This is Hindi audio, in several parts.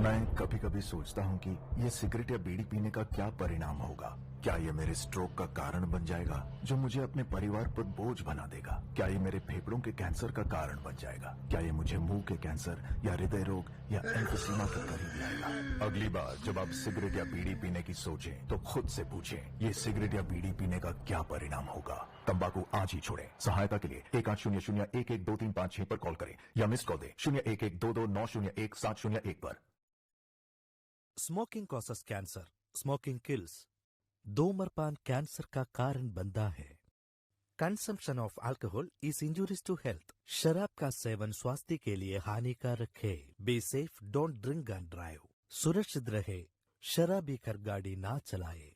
मैं कभी कभी सोचता हूँ कि ये सिगरेट या बीड़ी पीने का क्या परिणाम होगा। क्या ये मेरे स्ट्रोक का कारण बन जाएगा, जो मुझे अपने परिवार पर बोझ बना देगा? क्या ये मेरे फेफड़ों के कैंसर का कारण बन जाएगा? क्या ये मुझे मुंह के कैंसर या हृदय रोग या एम्फीसीमा के करीब लाएगा? अगली बार जब आप सिगरेट या बीड़ी पीने की सोचें तो खुद से पूछें, ये सिगरेट या बीड़ी पीने का क्या परिणाम होगा? तंबाकू आज ही छोड़ें। सहायता के लिए 1800-112356 पर कॉल करें या मिस कॉल दें 01122901-701 पर। Smoking causes cancer, smoking kills. धूम्रपान कैंसर का कारण बनता है। Consumption of alcohol is injurious to health. शराब का सेवन स्वास्थ्य के लिए हानिकारक है। Be safe, don't drink and drive. सुरक्षित रहे, शराब पीकर गाड़ी ना चलाए।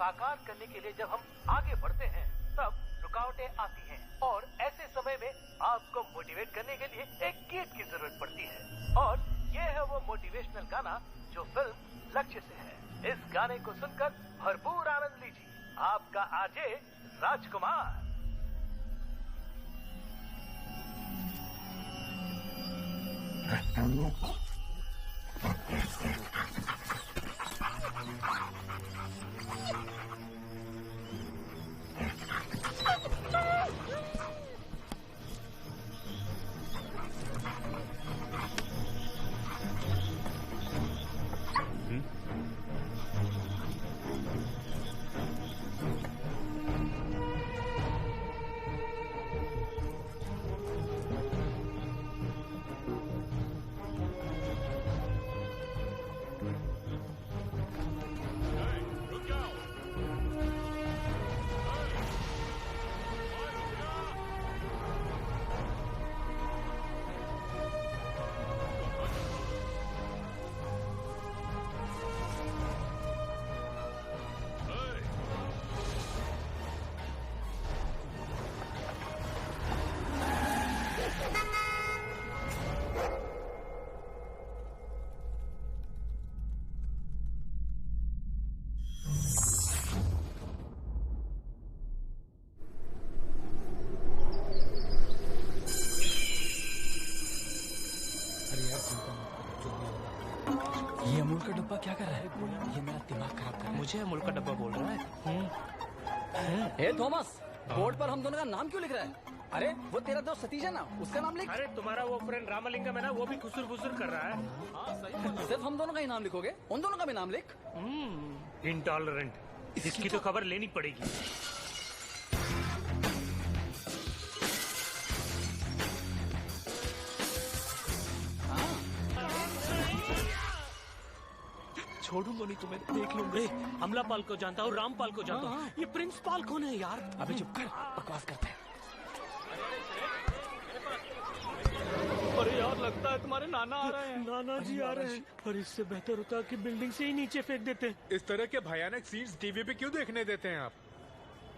साकार करने के लिए जब हम आगे बढ़ते हैं तब रुकावटें आती हैं और ऐसे समय में आपको मोटिवेट करने के लिए एक गीत की जरूरत पड़ती है और ये है वो मोटिवेशनल गाना जो फिल्म लक्ष्य से है। इस गाने को सुनकर भरपूर आनंद लीजिए। आपका आरजे राजकुमार। ये अमूल का डब्बा क्या कर रहा है? ये मेरा दिमाग खराब कर रहा है। मुझे अमूल का डब्बा बोल रहा है। ए थॉमस, बोर्ड पर हम दोनों का नाम क्यों लिख रहा है? अरे वो तेरा दोस्त सतीश है ना, उसका नाम लिख। अरे तुम्हारा वो फ्रेंड रामलिंगम है ना, वो भी खुसुर फुसुर कर रहा है। हाँ सही। सिर्फ हम दोनों का ही नाम लिखोगे? उन दोनों का भी नाम लिख। इंटॉलरेंट, इसकी तो खबर लेनी पड़ेगी। छोड़ूंगा नहीं तुम्हें, देख लूंगा। अमलापाल को जानता हूँ, रामपाल को जानता हूँ, ये प्रिंस पाल कौन है यार? अबे चुप कर, बकवास करते हैं। अरे यार लगता है तुम्हारे नाना आ रहे हैं। नाना जी आ रहे हैं। और इससे बेहतर होता कि बिल्डिंग से ही नीचे फेंक देते। इस तरह के भयानक सीन्स टीवी पे क्यों देखने देते हैं आप?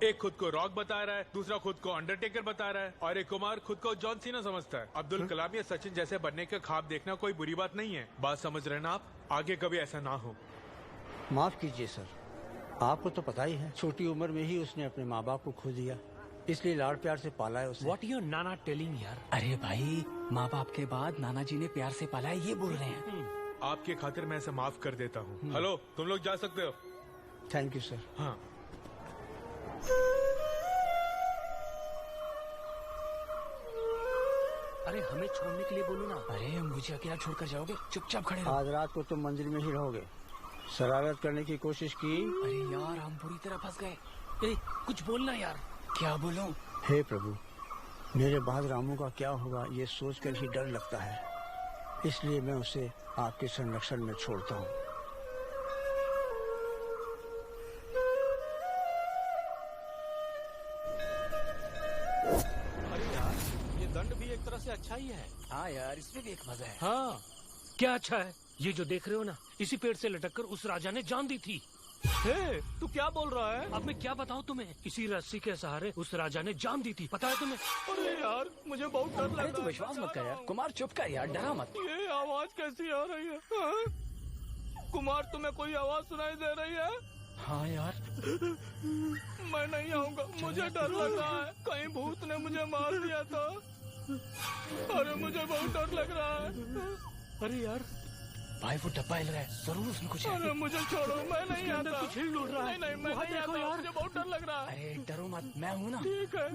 एक खुद को रॉक बता रहा है, दूसरा खुद को अंडरटेकर बता रहा है और एक कुमार खुद को जॉन सीना समझता है। अब्दुल कलाम या सचिन जैसे बनने का ख्वाब देखना कोई बुरी बात नहीं है। बात समझ रहे ना आप? आगे कभी ऐसा ना हो। माफ कीजिए सर, आपको तो पता ही है, छोटी उम्र में ही उसने अपने माँ बाप को खो दिया, इसलिए लाड़ प्यार से पाला है उसे। What your नाना टेलिंग यार? अरे भाई, माँ बाप के बाद नाना जी ने प्यार से पाला है, ये बोल रहे हैं। आपके खातिर मैं इसे माफ कर देता हूँ। हेलो, तुम लोग जा सकते हो। Thank you sir. हाँ। अरे हमें छोड़ने के लिए बोलो ना। अरे मुझे अकेला छोड़कर जाओगे? चुपचाप खड़े रहो। आज रात को तुम मंदिर में ही रहोगे। शरारत करने की कोशिश की? अरे यार, हम बुरी तरह फंस गए। कुछ बोलना यार। क्या बोलूं? हे प्रभु, मेरे बाद रामू का क्या होगा ये सोचकर ही डर लगता है, इसलिए मैं उसे आपके संरक्षण में छोड़ता हूँ। एक तरह से अच्छा ही है। हाँ यार, इसमें भी एक मजा है। हाँ, क्या अच्छा है? ये जो देख रहे हो ना, इसी पेड़ से लटककर उस राजा ने जान दी थी। हे, तू क्या बोल रहा है? अब मैं क्या बताऊं तुम्हें? इसी रस्सी के सहारे उस राजा ने जान दी थी, पता है तुम्हें? अरे यार, मुझे बहुत डर लग रहा है। तू विश्वास मत कर यार। कुमार चुप कर यार, डरा मत। ये आवाज कैसी आ रही है? हाँ? कुमार, तुम्हें कोई आवाज सुनाई दे रही है? हाँ यार, मैं नहीं आऊंगा, मुझे डर लग रहा है। कहीं भूत ने मुझे मार दिया तो। अरे मुझे बहुत डर लग रहा है। अरे यार भाई वो डब्बा हिल रहा है, जरूर उसमें कुछ है। अरे मुझे छोड़ो, मैं नहीं आता। कुछ हिल डुल रहा है। नहीं, मैं नहीं आता, यार। मुझे बहुत डर लग रहा है। अरे डरो मत, मैं हूँ ना। ठीक है।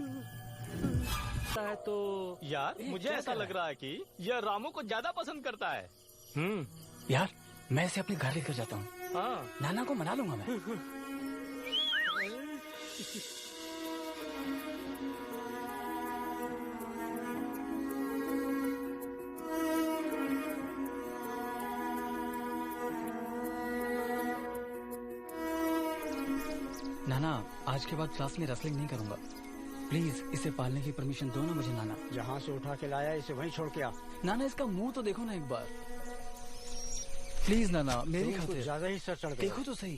तो यार, मुझे ऐसा लग रहा है कि यह रामू को ज्यादा पसंद करता है। यार, मैं इसे अपने घर लेकर जाता हूँ। हाँ, नाना को मना लूंगा मैं। नाना, आज के बाद क्लास में रेसलिंग नहीं करूंगा। प्लीज इसे पालने की परमिशन दो ना मुझे नाना। जहाँ से उठा के लाया इसे वहीं छोड़ के आ। नाना, इसका मुंह तो देखो ना एक बार। प्लीज नाना, मेरी कुछ खातिर ज्यादा ही सर चढ़ गया। देखो तो सही।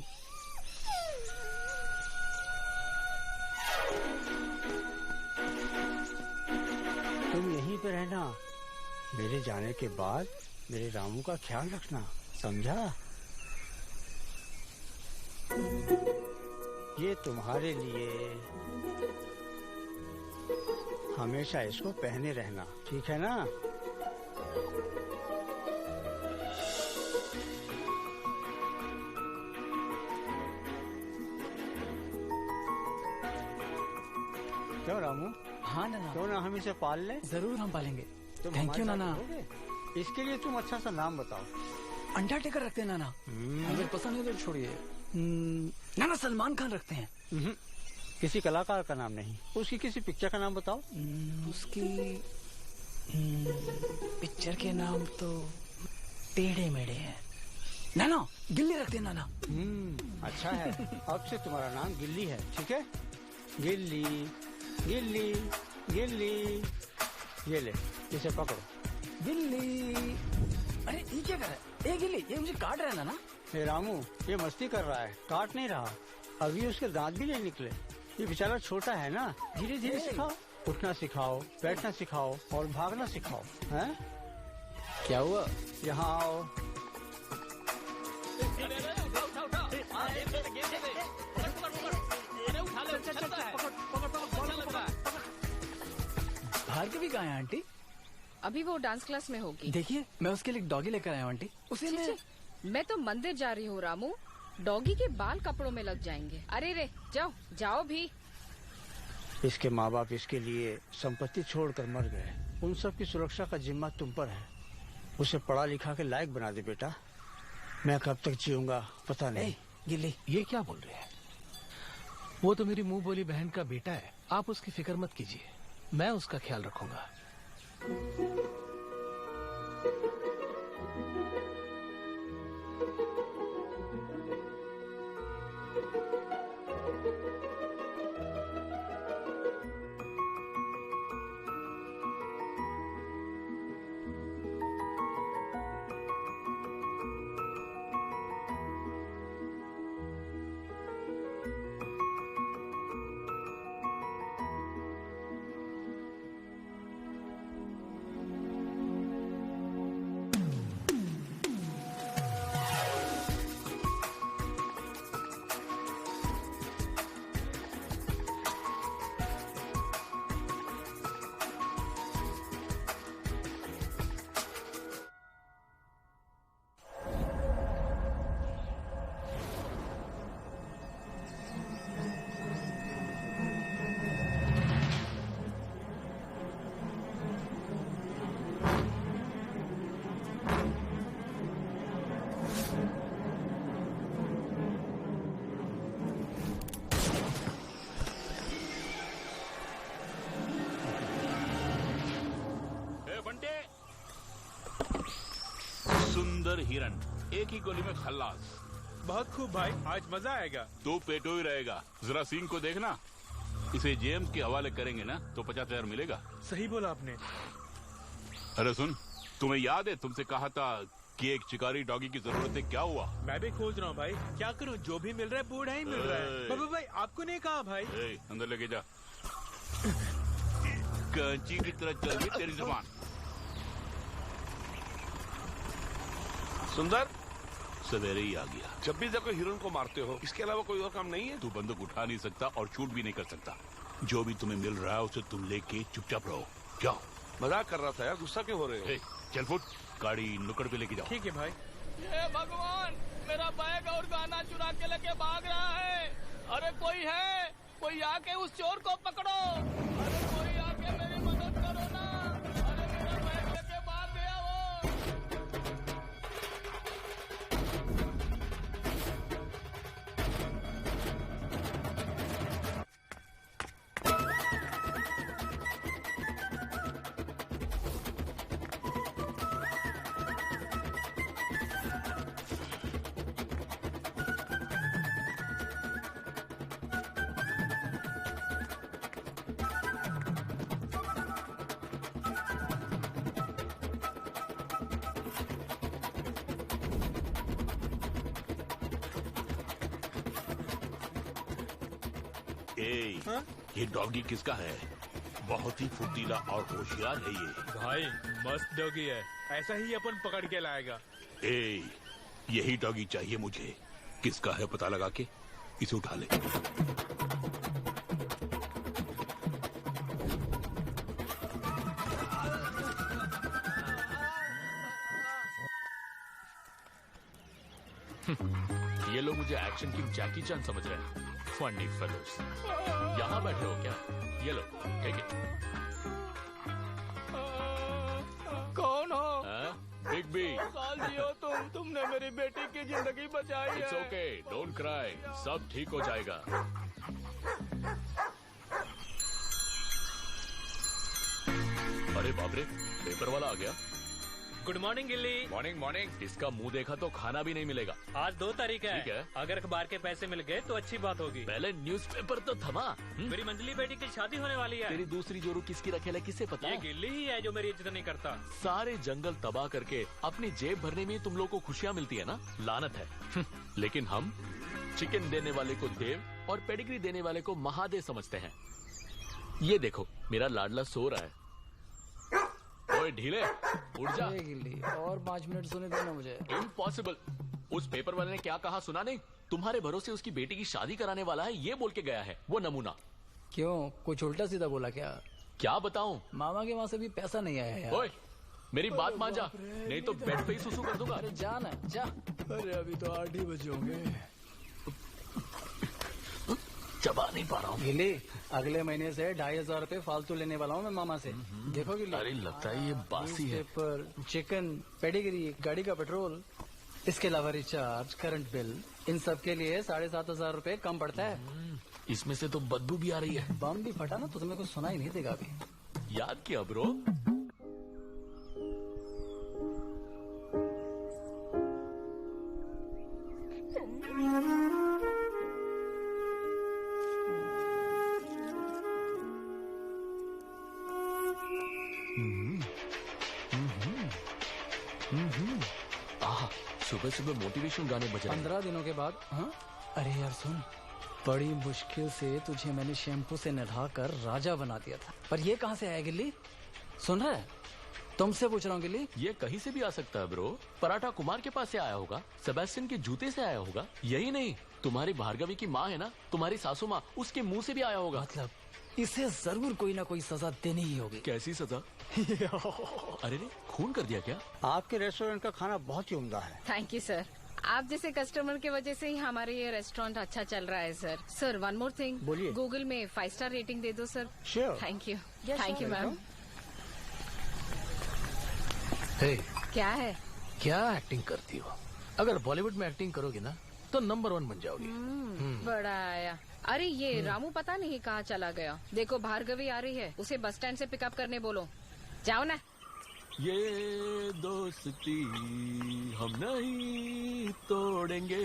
तुम यहीं पे रहना। मेरे जाने के बाद मेरे रामू का ख्याल रखना, समझा? ये तुम्हारे लिए। हमेशा इसको पहने रहना, ठीक है ना? क्यों रामू? हाँ नाना, क्यों ना हम इसे पाल लें? जरूर हम पालेंगे। तुम थैंक हमारे यू साथ नाना। रहोगे? इसके लिए तुम अच्छा सा नाम बताओ। अंडरटेकर रखते हैं नाना। अगर पसंद है तो छोड़िए। नाना, सलमान खान रखते हैं। किसी कलाकार का नाम नहीं, उसकी किसी पिक्चर का नाम बताओ। उसकी पिक्चर के नाम तो टेढ़े मेढ़े हैं। नाना, गिल्ली रखते हैं नाना। अच्छा है। अब से तुम्हारा नाम गिल्ली है, ठीक है? गिल्ली गिल्ली गिल्ली। ये ले, इसे पकड़ो। गिल्ली। अरे ये क्या कर रहा है? गिल्ली, ये मुझे काट रहा है नाना। हे रामू, ये मस्ती कर रहा है, काट नहीं रहा। अभी उसके दांत भी नहीं निकले। ये बेचारा छोटा है ना, धीरे धीरे सिखाओ। उठना सिखाओ, बैठना सिखाओ और भागना सिखाओ। हैं? क्या हुआ? यहाँ आओ। भार्गवी कहाँ है आंटी? अभी वो डांस क्लास में होगी। देखिए, मैं उसके लिए एक डॉगी लेकर आया हूँ आंटी। उसे मैं तो मंदिर जा रही हूँ रामू। डॉगी के बाल कपड़ों में लग जाएंगे। अरे रे, जाओ जाओ भी। इसके माँ बाप इसके लिए संपत्ति छोड़कर मर गए। उन सब की सुरक्षा का जिम्मा तुम पर है। उसे पढ़ा लिखा के लायक बना दे बेटा। मैं कब तक जीऊंगा पता नहीं। गिल्ली, ये क्या बोल रहे हैं? वो तो मेरी मुंह बोली बहन का बेटा है। आप उसकी फिक्र मत कीजिए, मैं उसका ख्याल रखूंगा। सुंदर हिरन, एक ही गोली में खल्लास। बहुत खूब भाई, आज मजा आएगा। तू पेटो ही रहेगा। जरा सींग को देखना। इसे जेम्स के हवाले करेंगे ना तो 50,000 मिलेगा। सही बोला आपने। अरे सुन, तुम्हें याद है तुमसे कहा था कि एक शिकारी डॉगी की जरूरत है, क्या हुआ? मैं भी खोज रहा हूँ भाई, क्या करूँ, जो भी मिल रहा है बूढ़ा ही मिल रहा है। बाबा भाई आपको नहीं कहा भाई? अंदर लेके जा। कैंची की तरह चल रही तेरी जुबान। सुंदर सवेरे ही आ गया। जब भी देखो हिरन को मारते हो, इसके अलावा कोई और काम नहीं है? तू बंदूक उठा नहीं सकता और शूट भी नहीं कर सकता। जो भी तुम्हें मिल रहा है उसे तुम लेके चुपचाप रहो। क्या मजाक कर रहा था यार, गुस्सा क्यों हो रहे हो? चल फुट, गाड़ी नुक्कड़ पे लेके जाओ। ठीक है भाई। ये भगवान, मेरा बैग और गाना चुरा के लेके भाग रहा है। अरे कोई है, कोई आके उस चोर को पकड़ो। अरे कोई आके मेरी मदद करो ना। अरे मेरा बैग लेके भाग गया वो। ये डॉगी किसका है? बहुत ही फुर्तीला और होशियार है ये। भाई मस्त डॉगी है, ऐसा ही अपन पकड़ के लाएगा। यही डॉगी चाहिए मुझे। किसका है पता लगा के इसे उठा ले। ये लोग मुझे एक्शन किंग जैकी चैन समझ रहे हैं। Funny fellows. यहाँ बैठे हो क्या? ये लो, ठीक है। कौन हो? Big B. साल जियो तुमने मेरी बेटी की जिंदगी बचाई है। इट्स ओके, डोंट क्राई, सब ठीक हो जाएगा। अरे बाप रे, पेपर वाला आ गया। गुड मॉर्निंग गिल्ली। Morning morning. इसका मुंह देखा तो खाना भी नहीं मिलेगा। आज 2 तारीख है। ठीक है। अगर अखबार के पैसे मिल गए तो अच्छी बात होगी। पहले न्यूज़पेपर तो थमा। मेरी मंजली बेटी की शादी होने वाली है। तेरी दूसरी जोरू किसकी रखेल है, किसे पता? ये गिल्ली ही है जो मेरी इज्जत नहीं करता। सारे जंगल तबाह करके अपनी जेब भरने में तुम लोग को खुशियाँ मिलती है ना? लानत है। लेकिन हम चिकन देने वाले को देव और पेडिग्री देने वाले को महादेव समझते हैं। ये देखो, मेरा लाडला सो रहा है। ओए ढीले, उठ जा। गिल्ली, और 5 मिनट सोने देना मुझे। इम्पॉसिबल। उस पेपर वाले ने क्या कहा सुना नहीं? तुम्हारे भरोसे उसकी बेटी की शादी कराने वाला है, ये बोल के गया है। वो नमूना। क्यों, कुछ उल्टा सीधा बोला क्या? क्या बताऊं? मामा के वहाँ से भी पैसा नहीं आया यार। ओए, मेरी बात मान जा, नहीं तो बेड पे ही सुसु कर दूंगा। अरे जा ना, जा। अरे अभी तो 8 ही बजे होंगे। चबा नहीं पा रहा हूँ। गिल्ली, अगले महीने से 2500 रुपए फालतू लेने वाला हूँ मैं मामा से। देखो गिल्ली। अरे लगता है ये बासी है। पेपर, चिकन, पेडिग्री, गाड़ी का पेट्रोल, इसके अलावा रिचार्ज, करंट बिल, इन सब के लिए 7500 रुपए कम पड़ता है। इसमें से तो बदबू भी आ रही है। बम भी फटा ना तो तुम्हें कुछ सुना ही नहीं देगा अभी। याद किया ब्रो? सुबह सुबह मोटिवेशन गाने बज रहे हैं। 15 दिनों के बाद। हाँ? अरे यार सुन, बड़ी मुश्किल से तुझे मैंने शैम्पू से नहलाकर राजा बना दिया था, पर ये कहाँ से आया गिल्ली? सुन रहा है? तुमसे पूछ रहा हूँ गिल्ली। ये कहीं से भी आ सकता है ब्रो। पराठा कुमार के पास से आया होगा, सेबेस्टियन के जूते से आया होगा। यही नहीं, तुम्हारी भार्गवी की माँ है ना, तुम्हारी सासू माँ, उसके मुंह से भी आया होगा। मतलब इसे जरूर कोई ना कोई सजा देनी ही होगी। कैसी सजा? अरे रे, खून कर दिया क्या? आपके रेस्टोरेंट का खाना बहुत ही उम्दा है। Thank you sir. आप जैसे कस्टमर की वजह से ही हमारे ये रेस्टोरेंट अच्छा चल रहा है sir. Sir one more thing, बोलिए। गूगल में 5 स्टार रेटिंग दे दो sir. Sure. Thank you. Thank you ma'am. क्या है? क्या एक्टिंग करती हो? अगर बॉलीवुड में एक्टिंग करोगी ना तो नंबर 1 बन जाओगी। बड़ा आया। अरे ये रामू पता नहीं कहाँ चला गया। देखो भार्गवी आ रही है, उसे बस स्टैंड से पिकअप करने बोलो। जाओ ना। ये दोस्ती हम नहीं तोड़ेंगे।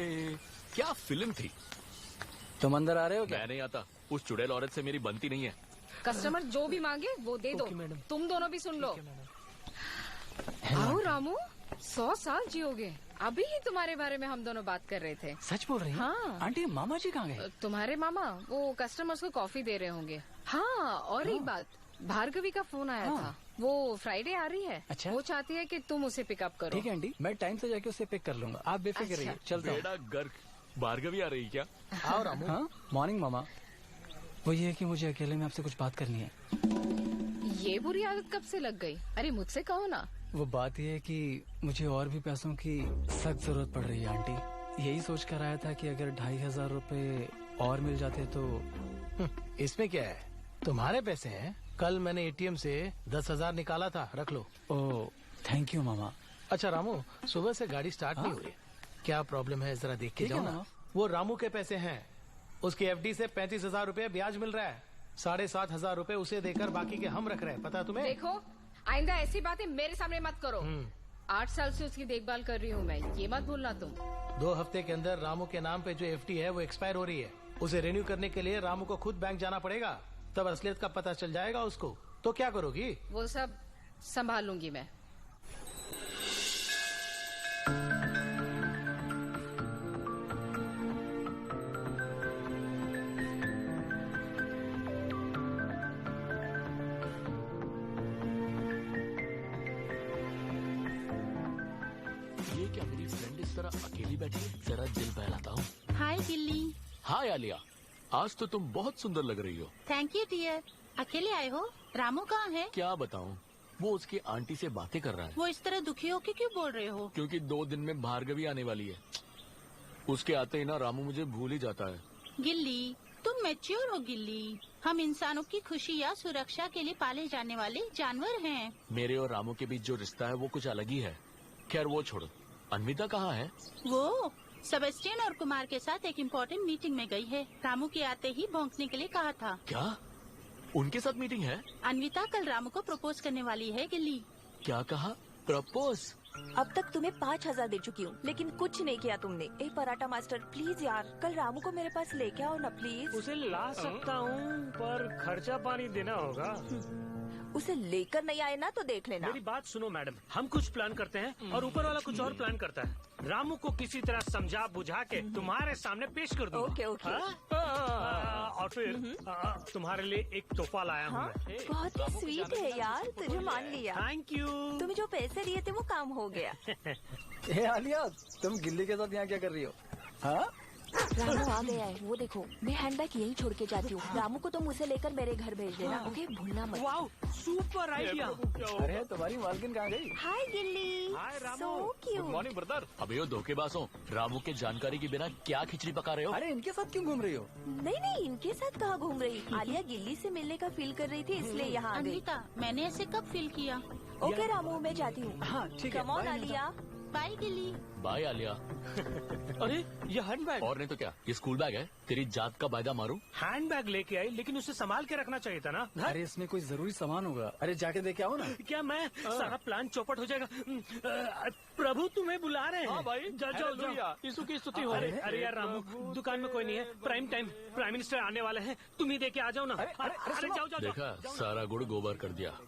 क्या फिल्म थी? तुम अंदर आ रहे हो क्या? मैं नहीं आता, उस चुड़ैल औरत से मेरी बनती नहीं है। कस्टमर जो भी मांगे वो दे दो। तुम दोनों भी सुन लो। रामू 100 साल जियोगे। अभी ही तुम्हारे बारे में हम दोनों बात कर रहे थे। सच बोल रही हैं? हाँ। आंटी मामा जी कहाँ गए? तुम्हारे मामा वो कस्टमर्स को कॉफी दे रहे होंगे। हाँ, और एक बात, भार्गवी का फोन आया था। वो फ्राइडे आ रही है। अच्छा। वो चाहती है कि तुम उसे पिकअप करो। ठीक है आंटी, मैं टाइम से जाके उसे पिक कर लूंगा, आप बेफिक्र रहिए। चलता हूँ। बेटा गर्क, भार्गवी आ रही क्या? आओ रामू। हाँ, मॉर्निंग मामा। वो ये है कि मुझे अकेले में आपसे कुछ बात करनी है। ये बुरी आदत कब से लग गई? अरे मुझसे कहो ना। वो बात ये है कि मुझे और भी पैसों की सख्त जरूरत पड़ रही है आंटी। यही सोच कर आया था कि अगर 2500 रुपए और मिल जाते तो। इसमें क्या है, तुम्हारे पैसे हैं। कल मैंने एटीएम से 10,000 निकाला था, रख लो। ओह थैंक यू मामा। अच्छा रामू, सुबह से गाड़ी स्टार्ट नहीं हो रही, क्या प्रॉब्लम है जरा देख के जाओ ना। वो रामू के पैसे हैं, उसकी एफडी से 35,000 रुपए ब्याज मिल रहा है। 7,500 रुपए उसे देकर बाकी के हम रख रहे हैं, पता है तुम्हें? देखो आइंदा ऐसी बातें मेरे सामने मत करो। 8 साल से उसकी देखभाल कर रही हूँ मैं, ये मत भूलना तुम। 2 हफ्ते के अंदर रामू के नाम पे जो एफडी है वो एक्सपायर हो रही है। उसे रिन्यू करने के लिए रामू को खुद बैंक जाना पड़ेगा, तब असलियत का पता चल जाएगा उसको। तो क्या करोगी? वो सब संभाल लूंगी मैं। ये क्या मेरी फ्रेंड इस तरह अकेली बैठी है? जरा दिल बहलाता हूँ। हाय गिल्ली। हाय आलिया, आज तो तुम बहुत सुंदर लग रही हो। Thank you dear. अकेले आए हो? रामू कहाँ है? क्या बताऊँ, वो उसकी आंटी से बातें कर रहा है। वो इस तरह दुखी होके क्यों बोल रहे हो? क्योंकि 2 दिन में भार्गवी आने वाली है। उसके आते ही ना रामू मुझे भूल ही जाता है। गिल्ली तुम मैच्योर हो गिल्ली। हम इंसानों की खुशी या सुरक्षा के लिए पाले जाने वाले जानवर हैं। मेरे और रामू के बीच जो रिश्ता है वो कुछ अलग ही है। खैर वो छोड़ो, अन्विता कहाँ है? वो सेबेस्टियन और कुमार के साथ एक इम्पोर्टेंट मीटिंग में गई है। रामू के आते ही भौंकने के लिए कहा था। क्या उनके साथ मीटिंग है? अन्विता कल रामू को प्रपोज करने वाली है गिल्ली। क्या कहा? प्रपोज? अब तक तुम्हें 5,000 दे चुकी हूँ, लेकिन कुछ नहीं किया तुमने। ए पराठा मास्टर प्लीज यार, कल रामू को मेरे पास लेके आओ ना प्लीज। उसे ला सकता हूँ पर खर्चा पानी देना होगा। उसे लेकर नहीं आए ना तो देख लेना। मेरी बात सुनो मैडम, हम कुछ प्लान करते हैं और ऊपर वाला कुछ और प्लान करता है। रामू को किसी तरह समझा बुझा के तुम्हारे सामने पेश कर दूंगा। Okay okay. और फिर तुम्हारे लिए एक तोहफा लाया हूँ मैं। बहुत ही स्वीट है यार, तुझे मान लिया। Thank you. तुम्हें जो पैसे दिए थे वो काम हो गया। ए आलिया, तुम गिल्ली के साथ यहाँ क्या कर रही हो? हाँ रामू आ गया है, वो देखो। मैं हैंडबैग यहीं छोड़ के जाती हूँ। रामू को तुम उसे लेकर मेरे घर भेज देना, ओके? भूलना मत। Wow, super idea. अरे तुम्हारी मालकिन कहाँ गई? Hi Gilli. Hi Ramu. So cute. Good morning brother. अबे वो धोखेबाज हो, रामू के जानकारी के बिना क्या खिचड़ी पका रहे हो? अरे इनके साथ क्यों घूम रही हो? नहीं इनके साथ कहाँ घूम रही। आलिया गिल्ली से मिलने का फील कर रही थी, इसलिए यहाँ आ गई। अन्विता मैंने ऐसे कब फील किया? ओके रामू, मैं जाती हूँ। हाँ ठीक है। Come on Alia. बाय गिल्ली। बाय आलिया। अरे ये हैंडबैग। और नहीं तो क्या, ये स्कूल बैग है। तेरी जात का वायदा मारूं? हैंडबैग लेके आई, लेकिन उसे संभाल के रखना चाहिए था ना। अरे इसमें कोई जरूरी सामान होगा। अरे जाके देखे आओ ना। क्या मैं सारा प्लान चौपट हो जाएगा। प्रभु तुम्हें बुला रहे हैं। हाँ भाई, जाओ। यीशु की स्तुति हो। अरे यार रामू, दुकान में कोई नहीं है। प्राइम टाइम प्राइम मिनिस्टर आने वाले हैं, तुम ही देके आ जाओ ना। अरे जाओ। देखा, सारा गुड़ गोबर कर दिया।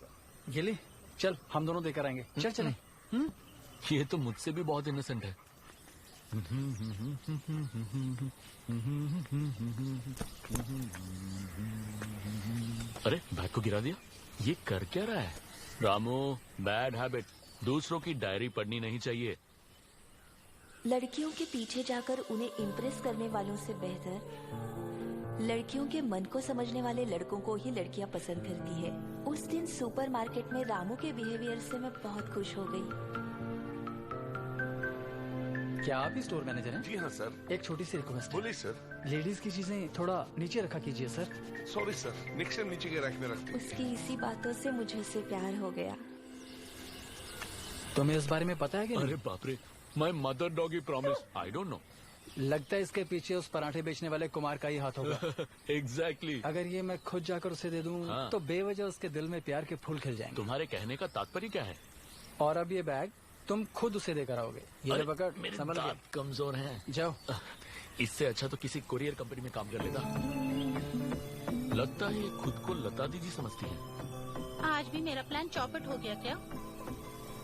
गिल्ली चल, हम दोनों देकर आएंगे। चल चले। ये तो मुझसे भी बहुत इनोसेंट है। अरे बैग को गिरा दिया। ये कर क्या रहा है? Ramu, bad habit. दूसरों की डायरी पढ़नी नहीं चाहिए। लड़कियों के पीछे जाकर उन्हें इम्प्रेस करने वालों से बेहतर लड़कियों के मन को समझने वाले लड़कों को ही लड़कियां पसंद करती है। उस दिन सुपरमार्केट में रामू के बिहेवियर से मैं बहुत खुश हो गई। क्या आप ही स्टोर मैनेजर हैं? जी हाँ सर। एक छोटी सी रिक्वेस्ट। बोलिए सर। लेडीज की चीजें थोड़ा नीचे रखा कीजिए sir. Sorry sir, next time नीचे के रैक में रखती हूँ। उसकी इसी बातों से मुझे उससे प्यार हो गया। तुम्हें इस बारे में पता है कि नहीं? अरे बाप रे, my mother doggy promise. I don't know. लगता है इसके पीछे उस पराठे बेचने वाले कुमार का ही हाथ होगा। एग्जैक्टली। अगर ये मैं खुद जाकर उसे दे दूं हाँ। तो बेवजह उसके दिल में प्यार के फूल खिल जाएंगे। तुम्हारे कहने का तात्पर्य क्या है? और अब ये बैग तुम खुद उसे देकर आओगे। ये पकड़, मेरे संभल दांत कमजोर हैं। जाओ। इससे अच्छा तो किसी कुरियर कंपनी में काम कर लेता। लगता है ये खुद को लता दीदी समझती है। आज भी मेरा प्लान चौपट हो गया क्या?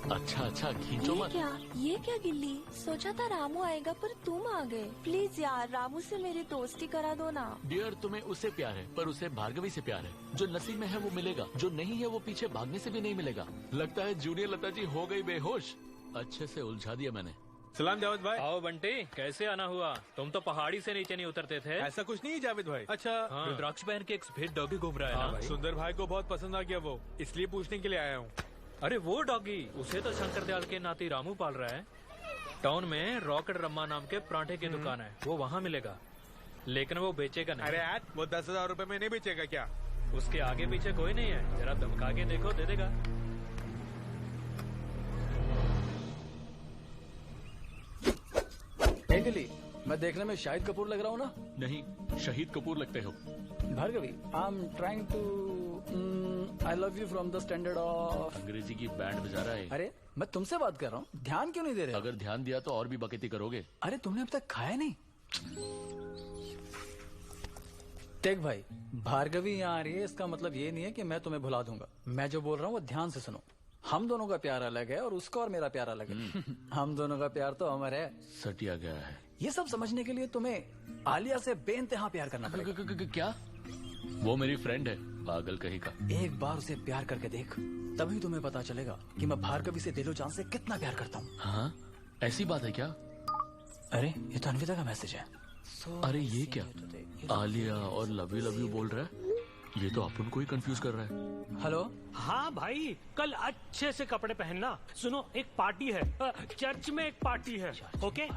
अच्छा अच्छा खींचो मत। ये क्या गिल्ली? सोचा था रामू आएगा पर तुम आ गए। प्लीज यार रामू से मेरी दोस्ती करा दो ना। डियर तुम्हें उससे प्यार है पर उसे भार्गवी से प्यार है। जो नसीब में है वो मिलेगा, जो नहीं है वो पीछे भागने से भी नहीं मिलेगा। लगता है जूनियर लता जी हो गई बेहोश। अच्छे से उलझा दिया मैंने। सलाम जावेद भाई। आओ बंटी, कैसे आना हुआ? तुम तो पहाड़ी से नीचे नहीं उतरते थे। ऐसा कुछ नहीं है जावेद भाई। अच्छा हाँ। रुद्राक्ष पहन के एक सफेद डॉगी घूम रहा है ना? सुंदर भाई को बहुत पसंद आ गया वो, इसलिए पूछने के लिए आया हूँ। अरे वो डॉगी, उसे तो शंकर दयाल के नाती रामू पाल रहा है। टाउन में रॉकेट रम्मा नाम के पराठे की दुकान है, वो वहाँ मिलेगा, लेकिन वो बेचेगा नहीं। अरे यार वो 10,000 रूपए में नहीं बेचेगा क्या? उसके आगे पीछे कोई नहीं है, जरा धमका के देखो, दे देगा। गिल्ली, मैं देखने में शाहिद कपूर लग रहा हूँ ना? नहीं, शहीद कपूर लगते हो। Bhargavi, I am trying to I love you from the standard of. अंग्रेजी की बैंड बजा रहा है। अरे मैं तुमसे बात कर रहा हूँ, ध्यान क्यों नहीं दे रहे? अगर ध्यान दिया तो और भी बकैती करोगे। अरे तुमने अब तक खाया नहीं? देख भाई, भार्गवी यहाँ आ रही है, इसका मतलब ये नहीं है कि मैं तुम्हें भुला दूंगा। मैं जो बोल रहा हूँ वो ध्यान से सुनो। हम दोनों का प्यार अलग है और उसका और मेरा प्यार अलग है। हम दोनों का प्यार तो अमर है। सटिया गया है। ये सब समझने के लिए तुम्हें आलिया से बेइंतहा प्यार करना पड़ेगा। क्या? वो मेरी फ्रेंड है, पागल कहीं का। एक बार उसे प्यार करके देख, तभी तुम्हें पता चलेगा कि मैं भार्गवी से दिलो जान से कितना प्यार करता हूँ। हाँ, ऐसी बात है क्या? अरे ये तो अन्विता का मैसेज है। अरे ये क्या? आलिया और लव यू बोल रहा है। ये तो अपन को ही कंफ्यूज कर रहा है। हेलो। हाँ भाई, कल अच्छे से कपड़े पहनना। सुनो, एक पार्टी है, चर्च में एक पार्टी है। ओके?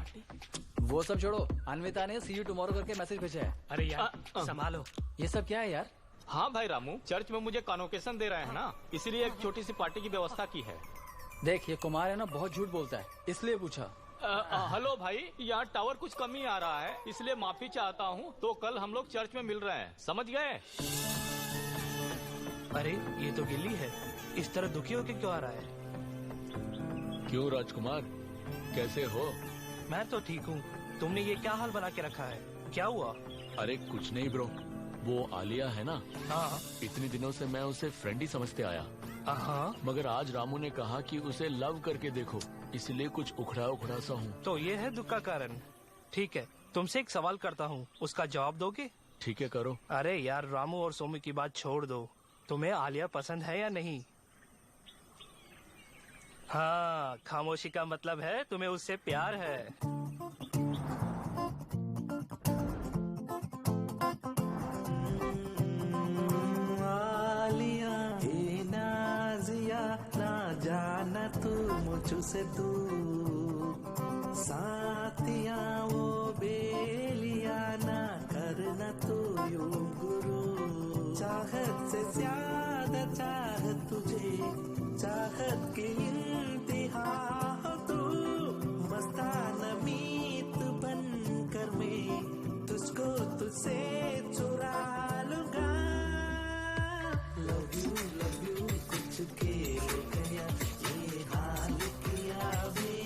वो सब छोड़ो, अन्विता ने सी यू टुमारो करके मैसेज भेजा है। अरे यार संभालो। ये सब क्या है यार? हाँ भाई रामू, चर्च में मुझे कॉन्वोकेशन दे रहे हैं ना, इसीलिए एक छोटी सी पार्टी की व्यवस्था की है। देख ये कुमार है ना, बहुत झूठ बोलता है, इसलिए पूछा। हेलो भाई, यहाँ टावर कुछ कमी आ रहा है, इसलिए माफी चाहता हूँ। तो कल हम लोग चर्च में मिल रहे हैं, समझ गए? अरे ये तो गिल्ली है, इस तरह दुखी होके क्यों आ रहा है? क्यों राजकुमार, कैसे हो? मैं तो ठीक हूँ, तुमने ये क्या हाल बना के रखा है? क्या हुआ? अरे कुछ नहीं ब्रो, वो आलिया है ना? हाँ। इतने दिनों से मैं उसे फ्रेंड ही समझते आया। हाँ। मगर आज रामू ने कहा कि उसे लव करके देखो, इसलिए कुछ उखड़ा उखड़ा सा हूँ। तो ये है दुख का कारण। ठीक है, तुमसे एक सवाल करता हूँ, उसका जवाब दोगे? ठीक है, करो। अरे यार, रामू और सोमी की बात छोड़ दो, तुम्हें आलिया पसंद है या नहीं? हाँ, खामोशी का मतलब है तुम्हें उससे प्यार है। आलिया हे नाजिया, ना जाना तू मुझसे तू, साथिया वो बेलिया, ना करना तू यूं गुरु। चाहत से ज्यादा चाहत तुझे, चाहत की इंतहा हो तू, मस्ताना मीत बनकर मैं तुझको तुझसे चुरा लूंगा। लव यू कुछ के गया, ये हाल किया वे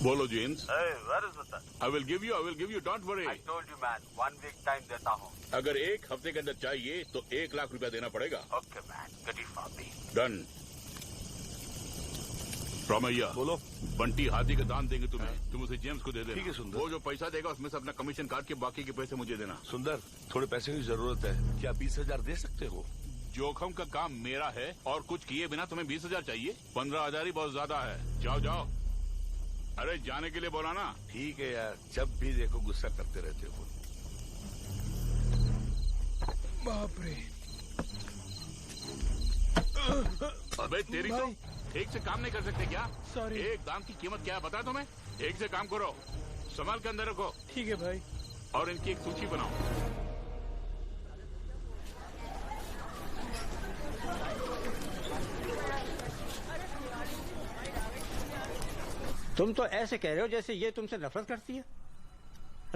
बोलो James. Hey, where is it? I will give you, don't worry. I told you man, 1 week time देता हूँ। अगर 1 हफ्ते के अंदर चाहिए तो 1 लाख रुपया देना पड़ेगा। Okay man, get it for me। Done. Ramaiya बोलो। बंटी हाथी का दान देंगे तुम्हें, तुम उसे जेम्स को दे देना। ठीक है सुंदर। वो जो पैसा देगा उसमें से अपना कमीशन काट के बाकी के पैसे मुझे देना। सुंदर, थोड़े पैसे की जरूरत है, क्या 20,000 दे सकते हो? जोखम का काम मेरा है और कुछ किए बिना तुम्हें 20,000 चाहिए? 15,000 ही बहुत ज्यादा है। जाओ जाओ। अरे जाने के लिए बोला ना। ठीक है यार, जब भी देखो गुस्सा करते रहते हो। बाप रे। अबे तेरी तो ठीक से काम नहीं कर सकते क्या? सॉरी। एक दाम की कीमत क्या है पता है तुम्हें? ठीक से काम करो, संभाल के अंदर रखो। ठीक है भाई। और इनकी एक सूची बनाओ। तुम तो ऐसे कह रहे हो जैसे ये तुमसे नफरत करती है।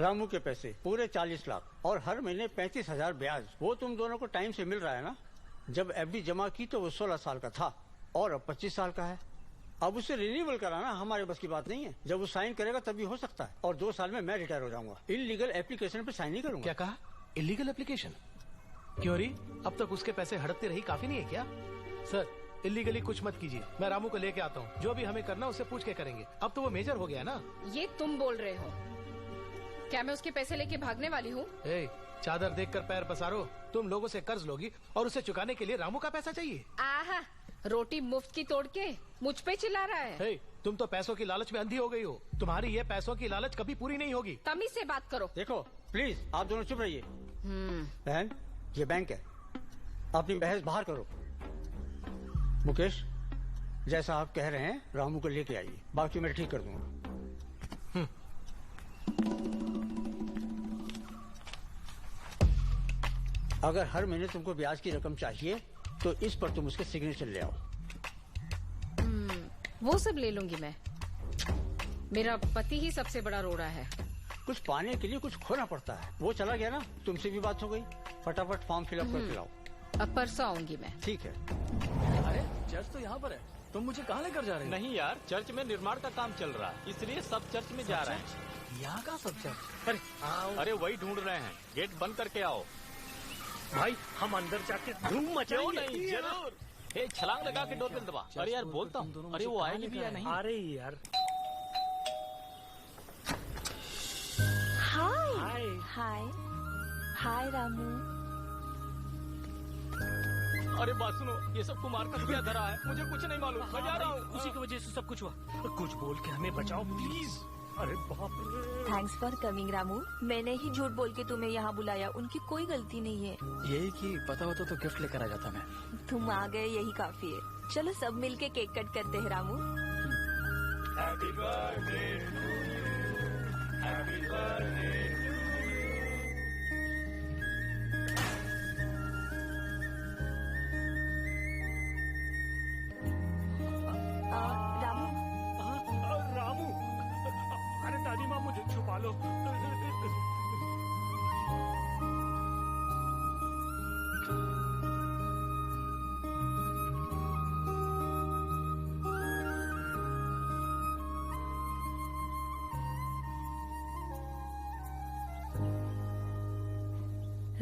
रामू के पैसे पूरे 40 लाख और हर महीने 35,000 ब्याज, वो तुम दोनों को टाइम से मिल रहा है ना? जब एफडी जमा की तो वो 16 साल का था और अब 25 साल का है। अब उसे रिन्यूअल कराना हमारे बस की बात नहीं है। जब वो साइन करेगा तभी हो सकता है, और 2 साल में मैं रिटायर हो जाऊंगा। इलीगल एप्लीकेशन पे साइन नहीं करूंगा। क्या कहा? Illegal application? क्यों री? अब तक उसके पैसे हड़पते रही काफी नहीं है क्या? सर, इलीगली कुछ मत कीजिए, मैं रामू को लेके आता हूँ। जो भी हमें करना उससे पूछ के करेंगे। अब तो वो मेजर हो गया ना। ये तुम बोल रहे हो? क्या मैं उसके पैसे लेके भागने वाली हूँ? चादर देखकर पैर पसारो। तुम लोगों से कर्ज लोगी और उसे चुकाने के लिए रामू का पैसा चाहिए? आहा, रोटी मुफ्त की तोड़ के मुझ पे चिल्ला रहा है। तुम तो पैसों की लालच में अंधी हो गई हो। तुम्हारी ये पैसों की लालच कभी पूरी नहीं होगी। तमीज से बात करो। देखो प्लीज, आप दोनों चुप रहिए। बहन, ये बैंक है, अपनी बहस बाहर करो। मुकेश, जैसा आप कह रहे हैं रामू को लेके आइए, बाकी मैं ठीक कर दूंगा। अगर हर महीने तुमको ब्याज की रकम चाहिए तो इस पर तुम उसके सिग्नेचर ले आओ। वो सब ले लूंगी मैं। मेरा पति ही सबसे बड़ा रोड़ा है। कुछ पाने के लिए कुछ खोना पड़ता है। वो चला गया ना, तुमसे भी बात हो गई। फटाफट फॉर्म फिलअप करके लाओ। अब परसों आऊंगी मैं। ठीक है। अरे चर्च तो यहाँ पर है, तुम मुझे कहाँ लेकर जा रहे हो? नहीं यार, चर्च में निर्माण का काम चल रहा है, इसलिए सब चर्च में जा रहे हैं। यहाँ का सब चर्च? अरे वही ढूंढ रहे हैं, गेट बंद करके आओ। भाई हम अंदर जाके धूम मचाएंगे। नहीं, जरूर। छलांग लगा के डोर बेल दबा। अरे यार बोलता हूँ, अरे वो आएगी भी या नहीं? आ रही यार। हाय हाय हाय रामू। अरे बात सुनो, ये सब कुमार का क्या धरा है? मुझे कुछ नहीं मालूम, मैं जा रहा हूँ। उसी की वजह से सब कुछ हुआ। कुछ बोल के हमें बचाओ प्लीज। अरे बाप रे। Thanks for coming Ramu. मैंने ही झूठ बोल के तुम्हें यहाँ बुलाया, उनकी कोई गलती नहीं है। यही कि पता होता तो गिफ्ट लेकर आ जाता मैं। तुम आ गए, यही काफी है। चलो सब मिलके केक कट करते हैं Ramu. Happy birthday to you, happy birthday. Ramu, अरे दादी माँ मुझे छुपा लो।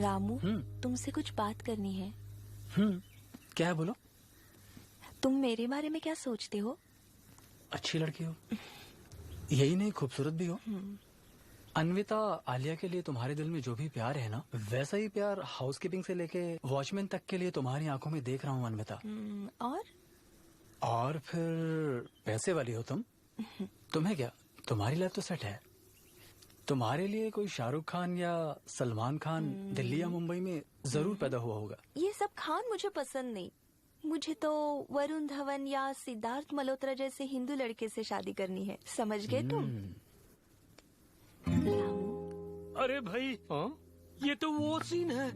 रामू, तुमसे कुछ बात करनी है। क्या है बोलो। तुम मेरे बारे में क्या सोचते हो? अच्छी लड़की हो, यही नहीं खूबसूरत भी हो। अन्विता, आलिया के लिए तुम्हारे दिल में जो भी प्यार है ना, वैसा ही प्यार हाउसकीपिंग से लेके वॉचमैन तक के लिए तुम्हारी आंखों में देख रहा हूँ अन्विता। और फिर पैसे वाली हो तुम। तुम्हें क्या, तुम्हारी लाइफ तो सेट है। तुम्हारे लिए कोई शाहरुख खान या सलमान खान दिल्ली या मुंबई में जरूर पैदा हुआ होगा। ये सब खान मुझे पसंद नहीं। मुझे तो वरुण धवन या सिद्धार्थ मल्होत्रा जैसे हिंदू लड़के से शादी करनी है। समझ गए तुम? अरे भाई, ये तो वो सीन है।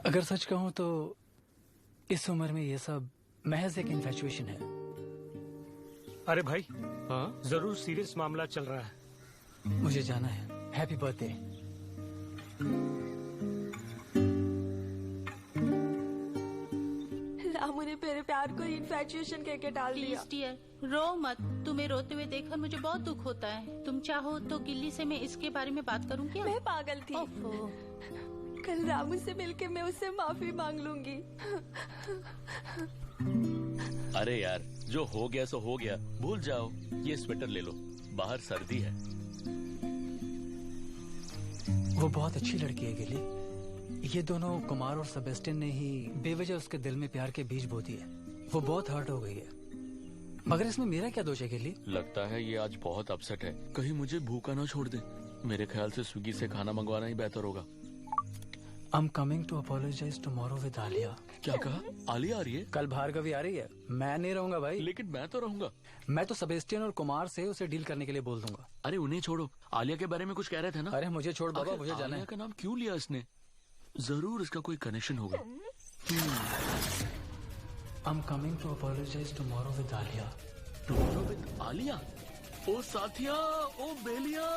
अगर सच कहूँ तो इस उम्र में ये सब महज एक इन्फैचुएशन है। अरे भाई, जरूर सीरियस मामला चल रहा है। मुझे जाना है। Happy birthday. रामू तूने मेरे प्यार को इन्फैचुएशन कह के डाल दिया। प्लीज डियर, रो मत। तुम्हें रोते हुए देखकर मुझे बहुत दुख होता है। तुम चाहो तो गिल्ली से मैं इसके बारे में बात करूं क्या? मैं पागल थी। कल रामू से मिलके मैं उससे माफी मांग लूंगी। अरे यार, जो हो गया सो हो गया, भूल जाओ। ये स्वेटर ले लो, बाहर सर्दी है। वो बहुत अच्छी लड़की है गिली। ये दोनों कुमार और सेबेस्टियन ने ही बेवजह उसके दिल में प्यार के बीज बो दिए। वो बहुत हर्ट हो गई है, मगर इसमें मेरा क्या दोष है गिली? लगता है ये आज बहुत अपसेट है। कहीं मुझे भूखा ना छोड़ दे। मेरे ख्याल से स्विगी से खाना मंगवाना ही बेहतर होगा। I'm coming to apologize tomorrow with Alia. क्या कहा? आलिया आ रही है? कल भार्गवी आ रही है। मैं नहीं रहूंगा भाई। लेकिन मैं तो रहूंगा। मैं तो सेबेस्टियन और कुमार से उसे डील करने के लिए बोल दूंगा। अरे उन्हें छोड़ो, आलिया के बारे में कुछ कह रहे थे ना? अरे मुझे छोड़ बाबा, मुझे जाना है। आलिया का नाम क्यों लिया इसने? जरूर इसका कोई कनेक्शन होगा। I'm coming to apologize tomorrow with Alia. Tomorrow with Alia? ओ साथिया, ओ बेलिया।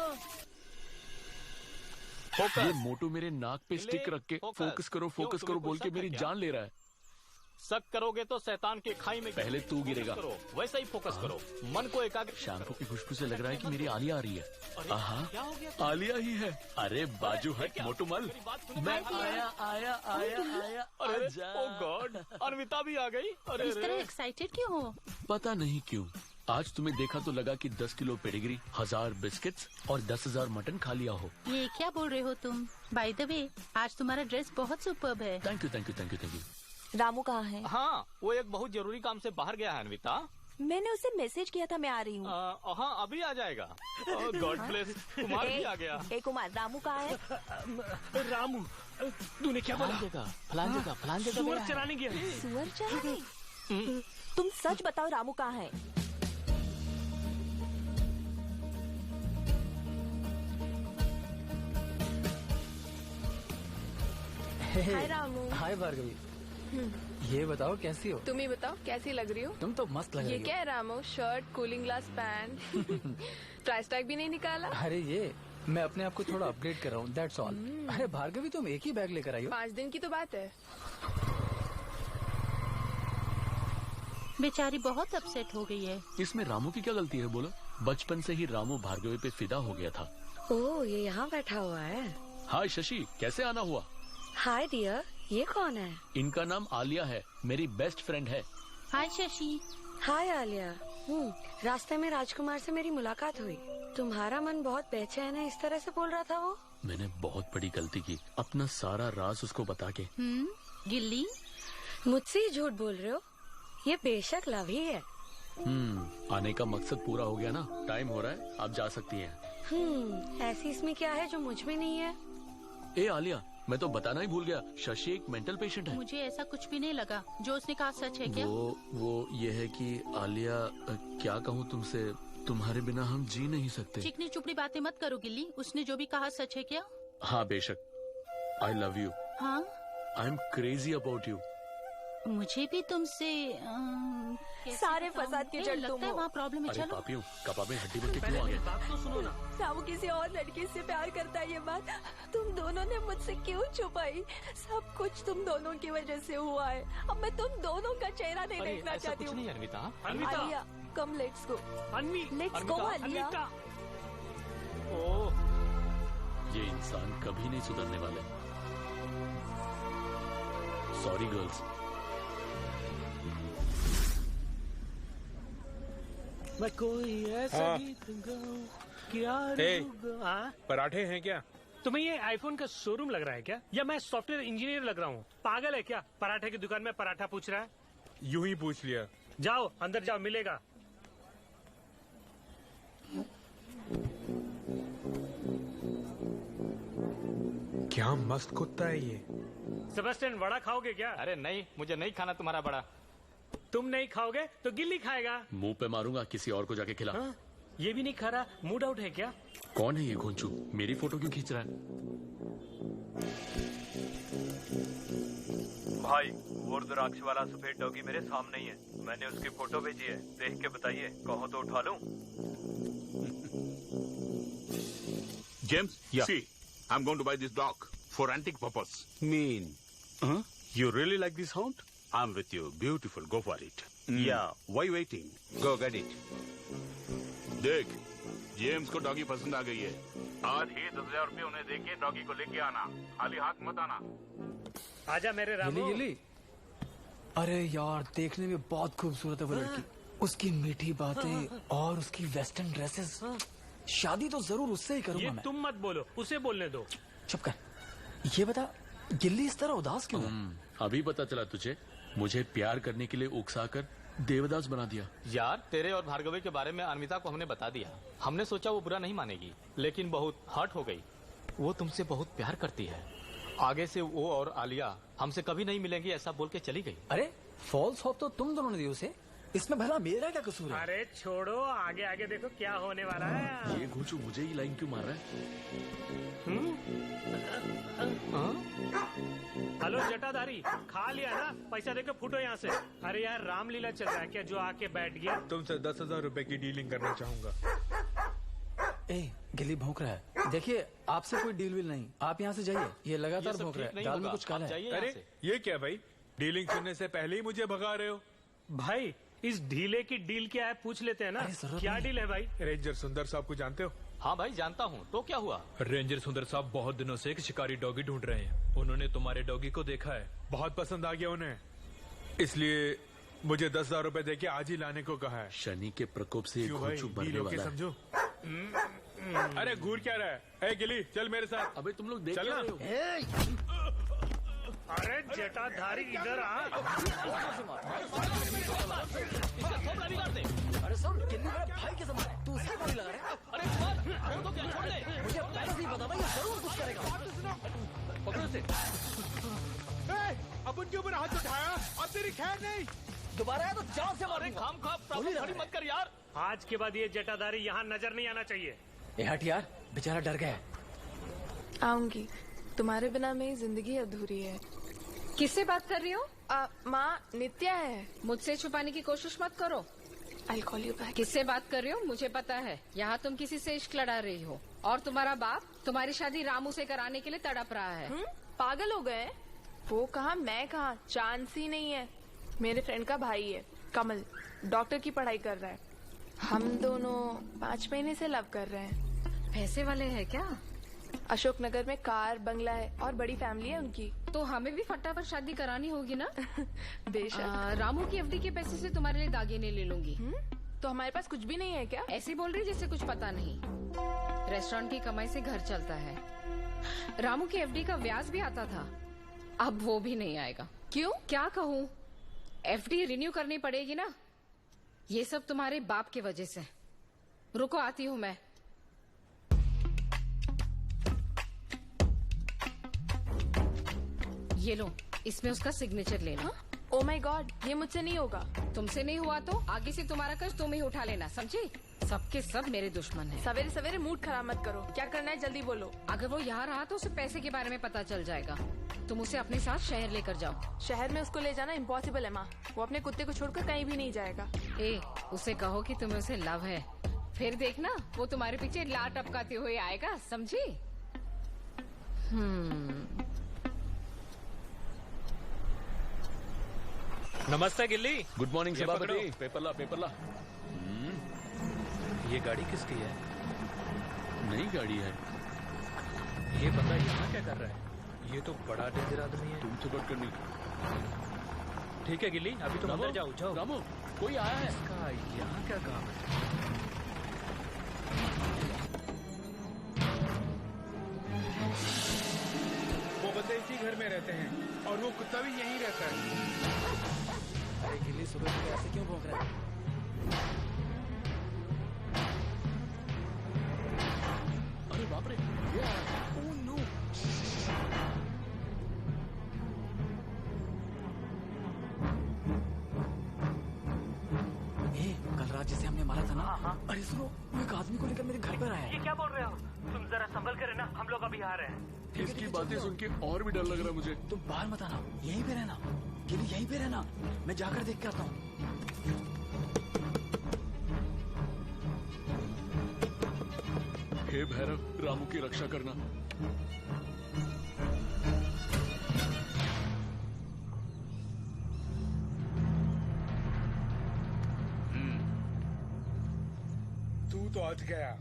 ये मोटू मेरे नाक पे स्टिक रख के फोकस करो बोल के मेरी जान ले रहा है। शक करोगे तो शैतान के खाई में पहले तू गिरेगा। वैसा ही फोकस करो, मन को एकाग्र। शैम्पू की खुशबू से लग रहा है कि मेरी आलिया आ रही है। आहा, आलिया ही है। अरे बाजू हट मोटू मल। मैं आया। अरे ओ गॉड, अन्विता भी आ गई। अरे इस तरह एक्साइटेड क्यों हो? पता नहीं क्यों। आज तुम्हें देखा तो लगा कि 10 किलो पेडिग्री, 1000 बिस्किट्स और 10,000 मटन खा लिया हो। ये क्या बोल रहे हो तुम? बाय द वे, आज तुम्हारा ड्रेस बहुत सुपर्ब है। Thank you. रामू कहाँ है? हाँ, वो एक बहुत जरूरी काम से बाहर गया है अन्विता। मैंने उसे मैसेज किया था मैं आ रही हूँ। हाँ, अभी आ जाएगा। गॉड ब्लेस, कुमार भी आ गया। कुमार, रामू कहाँ है? रामू, तूने क्या बोला? फलान जगह सुअर चराने गया। सुअर चराने? तुम सच बताओ, रामू कहाँ है? हाय रामू। हाय भार्गवी। ये बताओ कैसी हो? तुम ही बताओ कैसी लग रही हो? तुम तो मस्त लग रही हो। ये क्या है Ramu? Shirt, cooling glass, pant, price tag भी नहीं निकाला? अरे ये मैं अपने आप को थोड़ा अपग्रेड कर रहा हूँ, दैट्स ऑल। अरे भार्गवी, तुम एक ही बैग लेकर आई हो? 5 दिन की तो बात है। बेचारी बहुत अपसेट हो गई है। इसमें रामू की क्या गलती है बोलो? बचपन से ही रामू भार्गवी पे फिदा हो गया था। ओह, ये यहाँ बैठा हुआ है। हाय शशि, कैसे आना हुआ? हाय डियर, ये कौन है? इनका नाम आलिया है, मेरी बेस्ट फ्रेंड है। हाय शशि। हाय आलिया। रास्ते में राजकुमार से मेरी मुलाकात हुई। तुम्हारा मन बहुत बेचैन है, इस तरह से बोल रहा था वो। मैंने बहुत बड़ी गलती की, अपना सारा राज उसको बता के। गिल्ली, मुझसे ही झूठ बोल रहे हो? ये बेशक लव ही है। आने का मकसद पूरा हो गया ना, टाइम हो रहा है, आप जा सकती हैं। ऐसी इसमें क्या है जो मुझ में नहीं है? ए आलिया, मैं तो बताना ही भूल गया, शशि एक मेंटल पेशेंट है। मुझे ऐसा कुछ भी नहीं लगा। जो उसने कहा सच है क्या? वो ये है कि आलिया, क्या कहूँ तुमसे, तुम्हारे बिना हम जी नहीं सकते। चिकनी चुपड़ी बातें मत करो गिल्ली। उसने जो भी कहा सच है क्या? हाँ बेशक। I love you. हाँ, I am crazy about you. मुझे भी तुमसे सारे फसाद के जड़ तुम हो। वहाँ प्रॉब्लम है। अरे चलो पापियों, कबाब में हड्डी बन के क्यों आ गए? बात तो सुनो ना। रामू किसी और लड़की से प्यार करता है, ये बात तुम दोनों ने मुझसे क्यों छुपाई? सब कुछ तुम दोनों की वजह से हुआ है। अब मैं तुम दोनों का चेहरा नहीं देखना चाहती हूँ। Anvita, Alia, come let's go. Let's go Alia. ये इंसान कभी नहीं सुधरने वाले। Sorry girls. मैं कोई ऐसा गीत गाऊं क्या? पराठे हैं क्या? तुम्हें ये आईफोन का शोरूम लग रहा है क्या, या मैं सॉफ्टवेयर इंजीनियर लग रहा हूँ? पागल है क्या? पराठे की दुकान में पराठा पूछ रहा है। यूं ही पूछ लिया। जाओ अंदर जाओ, मिलेगा। क्या मस्त कुत्ता है ये। सेबेस्टियन, वड़ा खाओगे क्या? अरे नहीं, मुझे नहीं खाना तुम्हारा बड़ा। तुम नहीं खाओगे तो गिल्ली खाएगा। मुंह पे मारूंगा, किसी और को जाके खिला। ये भी नहीं खा रहा, मूड आउट है क्या? कौन है ये घोंचू? मेरी फोटो क्यों खींच रहा है? भाई, वो रुद्राक्ष वाला सफेद डॉगी मेरे सामने ही है। मैंने उसकी फोटो भेजी है, देख के बताइए, कहो तो उठा लूं? James, see, I'm going to buy this dog for antique purpose. Mean? You really like this hound? I'm with you. Beautiful. Go for it. Yeah. Why waiting? Go get it. देख, जेम्स को डॉगी पसंद आ गई है। आज ही 10,000 रुपए उन्हें देके डॉगी को लेके आना, खाली हाथ मत आना। आजा मेरे रामू। गिली। अरे यार, देखने में बहुत खूबसूरत है वो लड़की। उसकी मीठी बातें और उसकी वेस्टर्न ड्रेसेस। शादी तो जरूर उससे ही करूंगा मैं। तुम मत बोलो, उसे बोलने दो। चुप कर। ये बता, गिल्ली इस तरह उदास क्यों है? अभी पता चला तुझे। मुझे प्यार करने के लिए उकसाकर देवदास बना दिया। यार, तेरे और भार्गवी के बारे में अनमिता को हमने बता दिया। हमने सोचा वो बुरा नहीं मानेगी, लेकिन बहुत हर्ट हो गई। वो तुमसे बहुत प्यार करती है। आगे से वो और आलिया हमसे कभी नहीं मिलेंगी ऐसा बोल के चली गई। अरे फॉल्स होप तो तुम दोनों ने दी उसे। इसमें भला मेरा क्या कसूर है? अरे छोड़ो, आगे आगे देखो क्या होने वाला है। ये घोचू मुझे ही लाइन क्यों मार रहा है? हेलो जटाधारी, खा लिया ना? पैसा देकर फूटो यहाँ से। अरे यार, रामलीला चल रहा है क्या जो आके बैठ गया? तुमसे 10,000 रुपए की डीलिंग करना चाहूंगा। ए, गिल्ली भौंक रहा है। देखिए, आपसे कोई डील विल नहीं। आप यहाँ से जाइए। ये लगातार भौंक रहा है। दाल में कुछ काला है। अरे ये क्या भाई, डीलिंग सुनने से पहले ही मुझे भगा रहे हो? भाई, इस ढीले की डील क्या है पूछ लेते हैं ना। क्या डील है भाई? रेंजर सुंदर साहब को जानते हो? हाँ भाई, जानता हूँ। तो क्या हुआ? रेंजर सुंदर साहब बहुत दिनों से एक शिकारी डॉगी ढूंढ रहे हैं। उन्होंने तुम्हारे डॉगी को देखा है, बहुत पसंद आ गया उन्हें, इसलिए मुझे 10,000 रुपए देके आज ही लाने को कहा है। शनि के प्रकोप से घोंचू बढ़ने वाला है। समझो। अरे घूर क्या रहा है? ए गिली, चल मेरे साथ। अबे तुम लोग देख चल क्या रहे हो? अरे जटाधारी इधर आ। अरे सुन, गिल्ली मेरा भाई के समान है। तू उससे गोली लगा रहा है? अरे छोड़ तो क्या, छोड़ दे। मुझे पहले से ही पता था ये जरूर कुछ करेगा। पकड़ो इसे। अब उनके ऊपर हाथ उठाया, अब तेरी खैर नहीं। दोबारा आया तो जान से मारेंगे। खाम खा प्रॉब्लम खड़ी मत कर यार। आज के बाद ये जटाधारी यहाँ नजर नहीं आना चाहिए। ए हट यार, बेचारा डर गया है। आऊंगी, तुम्हारे बिना मेरी जिंदगी अधूरी है। किससे बात कर रही हो? माँ, नित्या है। मुझसे छुपाने की कोशिश मत करो। I'll call you back. किससे बात कर रही हो मुझे पता है। यहाँ तुम किसी से इश्क लड़ा रही हो और तुम्हारा बाप तुम्हारी शादी रामू से कराने के लिए तड़प रहा है। पागल हो गए? वो कहा, मैं कहा, चांस ही नहीं है। मेरे फ्रेंड का भाई है कमल, डॉक्टर की पढ़ाई कर रहा है। हम दोनों 5 महीने से लव कर रहे हैं। पैसे वाले हैं क्या? अशोकनगर में कार बंगला है और बड़ी फैमिली है उनकी। तो हमें भी फटाफट शादी करानी होगी ना? बेशक। रामू की एफडी के पैसे से तुम्हारे लिए दागिने ले लूंगी। तो हमारे पास कुछ भी नहीं है क्या? ऐसी बोल रही जैसे कुछ पता नहीं। रेस्टोरेंट की कमाई से घर चलता है। रामू की एफडी का ब्याज भी आता था, अब वो भी नहीं आएगा। क्यों? क्या कहूँ, एफडी रिन्यू करनी पड़ेगी ना। ये सब तुम्हारे बाप की वजह से। रुको, आती हूँ मैं। ये लो, इसमें उसका सिग्नेचर लेना। ओह माय गॉड, ये मुझसे नहीं होगा। तुमसे नहीं हुआ तो आगे से तुम्हारा कर्ज तुम ही उठा लेना, समझी? सबके सब मेरे दुश्मन हैं। सवेरे सवेरे मूड खराब मत करो। क्या करना है जल्दी बोलो। अगर वो यहाँ रहा तो उसे पैसे के बारे में पता चल जाएगा। तुम उसे अपने साथ शहर लेकर जाओ। शहर में उसको ले जाना इम्पॉसिबल है माँ। वो अपने कुत्ते को छोड़कर कहीं भी नहीं जाएगा। उसे कहो कि तुम्हें उसे लव है, फिर देखना वो तुम्हारे पीछे लात टपकाते हुए आएगा, समझी? नमस्ते गिल्ली। गुड मॉर्निंग सभापति। पेपर ला, पेपर ला। ये गाड़ी किसकी है? नई गाड़ी है। ये बंदा यहाँ क्या कर रहा है? ये तो बड़ा डेंजर आदमी है। तुमसे बात करनी। ठीक है गिल्ली, अभी तुम अंदर जाओ। जाओ। रामू, कोई आया है? इसका यहाँ क्या काम है? वो बंदे इसी घर में रहते हैं और वो कुत्ता भी यहीं रहता है। अरे गिल्ली, सुबह सुबह ऐसे क्यों भौंक रहा है? अरे बाप रे, ओह नो। कल रात जिसे हमने मारा था ना। अरे सुनो, वो एक आदमी को लेकर मेरे घर पर आया है। ये क्या बोल रहे हो? तुम जरा संभल कर रहना, हम लोग अभी आ रहे हैं। इसकी बातें सुन के और भी डर लग रहा है मुझे। तुम बाहर मत आना, यहीं पे रहना। गिली, यहीं पे रहना, मैं जाकर देख के आता हूँ। हे भैरव, रामू की रक्षा करना। तू तो हद गया।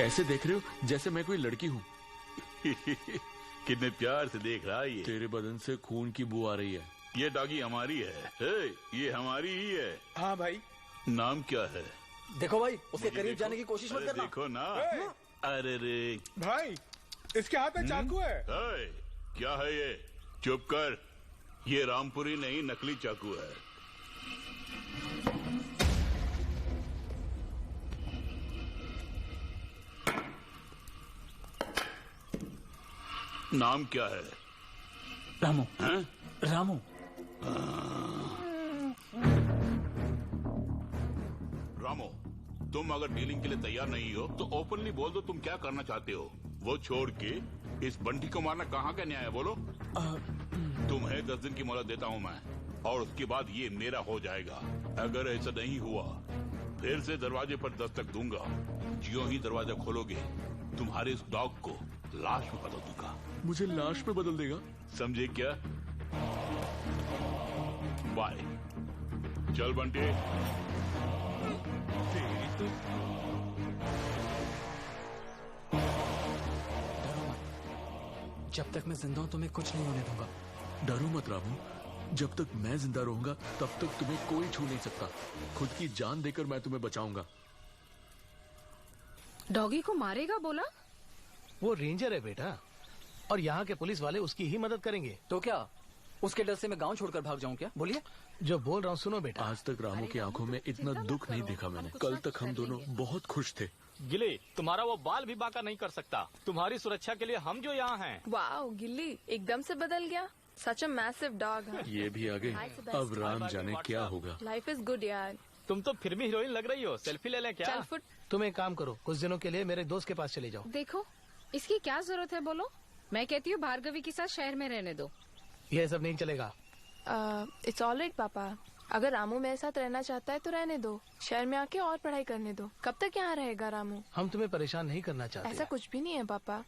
ऐसे देख रहे हो जैसे मैं कोई लड़की हूँ। कितने प्यार से देख रहा है ये। तेरे बदन से खून की बू आ रही है। ये डॉगी हमारी है। ये हमारी ही है। हाँ भाई। नाम क्या है? देखो भाई, उसके करीब जाने की कोशिश मत करना। देखो ना। अरे रे भाई, इसके हाथ में चाकू है। क्या है ये? चुप कर। ये रामपुरी नहीं, नकली चाकू है। नाम क्या है? रामू। रामू। रामू, तुम अगर डीलिंग के लिए तैयार नहीं हो तो ओपनली बोल दो तुम क्या करना चाहते हो। वो छोड़ के इस बंटी को मारना कहाँ का न्याय है? बोलो। तुम्हें 10 दिन की मोहलत देता हूँ मैं, और उसके बाद ये मेरा हो जाएगा। अगर ऐसा नहीं हुआ फिर से दरवाजे पर दस्तक दूंगा। ज्यों ही दरवाजा खोलोगे तुम्हारे इस डॉग को लाश में बदल दूंगा। मुझे लाश में बदल देगा? समझे क्या? बाय। चल बंटी। जब तक मैं जिंदा हूं तुम्हें कुछ नहीं होने दूंगा। डरो मत रामू, जब तक मैं जिंदा रहूंगा तब तक तुम्हें कोई छू नहीं सकता। खुद की जान देकर मैं तुम्हें बचाऊंगा। डॉगी को मारेगा बोला? वो रेंजर है बेटा, और यहाँ के पुलिस वाले उसकी ही मदद करेंगे। तो क्या उसके डर से मैं गांव छोड़कर भाग जाऊं क्या? बोलिए। जो बोल रहा हूँ सुनो बेटा। आज तक रामू की आंखों में इतना दुख नहीं देखा मैंने। कल तक हम दोनों बहुत खुश थे। गिली, तुम्हारा वो बाल भी बांका नहीं कर सकता। तुम्हारी सुरक्षा के लिए हम जो यहाँ हैं। वाओ, गिल्ली एकदम से बदल गया। सच अ मैसिव डॉग है। ये भी आ गए। अब राम जाने क्या होगा। लाइफ इज गुड यार। तुम तो फिल्मी हीरोइन लग रही हो। सेल्फी ले लें क्या? चल फुट। तुम एक काम करो, कुछ दिनों के लिए मेरे दोस्त के पास चले जाओ। देखो, इसकी क्या जरूरत है बोलो? मैं कहती हूँ भार्गवी के साथ शहर में रहने दो। ये सब नहीं चलेगा। इट्स ऑलराइट पापा। अगर रामू मेरे साथ रहना चाहता है तो रहने दो। शहर में आके और पढ़ाई करने दो। कब तक यहाँ रहेगा रामू? हम तुम्हें परेशान नहीं करना चाहते। ऐसा कुछ भी नहीं है पापा।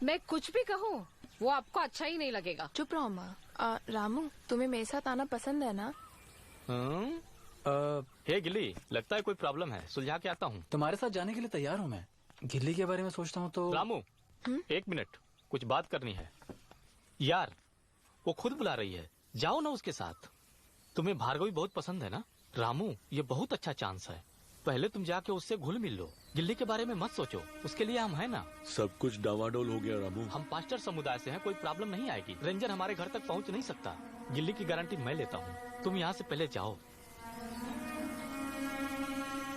मैं कुछ भी कहूँ वो आपको अच्छा ही नहीं लगेगा। चुप रहो माँ। रामू, तुम्हें मेरे साथ आना पसंद है ना? हे गिल्ली, लगता है कोई प्रॉब्लम है। सुलझा के आता हूँ। तुम्हारे साथ जाने के लिए तैयार हूँ मैं। गिल्ली के बारे में सोचता हूँ तो। रामू, 1 मिनट, कुछ बात करनी है। यार, वो खुद बुला रही है, जाओ ना उसके साथ। तुम्हें भार्गवी बहुत पसंद है ना? रामू, ये बहुत अच्छा चांस है। पहले तुम जाके उससे घुल मिल लो। गिल्ली के बारे में मत सोचो, उसके लिए हम है ना। सब कुछ डावाडोल हो गया रामू। हम पास्टर समुदाय से हैं, कोई प्रॉब्लम नहीं आएगी। रेंजर हमारे घर तक पहुंच नहीं सकता। गिल्ली की गारंटी मैं लेता हूँ। तुम यहाँ से पहले जाओ।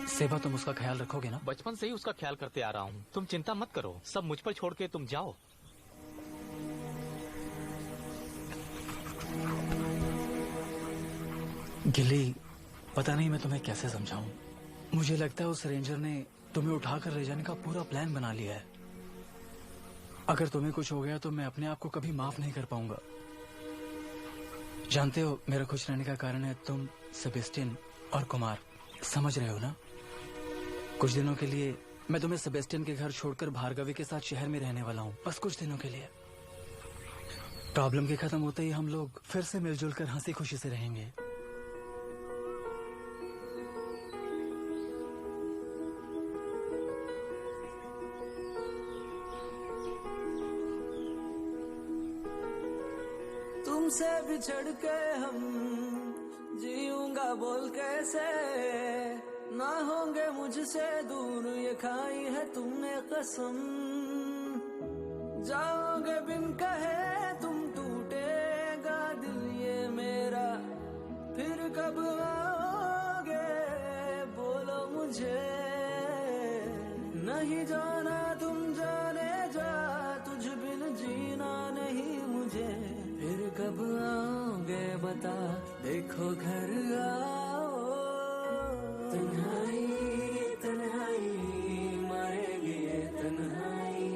सेवा, तुम उसका ख्याल रखोगे ना? बचपन से ही उसका ख्याल करते आ रहा हूँ। तुम चिंता मत करो, सब मुझ पर छोड़ के तुम जाओ। गिल्ली, पता नहीं मैं तुम्हें कैसे समझाऊं। मुझे लगता है उस रेंजर ने तुम्हें उठाकर ले जाने का पूरा प्लान बना लिया है। अगर तुम्हें कुछ हो गया तो मैं अपने आप को कभी माफ नहीं कर पाऊंगा। जानते हो, मेरा खुश रहने का कारण है तुम, सेबेस्टियन और कुमार। समझ रहे हो ना? कुछ दिनों के लिए मैं तुम्हें सेबेस्टियन के घर छोड़कर भार्गवी के साथ शहर में रहने वाला हूँ। बस कुछ दिनों के लिए। प्रॉब्लम के खत्म होते ही हम लोग फिर से मिलजुल कर हंसी खुशी से रहेंगे। तुमसे बिछड़ के हम जीऊंगा बोल कैसे, ना होंगे मुझसे दूर ये खाई है तुमने कसम। जाओगे बिन कहे तुम, टूटेगा दिल ये मेरा, फिर कब आओगे बोलो मुझे। नहीं जाना तुम जाने जा, तुझ बिन जीना नहीं मुझे। फिर कब आओगे बता, देखो घर आओ। तन्हाई तन्हाई मारेगी ये तन्हाई,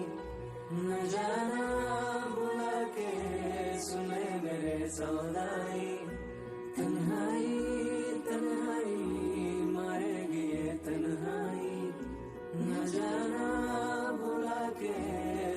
न जाना बुला के सुने मेरे सौदाई। तन्हाई तन्हाई मारेगी ये तन्हाई, न जाना बुला के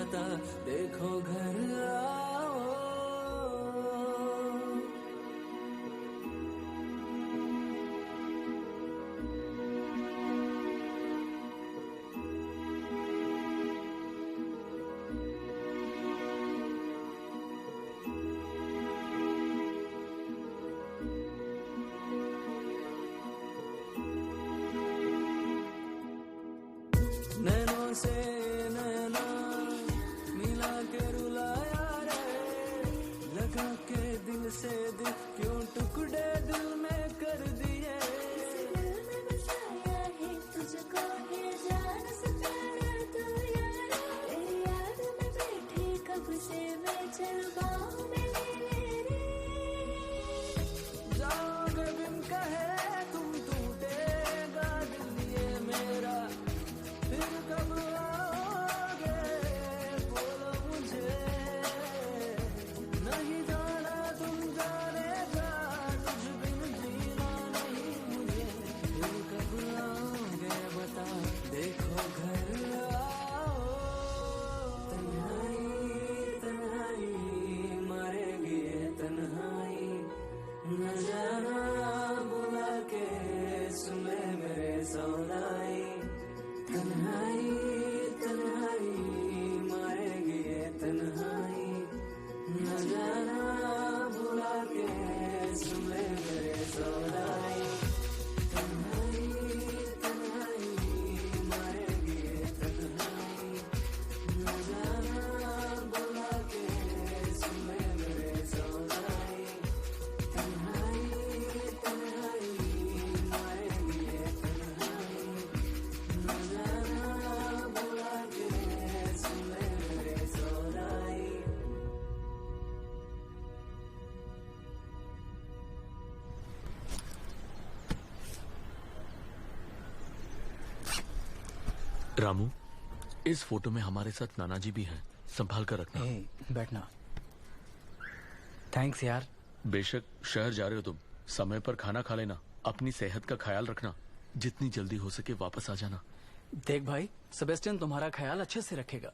बता देखो घर आओ। नैनों से नैना मिला के रुलाया रे, लगा के दिल से दिल क्यों टुकड़े दिल में कर दिए। तुझको है जान से प्यारा तू यार, तेरी याद में बैठी कब से मैं चल बाहों में ले रे। जाओगे बिन कहे तुम टूटेगा दिल ये मेरा, फिर कब आओगे बोलो मुझे। नहीं जाना तुम जानेगा तुझ बिन जीना नहीं मुझे। फिर कब आओगे बता देखो घर आओ। तन्हाई तन्हाई मरेगी ये तन्हाई, न जाना बुला के सुने मेरे सौनाई। तन्हाई तन्हाई मारेगी ये तन्हाई, न जाना बुला के सुने मेरे सौनाई। तन्हाई तन्हाई मारेगी ये तन्हाई, न जाना बुला के सुने मेरे सौनाई। तन्हाई तन्हाई मारेगी ये तन्हाई, न जाना बुला के सुने मेरे सौनाई। रामू, इस फोटो में हमारे साथ नाना जी भी हैं, संभाल कर रखना। बैठना। थैंक्स यार। बेशक शहर जा रहे हो तुम, समय पर खाना खा लेना, अपनी सेहत का ख्याल रखना, जितनी जल्दी हो सके वापस आ जाना। देख भाई, सेबेस्टियन तुम्हारा ख्याल अच्छे से रखेगा।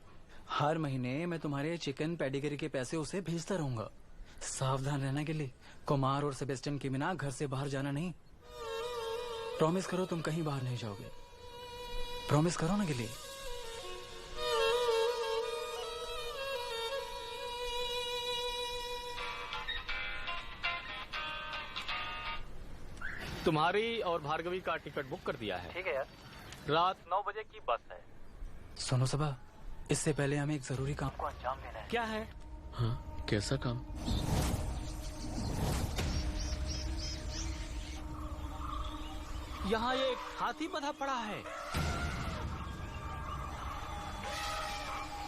हर महीने मैं तुम्हारे चिकन पेडिग्री के पैसे उसे भेजता रहूंगा। सावधान रहना के लिए। कुमार और सेबेस्टियन के बिना घर से बाहर जाना नहीं। प्रॉमिस करो तुम कहीं बाहर नहीं जाओगे। प्रॉमिस करो ना के लिए। तुम्हारी और भार्गवी का टिकट बुक कर दिया है। ठीक है यार, रात 9 बजे की बस है। सुनो सबा, इससे पहले हमें एक जरूरी काम को अंजाम देना है। क्या है? हाँ, कैसा काम? यहाँ एक हाथी बंधा पड़ा है।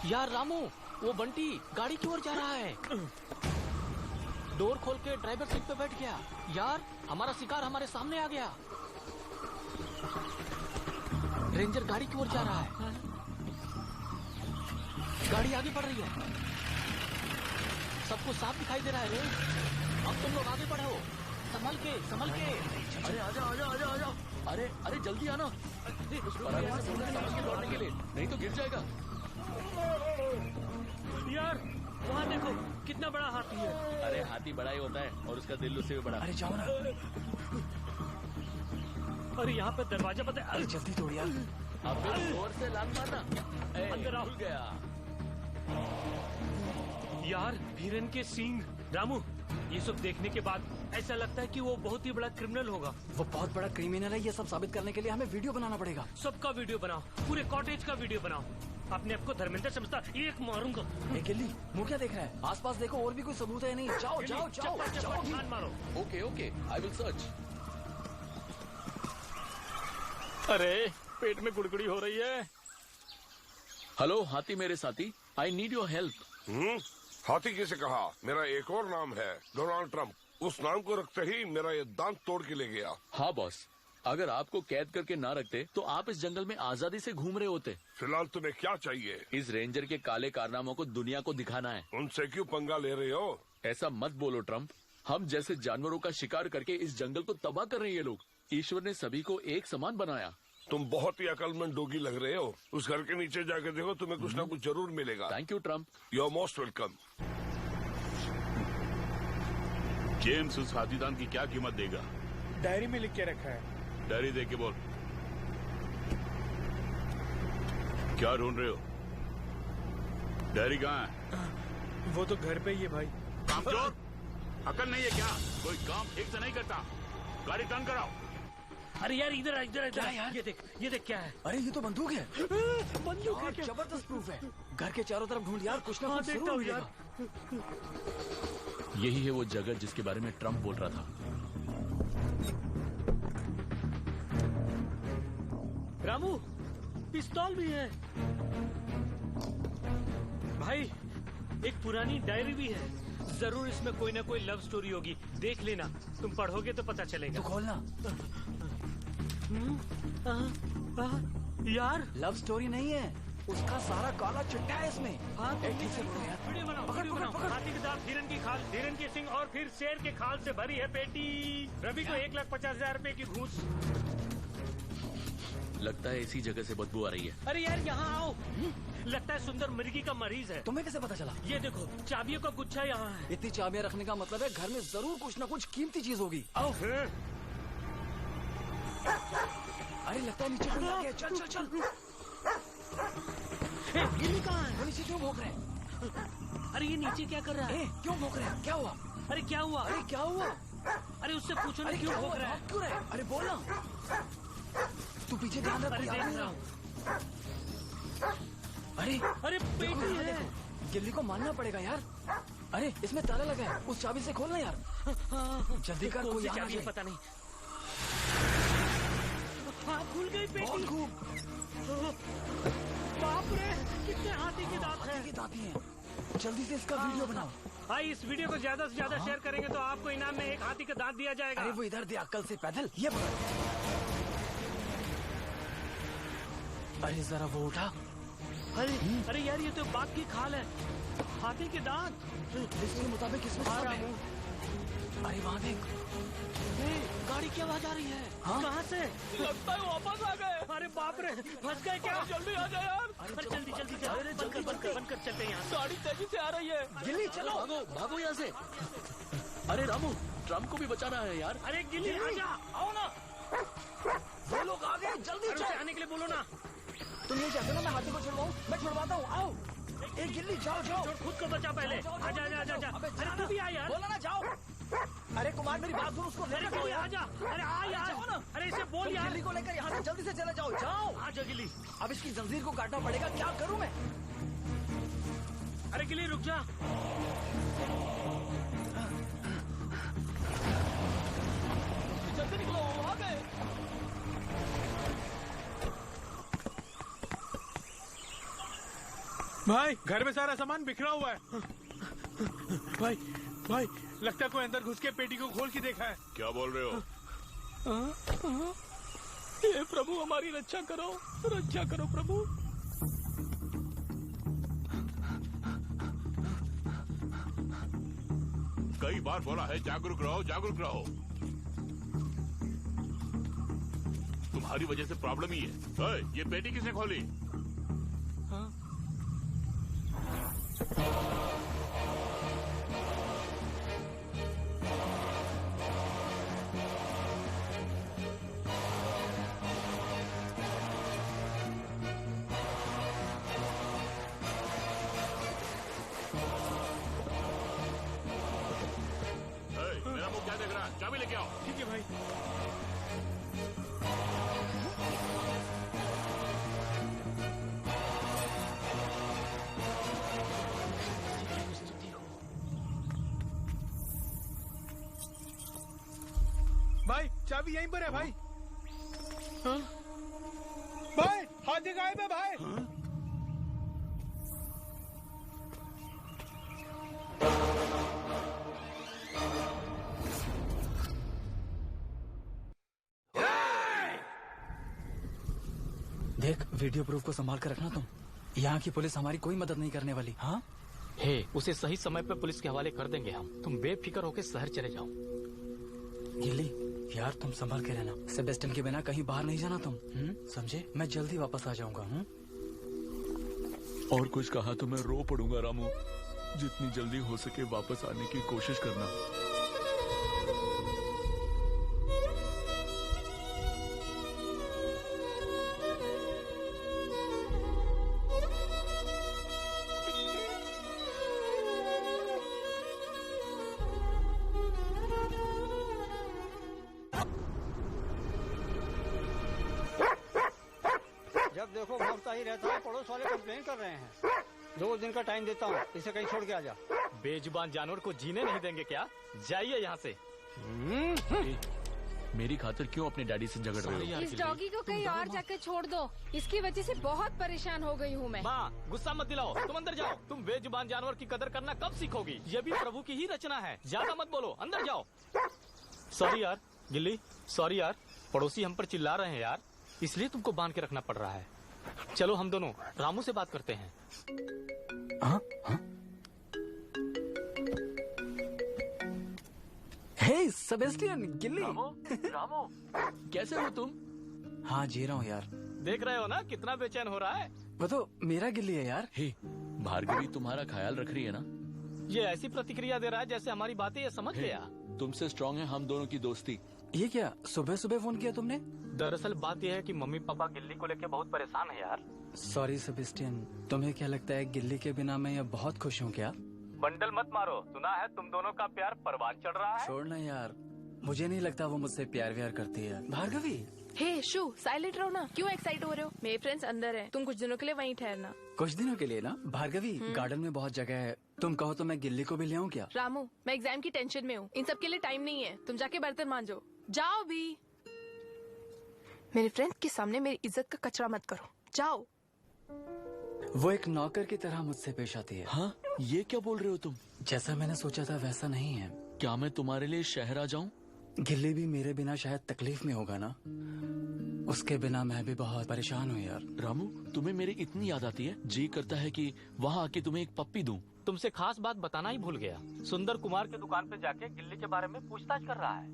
यार रामू, वो बंटी गाड़ी की ओर जा रहा है। डोर खोल के ड्राइवर सीट पे बैठ गया। यार हमारा शिकार हमारे सामने आ गया। रेंजर गाड़ी की ओर जा रहा है। गाड़ी आगे बढ़ रही है। सबको साफ दिखाई दे रहा है रे। अब तुम लोग आगे बढ़ो, संभल के संभल के। अरे आजा आजा आजा आजा। अरे अरे जल्दी आना, उस बराबर से बोलना संभल के लौटने के लिए, नहीं तो गिर जाएगा। यार वहाँ देखो कितना बड़ा हाथी है। अरे हाथी बड़ा ही होता है और उसका दिल उससे भी बड़ा। अरे जाओ ना। अरे यहाँ पे दरवाजा पता है। अरे जल्दी तोड़ यार। अब जोर से लात मारना। अंदर आओ। भूल गया यार, हिरन के सींग। रामू, ये सब देखने के बाद ऐसा लगता है कि वो बहुत ही बड़ा क्रिमिनल होगा। वो बहुत बड़ा क्रिमिनल है, ये सब साबित करने के लिए हमें वीडियो बनाना पड़ेगा। सबका वीडियो बनाओ, पूरे कॉटेज का वीडियो बनाओ। अपने आपको धर्मेंद्र समझता, एक मारूंगा। गिल्ली, मुंह क्या देख रहा है? आसपास देखो, और भी कोई सबूत है नहीं। जाओ जाओ जाओ जाओ। ध्यान मारो। Okay okay, I will search. अरे पेट में गुड़गुड़ी हो रही है। हेलो हाथी मेरे साथी, आई नीड योर हेल्प। हाथी किसे कहा? मेरा एक और नाम है, डोनाल्ड ट्रंप। उस नाम को रखते ही मेरा ये दांत तोड़ के ले गया। हाँ बॉस, अगर आपको कैद करके ना रखते तो आप इस जंगल में आजादी से घूम रहे होते। फिलहाल तुम्हें क्या चाहिए? इस रेंजर के काले कारनामों को दुनिया को दिखाना है। उनसे क्यों पंगा ले रहे हो? ऐसा मत बोलो ट्रंप, हम जैसे जानवरों का शिकार करके इस जंगल को तबाह कर रहे हैं ये लोग। ईश्वर ने सभी को एक समान बनाया। तुम बहुत ही अकलमंद डोगी लग रहे हो। उस घर के नीचे जाके देखो, तुम्हें कुछ ना कुछ जरूर मिलेगा। Thank you Trump. You are most welcome. James उस हाथीदान की क्या कीमत देगा? डायरी में लिख के रखा है। डायरी दे के बोल। क्या ढूंढ रहे हो? डायरी कहाँ है? वो तो घर पे ही है भाई। कामचोर, अकल नहीं है क्या? कोई काम ठीक से नहीं करता। गाड़ी टर्न कराओ। अरे यार इधर इधर इधर यार, ये देख क्या है? अरे ये तो बंदूक है। बंदूक है क्या? जबरदस्त प्रूफ है। घर के चारों तरफ ढूंढ यार, कुछ ना कुछ जरूर मिलेगा। यही है वो जगह जिसके बारे में ट्रम्प बोल रहा था। रामू, पिस्तौल भी है भाई। एक पुरानी डायरी भी है। जरूर इसमें कोई ना कोई लव स्टोरी होगी। देख लेना, तुम पढ़ोगे तो पता चलेगा। तो खोलना। यार लव स्टोरी नहीं है, उसका सारा काला चिट्ठा है इसमें। वीडियो बनाओ, वीडियो बनाओ। हाथी के दांत, हिरन की खाल, हिरन की सिंग और फिर शेर के खाल से भरी है पेटी। रवि को 1,50,000 रुपए की घूस। लगता है इसी जगह से बदबू आ रही है। अरे यार यहाँ आओ। लगता है सुंदर मिर्गी का मरीज है। तुम्हें कैसे पता चला? ये देखो, चाबियों का गुच्छा यहाँ है। इतनी चाबियां रखने का मतलब है घर में जरूर कुछ ना कुछ कीमती चीज होगी। आओ। अरे लगता है नीचे कोई आ गया। चल चल चल। गिल्ली कहाँ है? वो नीचे क्यों भौंक रहे हैं? अरे ये नीचे क्या कर रहा है? क्यों भौंक रहे हैं? क्या हुआ? अरे क्या हुआ? अरे क्या हुआ? अरे उससे पूछो ना क्यों भौंक रहा है? क्यों रहे? अरे बोलना। तू पीछे ध्यान रख। अरे देख रहा हूँ। अरे अरे पेटी है। गिल्ली को मानना पड़ेगा यार। अरे इसमें ताला लगा है, उस चाबी से खोलना यार। जल्दी कर, कोई आ जाए। पता नहीं। हाँ, खुल गई पेटी। बाप रे, कितने हाथी के दांत हैं। हाथी के दांत हैं। जल्दी से इसका वीडियो बनाओ। भाई इस वीडियो को ज्यादा से ज्यादा शेयर करेंगे तो आपको इनाम में एक हाथी का दांत दिया जाएगा। अरे वो इधर दे, अक्ल से पैदल। ये अरे जरा वो उठा। अरे यार ये तो बाघ की खाल है, हाथी के दांत। इसके मुताबिक इसमें आ रहा हूँ। अरे वहाँ देख, गाड़ी की आवाज आ रही है। कहाँ से? लगता है वापस आ गए। अरे बाप रे, फंस गए क्या? जल्दी आ जाए यार। अरे जल्दी जल्दी बनकर चलते हैं यहाँ। गाड़ी तेजी से आ रही है। गिल्ली चलो, भागो यहाँ से। अरे रामू, ट्रम्प को भी बचाना है यार। अरे गिल्ली आजा, आओ ना। वो लोग आ गए, जल्दी चल। आने के लिए बोलो ना। तुम ये चाहते हो ना मैं हाथी को छुड़वाऊं? मैं छुड़वाता हूँ। आओ। एक गिल्ली, जाओ जाओ। खुद को बचा पहले। आजा आजा आजा। अरे तू भी आ यार। बोला ना जाओ। अरे कुमार मेरी बात सुन, उसको लेकर जाओ यार। आजा। अरे आ यार। अरे इसे बोल यार। गिल्ली को लेकर यहाँ से जल्दी से चले जाओ। जाओ। आजा गिल्ली। अब इसकी जंजीर को काटना पड़ेगा। क्या करूँ मैं? अरे गिल्ली रुक जा। जल्दी निकलो, आ गए। भाई घर में सारा सामान बिखरा हुआ है। भाई भाई लगता है कोई अंदर घुस के पेटी को खोल के देखा है। क्या बोल रहे हो? हे प्रभु हमारी रक्षा करो प्रभु। कई बार बोला है जागरूक रहो, जागरूक रहो। तुम्हारी वजह से प्रॉब्लम ही है। ये पेटी किसने खोली? मेरा मुंह क्या देख रहा है? चाबी लेके आओ। ठीक है भाई। भाई चाबी यहीं पर है भाई। भाई हाथी गायब है भाई। देख, वीडियो प्रूफ को संभाल कर रखना तुम। यहाँ की पुलिस हमारी कोई मदद नहीं करने वाली। हाँ हे, उसे सही समय पर पुलिस के हवाले कर देंगे हम। तुम बेफिक्र होकर शहर चले जाओ। गिल्ली, यार तुम संभल के रहना। सेबेस्टियन के बिना कहीं बाहर नहीं जाना तुम, समझे? मैं जल्दी वापस आ जाऊंगा। और कुछ कहा तो मैं रो पड़ूंगा रामू। जितनी जल्दी हो सके वापस आने की कोशिश करना। जब देखो भौंकता ही रहता है। पड़ोस वाले कंप्लेन कर रहे हैं। 2 दिन का टाइम देता हूँ, इसे कहीं छोड़ के आ जा। बेजुबान जानवर को जीने नहीं देंगे क्या? जाइए यहाँ से। मेरी खातिर क्यों अपने डैडी से झगड़ रहे हो? इस डॉगी को कहीं और जाकर छोड़ दो। इसकी वजह से बहुत परेशान हो गई हूँ मैं। माँ गुस्सा मत दिलाओ, तुम अंदर जाओ। तुम बेजुबान जानवर की कदर करना कब सीखोगी? ये भी प्रभु की ही रचना है। ज्यादा मत बोलो, अंदर जाओ। सॉरी यार गिल्ली, सॉरी यार। पड़ोसी हम पर चिल्ला रहे हैं यार, इसलिए तुमको बांध के रखना पड़ रहा है। चलो हम दोनों रामू से बात करते हैं। हे सेबेस्टियन, गिल्ली। रामू कैसे हो तुम? हाँ जी रहा हूँ यार। देख रहे हो ना कितना बेचैन हो रहा है। वो तो मेरा गिल्ली है यार। हे भार्गवी तुम्हारा ख्याल रख रही है ना? ये ऐसी प्रतिक्रिया दे रहा है जैसे हमारी बातें ये समझ गया। तुमसे स्ट्रांग है हम दोनों की दोस्ती। ये क्या सुबह सुबह फोन किया तुमने? दरअसल बात यह है कि मम्मी पापा गिल्ली को लेकर बहुत परेशान है यार। सॉरी सेबेस्टियन, तुम्हें क्या लगता है गिल्ली के बिना मैं ये बहुत खुश हूँ क्या? बंडल मत मारो, सुना है तुम दोनों का प्यार परवान चढ़ रहा है। छोड़ना यार, मुझे नहीं लगता वो मुझसे प्यार व्यार करती है। भार्गवी हे शू, साइलेंट रहो ना। क्यों एक्साइट हो रहे हो? मेरे फ्रेंड्स अंदर हैं। तुम कुछ दिनों के लिए वहीं ठहरना। कुछ दिनों के लिए ना? भार्गवी गार्डन में बहुत जगह है, तुम कहो तो मैं गिल्ली को भी ले आऊँ क्या? रामू मैं एग्जाम की टेंशन में हूँ, इन सब के लिए टाइम नहीं है। तुम जाके बर्तन मांजो, जाओ भी। मेरे फ्रेंड्स के सामने मेरी इज्जत का कचरा मत करो, जाओ। वो एक नौकर की तरह मुझसे पेश आती है। हाँ ये क्या बोल रहे हो तुम? जैसा मैंने सोचा था वैसा नहीं है। क्या मैं तुम्हारे लिए शहर आ जाऊं? गिल्ली भी मेरे बिना शायद तकलीफ में होगा ना। उसके बिना मैं भी बहुत परेशान हूँ यार। रामू तुम्हें मेरी इतनी याद आती है, जी करता है कि वहाँ आके तुम्हें एक पप्पी दूं। तुमसे खास बात बताना ही भूल गया। सुंदर कुमार के दुकान पे जाके गिल्ली के बारे में पूछताछ कर रहा है,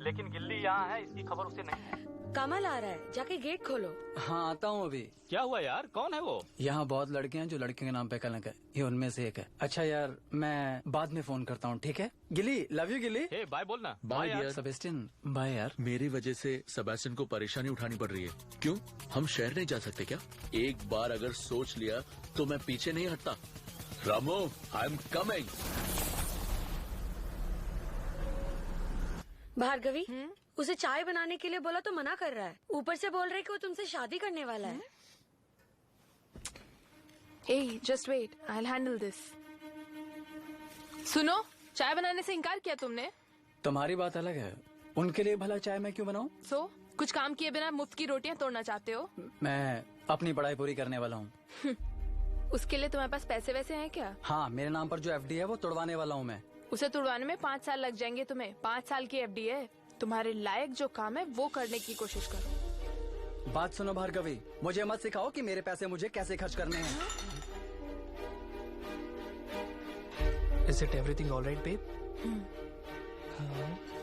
लेकिन गिल्ली यहाँ है इसकी खबर उसे नहीं है। कमल आ रहा है, जाके गेट खोलो। हाँ आता हूँ अभी। क्या हुआ यार, कौन है वो? यहाँ बहुत लड़के हैं जो लड़कियों के नाम पे कलंक है, ये उनमें से एक है। अच्छा यार मैं बाद में फोन करता हूँ, ठीक है? गिल्ली लव यू गिल्ली। हे बाय बोलना। बाय यार सेबेस्टियन, बाय यार। मेरी वजह से सेबेस्टियन को परेशानी उठानी पड़ रही है। क्यों, हम शहर नहीं जा सकते क्या? एक बार अगर सोच लिया तो मैं पीछे नहीं हटता। Ramu I am coming. Bhargavi उसे चाय बनाने के लिए बोला तो मना कर रहा है, ऊपर से बोल रहे कि वो तुमसे शादी करने वाला है। Hey, just wait, I'll handle this. सुनो, चाय बनाने से इनकार किया तुमने? तुम्हारी बात अलग है, उनके लिए भला चाय मैं क्यों बनाऊं? कुछ काम किए बिना मुफ्त की रोटियां तोड़ना चाहते हो? मैं अपनी पढ़ाई पूरी करने वाला हूँ। उसके लिए तुम्हारे पास पैसे वैसे हैं क्या? हाँ, मेरे नाम पर जो एफडी है वो तोड़वाने वाला हूँ मैं। उसे तुड़वाने में 5 साल लग जाएंगे तुम्हें। 5 साल की एफडी है। तुम्हारे लायक जो काम है वो करने की कोशिश करो। बात सुनो भार्गवी, मुझे मत सिखाओ कि मेरे पैसे मुझे कैसे खर्च करने हैं। Is it everything all right, babe?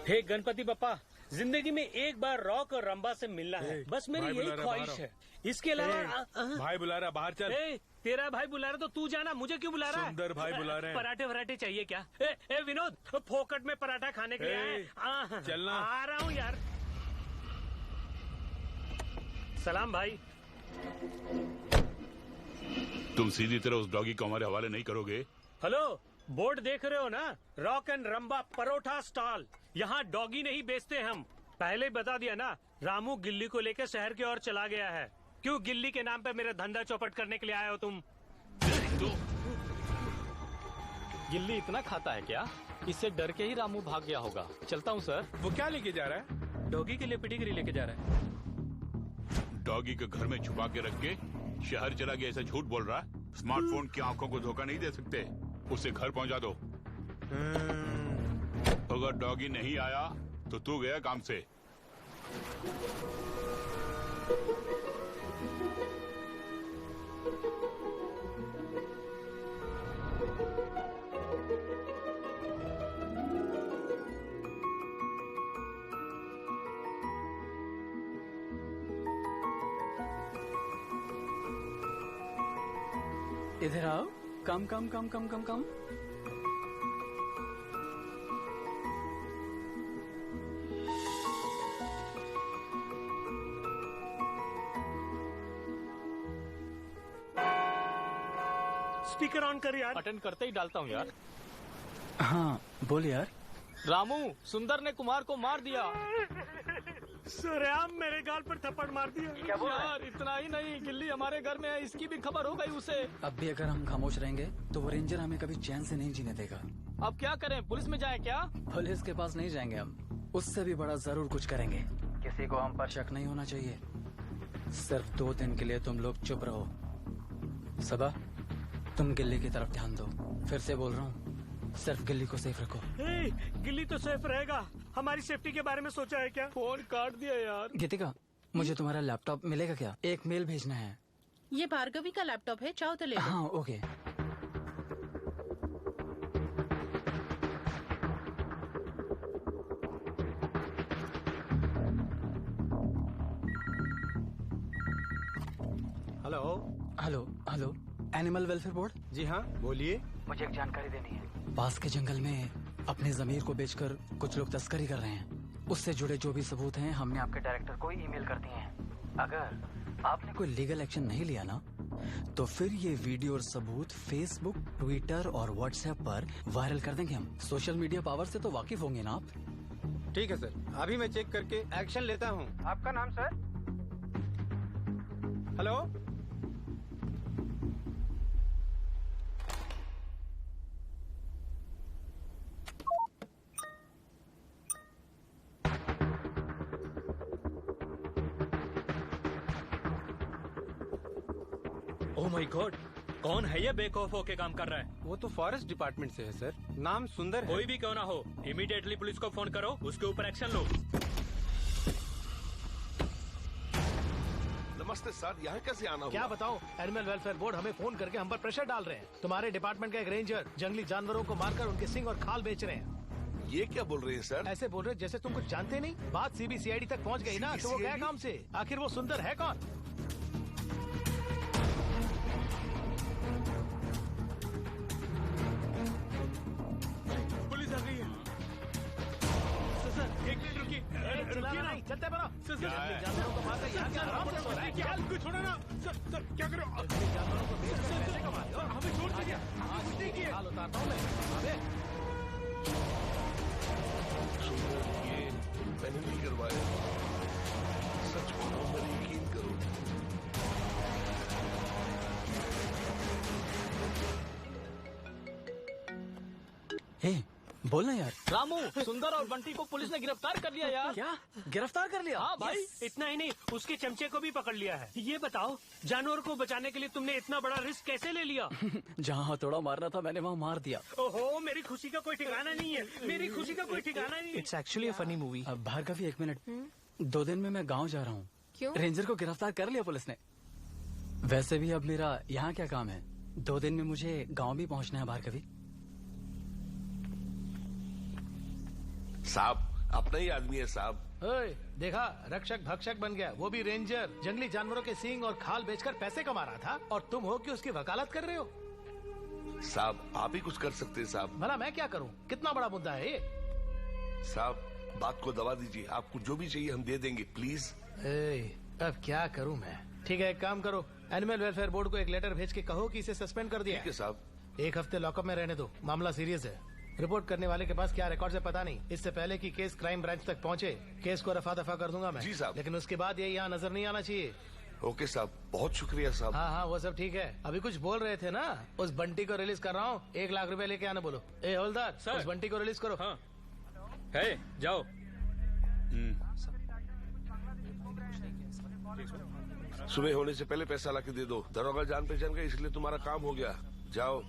हे गणपति बप्पा, जिंदगी में एक बार रॉक और रंबा से मिलना है, बस मेरी भाई यही बुला रहा ख्वाहिश बाहर है। इसके अलावा भाई बुला रहा, बाहर चल। तेरा भाई बुला रहा तो तू जाना, मुझे क्यों बुला रहा है? सुंदर भाई बुला रहे हैं। पराठे वराठे चाहिए क्या? ए विनोद, फोकट में पराठा खाने के लिए आए। चलना। आ रहा हूँ यार। सलाम भाई। तुम सीधी तरह उस डॉगी को हमारे हवाले नहीं करोगे? हेलो, बोर्ड देख रहे हो ना? Rock and rumba paratha stall. यहाँ डॉगी नहीं बेचते हम। पहले ही बता दिया ना, रामू गिल्ली को लेकर शहर की ओर चला गया है। क्यों गिल्ली के नाम पे मेरा धंधा चौपट करने के लिए आए हो तुम? गिल्ली इतना खाता है क्या? इससे डर के ही रामू भाग गया होगा। चलता हूँ सर। वो क्या लेके जा रहा है? डॉगी के लिए पेडिग्री लेके जा रहा है। डॉगी को घर में छुपा के रख के शहर चला गया, ऐसा झूठ बोल रहा है। स्मार्टफोन की आंखों को धोखा नहीं दे सकते, उसे घर पहुंचा दो। अगर डॉगी नहीं आया तो तू गया काम से। इधर आओ। कम कम कम कम कम कम। स्पीकर ऑन कर यार। अटेंड करते ही डालता हूँ यार। हाँ बोल यार। रामू, सुंदर ने कुमार को मार दिया। सरेआम मेरे गाल पर थप्पड़ मार दिया। क्या बोल यार, इतना ही नहीं, गिल्ली हमारे घर में है, इसकी भी खबर हो गई उसे। अब भी अगर हम खामोश रहेंगे तो वो रेंजर हमें कभी चैन से नहीं जीने देगा। अब क्या करें, पुलिस में जाएं क्या? पुलिस के पास नहीं जाएंगे हम, उससे भी बड़ा जरूर कुछ करेंगे। किसी को हम पर शक नहीं होना चाहिए। सिर्फ 2 दिन के लिए तुम लोग चुप रहो। सबा, तुम गिल्ली की तरफ ध्यान दो। फिर से बोल रहा हूँ, सिर्फ गिल्ली को सेफ रखो। गिल्ली तो सेफ रहेगा, हमारी सेफ्टी के बारे में सोचा है क्या? फोन काट दिया यार। गीतिका, मुझे तुम्हारा लैपटॉप मिलेगा क्या? एक मेल भेजना है। ये भार्गवी का लैपटॉप है, चाहो तो ले लो। हाँ okay. Hello hello hello, animal welfare board? जी हाँ, बोलिए। मुझे एक जानकारी देनी है। पास के जंगल में अपने जमीर को बेचकर कुछ लोग तस्करी कर रहे हैं। उससे जुड़े जो भी सबूत हैं हमने आपके डायरेक्टर को ईमेल कर दिए हैं। अगर आपने कोई लीगल एक्शन नहीं लिया ना, तो फिर ये वीडियो और सबूत फेसबुक, ट्विटर और व्हाट्सएप पर वायरल कर देंगे हम। सोशल मीडिया पावर से तो वाकिफ होंगे ना आप? ठीक है सर, अभी मैं चेक करके एक्शन लेता हूँ। आपका नाम sir? Hello, oh my God, कौन है ये बेखौफ होके काम कर रहा है? वो तो फॉरेस्ट डिपार्टमेंट से है सर, नाम सुंदर है। कोई भी क्यों ना हो, इमीडिएटली पुलिस को फोन करो, उसके ऊपर एक्शन लो। नमस्ते सर, यहाँ कैसे आना क्या हुआ? बताओ, एनिमल वेलफेयर बोर्ड हमें फोन करके हम पर प्रेशर डाल रहे हैं। तुम्हारे डिपार्टमेंट का एक रेंजर जंगली जानवरों को मारकर उनके सिंग और खाल बेच रहे हैं। ये क्या बोल रहे हैं सर? ऐसे बोल रहे जैसे तुम कुछ जानते नहीं। बात CBCID तक पहुँच गई ना, तो वो गया काम से। आखिर वो सुंदर है कौन? पुलिस आ गई है। सर, एक मिनट रुकिए। रुकिए ना, चलते बनो। जानवरों को मारकर यहाँ क्या आराम से सो रहा है क्या? कुछ छोड़ो ना। सर क्या करो? जानवरों को बेच कर पैसे कमा रहे हो। हमें छोड़ दीजिए। कुछ नहीं किए। हाल उतारता हूँ मैं। अबे ये मैंने नहीं करवाया। सच बोलो, मेरा यकीन करो। हे, बोलना यार। रामू, सुंदर और बंटी को पुलिस ने गिरफ्तार कर लिया यार। क्या गिरफ्तार कर लिया? हाँ भाई। इतना ही नहीं, उसके चमचे को भी पकड़ लिया है। ये बताओ, जानवर को बचाने के लिए तुमने इतना बड़ा रिस्क कैसे ले लिया? जहाँ हथौड़ा मारना था मैंने वहाँ मार दिया। ओहो, मेरी खुशी का कोई ठिकाना नहीं है। मेरी खुशी का कोई ठिकाना नहीं है। It's actually a funny movie. Bhargavi, एक मिनट। 2 दिन में मैं गाँव जा रहा हूँ। क्यों? रेंजर को गिरफ्तार कर लिया पुलिस ने। वैसे भी अब मेरा यहाँ क्या काम है? 2 दिन में मुझे गाँव भी पहुँचना है भार्गवी। साहब, अपना ही आदमी है साहब। ओए, देखा, रक्षक भक्षक बन गया। वो भी रेंजर। जंगली जानवरों के सींग और खाल बेचकर पैसे कमा रहा था, और तुम हो कि उसकी वकालत कर रहे हो। साहब, आप ही कुछ कर सकते हैं साहब। भला मैं क्या करूं? कितना बड़ा मुद्दा है ये? साहब, बात को दबा दीजिए। आपको जो भी चाहिए हम दे देंगे, प्लीज। अब क्या करूं मैं? ठीक है, एक काम करो, एनिमल वेलफेयर बोर्ड को एक लेटर भेज के कहो कि इसे सस्पेंड कर दिया। ठीक है साहब। 1 हफ्ते लॉकअप में रहने दो, मामला सीरियस है। रिपोर्ट करने वाले के पास क्या रिकॉर्ड है पता नहीं। इससे पहले कि केस क्राइम ब्रांच तक पहुंचे, केस को रफा दफा कर दूंगा मैं। जी साहब। लेकिन उसके बाद ये यहाँ नजर नहीं आना चाहिए। ओके साहब, बहुत शुक्रिया साहब। हाँ हाँ, वो सब ठीक है। अभी कुछ बोल रहे थे ना, उस बंटी को रिलीज कर रहा हूँ। 1 लाख रुपए लेके आने बोलो। ए हवलदार, सर। उस बंटी को रिलीज करो। हाँ। है, जाओ। सुबह होने से पहले पैसा लाके दे दो। दरोगा जान पहचान गया, इसलिए तुम्हारा काम हो गया। जाओ।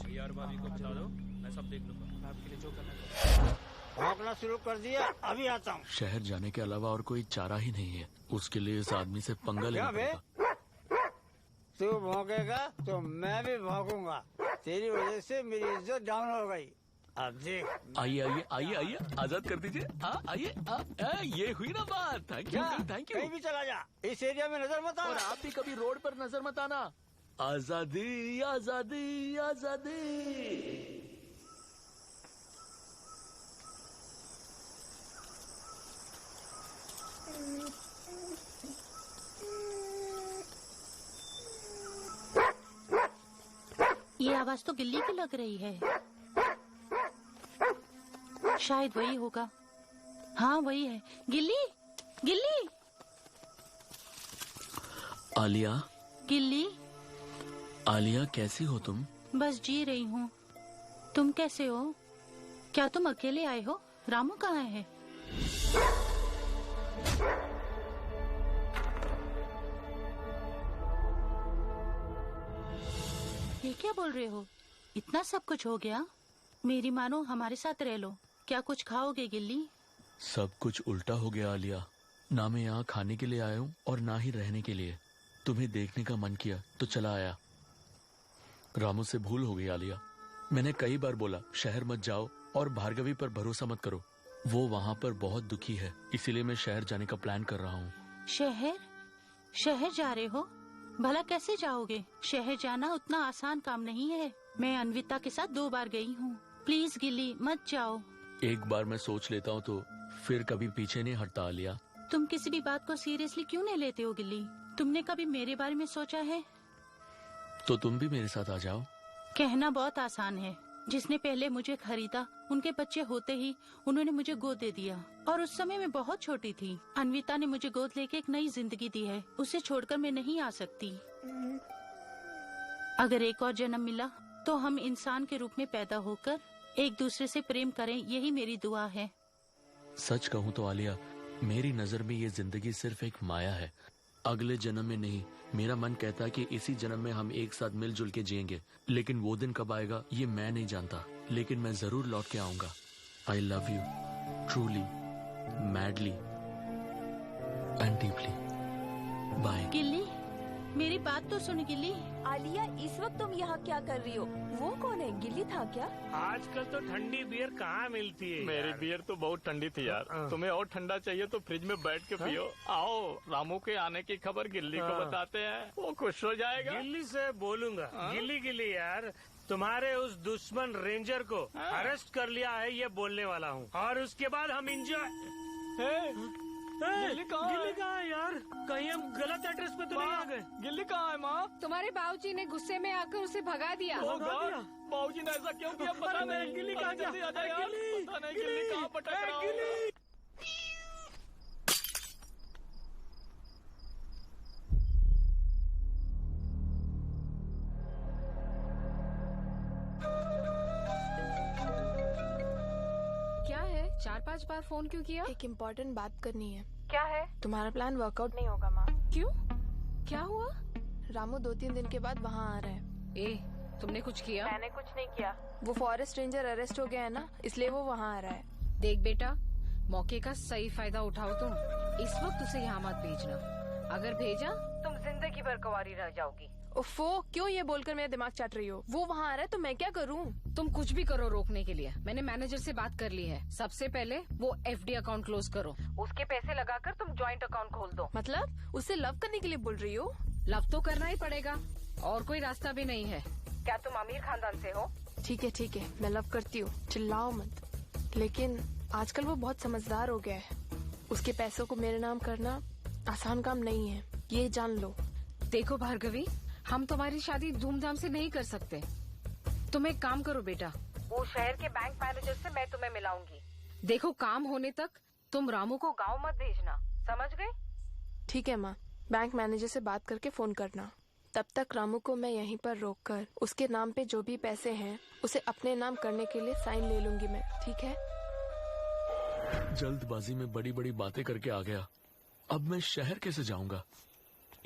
यार, भाभी को बता दो, मैं सब देख लूंगा। आपके लिए जो करना भौंकना शुरू कर दिया, अभी आता हूँ। शहर जाने के अलावा और कोई चारा ही नहीं है। उसके लिए इस आदमी से पंगा लेना पड़ेगा। तू भौंकेगा तो मैं भी भौंकूंगा। तेरी वजह से मेरी इज्जत डाउन हो गई। अब देख। आइए आइए आइए आइए, आजाद कर दीजिए। आइए। ये हुई ना बात। Thank you, thank you. कहीं भी चला जा, इस एरिया में नजर मत आना। और आप भी कभी रोड पर नजर मत आना। आजादी आजादी आजादी। ये आवाज तो गिल्ली की लग रही है। शायद वही होगा। हाँ वही है। गिल्ली, गिल्ली, आलिया। गिल्ली। आलिया कैसी हो तुम? बस जी रही हूँ। तुम कैसे हो? क्या तुम अकेले आए हो? रामू कहाँ है? ये क्या बोल रहे हो? इतना सब कुछ हो गया? मेरी मानो हमारे साथ रह लो। क्या कुछ खाओगे गिल्ली? सब कुछ उल्टा हो गया आलिया। ना मैं यहाँ खाने के लिए आया हूँ और ना ही रहने के लिए। तुम्हें देखने का मन किया तो चला आया। रामू से भूल हो गई आलिया। मैंने कई बार बोला शहर मत जाओ और भार्गवी पर भरोसा मत करो। वो वहाँ पर बहुत दुखी है, इसीलिए मैं शहर जाने का प्लान कर रहा हूँ। शहर? शहर जा रहे हो? भला कैसे जाओगे? शहर जाना उतना आसान काम नहीं है। मैं अन्विता के साथ 2 बार गई हूँ। प्लीज गिल्ली मत जाओ। एक बार मैं सोच लेता हूँ तो फिर कभी पीछे नहीं हटता आलिया। तुम किसी भी बात को सीरियसली क्यों नहीं लेते हो गिल्ली? तुमने कभी मेरे बारे में सोचा है? तो तुम भी मेरे साथ आ जाओ। कहना बहुत आसान है। जिसने पहले मुझे खरीदा, उनके बच्चे होते ही उन्होंने मुझे गोद दे दिया। और उस समय मैं बहुत छोटी थी। अन्विता ने मुझे गोद लेके एक नई जिंदगी दी है। उसे छोड़कर मैं नहीं आ सकती। अगर एक और जन्म मिला तो हम इंसान के रूप में पैदा होकर एक दूसरे से प्रेम करें, यही मेरी दुआ है। सच कहूँ तो आलिया, मेरी नजर में ये जिंदगी सिर्फ एक माया है। अगले जन्म में नहीं। मेरा मन कहता है कि इसी जन्म में हम एक साथ मिलजुल के जिएंगे, लेकिन वो दिन कब आएगा ये मैं नहीं जानता। लेकिन मैं जरूर लौट के आऊंगा। I love you truly, madly and deeply. Bye. Gilli, मेरी बात तो सुन गिल्ली। आलिया, इस वक्त तुम यहाँ क्या कर रही हो? वो कौन है? गिल्ली था क्या? आजकल तो ठंडी बियर कहाँ मिलती है? मेरी बियर तो बहुत ठंडी थी यार। तुम्हें और ठंडा चाहिए तो फ्रिज में बैठ के पियो। आओ, रामू के आने की खबर गिल्ली को बताते हैं, वो खुश हो जाएगा। गिल्ली से बोलूंगा। गिल्ली गिल्ली यार, तुम्हारे उस दुश्मन रेंजर को अरेस्ट कर लिया है ये बोलने वाला हूँ। और उसके बाद हम इंजॉय। गिल्ली कहाँ है यार? कहीं हम गलत एड्रेस पे तो नहीं आ गए? गिल्ली कहाँ है माँ? तुम्हारे बाबूजी ने गुस्से में आकर उसे भगा दिया। बाबूजी ने ऐसा क्यों किया? पता नहीं। गिल्ली कहाँ गया? पता नहीं गिल्ली कहाँ पटक रहा है। क्या है? 4-5 बार फोन क्यों किया? एक इम्पोर्टेंट बात करनी है। क्या है? तुम्हारा प्लान वर्कआउट नहीं होगा माँ। क्यों? क्या हुआ? रामू 2-3 दिन के बाद वहाँ आ रहा है। तुमने कुछ किया? मैंने कुछ नहीं किया। वो फॉरेस्ट रेंजर अरेस्ट हो गया है ना, इसलिए वो वहाँ आ रहा है। देख बेटा, मौके का सही फायदा उठाओ तुम। इस वक्त उसे यहाँ मत भेजना। अगर भेजा तुम जिंदगी भर कुंवारी रह जाओगी। उफ़ो, क्यों ये बोलकर मेरा दिमाग चाट रही हो? वो वहाँ आ रहा है तो मैं क्या करूँ? तुम कुछ भी करो रोकने के लिए। मैंने मैनेजर से बात कर ली है। सबसे पहले वो एफडी अकाउंट क्लोज करो। उसके पैसे लगाकर तुम जॉइंट अकाउंट खोल दो। मतलब उससे लव करने के लिए बोल रही हो? लव तो करना ही पड़ेगा, और कोई रास्ता भी नहीं है। क्या तुम अमीर खानदान से हो? ठीक है, मैं लव करती हूँ, चिल्लाओ मत। लेकिन आजकल वो बहुत समझदार हो गया है। उसके पैसों को मेरे नाम करना आसान काम नहीं है, ये जान लो। देखो भार्गवी, हम तुम्हारी शादी धूमधाम से नहीं कर सकते। तुम एक काम करो बेटा, वो शहर के बैंक मैनेजर से मैं तुम्हें मिलाऊंगी। देखो, काम होने तक तुम रामू को गांव मत भेजना, समझ गए? ठीक है माँ, बैंक मैनेजर से बात करके फोन करना। तब तक रामू को मैं यहीं पर रोककर उसके नाम पे जो भी पैसे हैं उसे अपने नाम करने के लिए साइन ले लूंगी मैं, ठीक है? जल्दबाजी में बड़ी बड़ी बातें करके आ गया। अब मैं शहर कैसे जाऊंगा?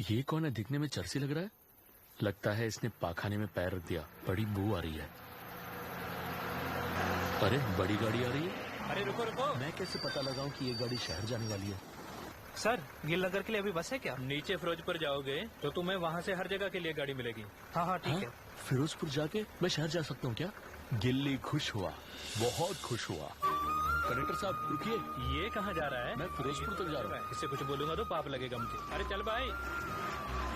ये कौन है? दिखने में चर्सी लग रहा है। लगता है इसने पाखाने में पैर रख दिया। बड़ी बू आ रही है। अरे बड़ी गाड़ी आ रही है। अरे रुको रुको, मैं कैसे पता लगाऊं कि ये गाड़ी शहर जाने वाली है? सर, गिलनगर के लिए अभी बस है क्या? नीचे फिरोजपुर जाओगे तो तुम्हें वहाँ से हर जगह के लिए गाड़ी मिलेगी। हाँ ठीक है। फिरोजपुर जाके मैं शहर जा सकता हूँ क्या? गिल्ली खुश हुआ, बहुत खुश हुआ। कंडक्टर साहब रुकिए। ये कहाँ जा रहा है? मैं फिरोजपुर तक जा रहा हूँ। इससे कुछ बोलूंगा तो पाप लगेगा मुझे। अरे चल भाई।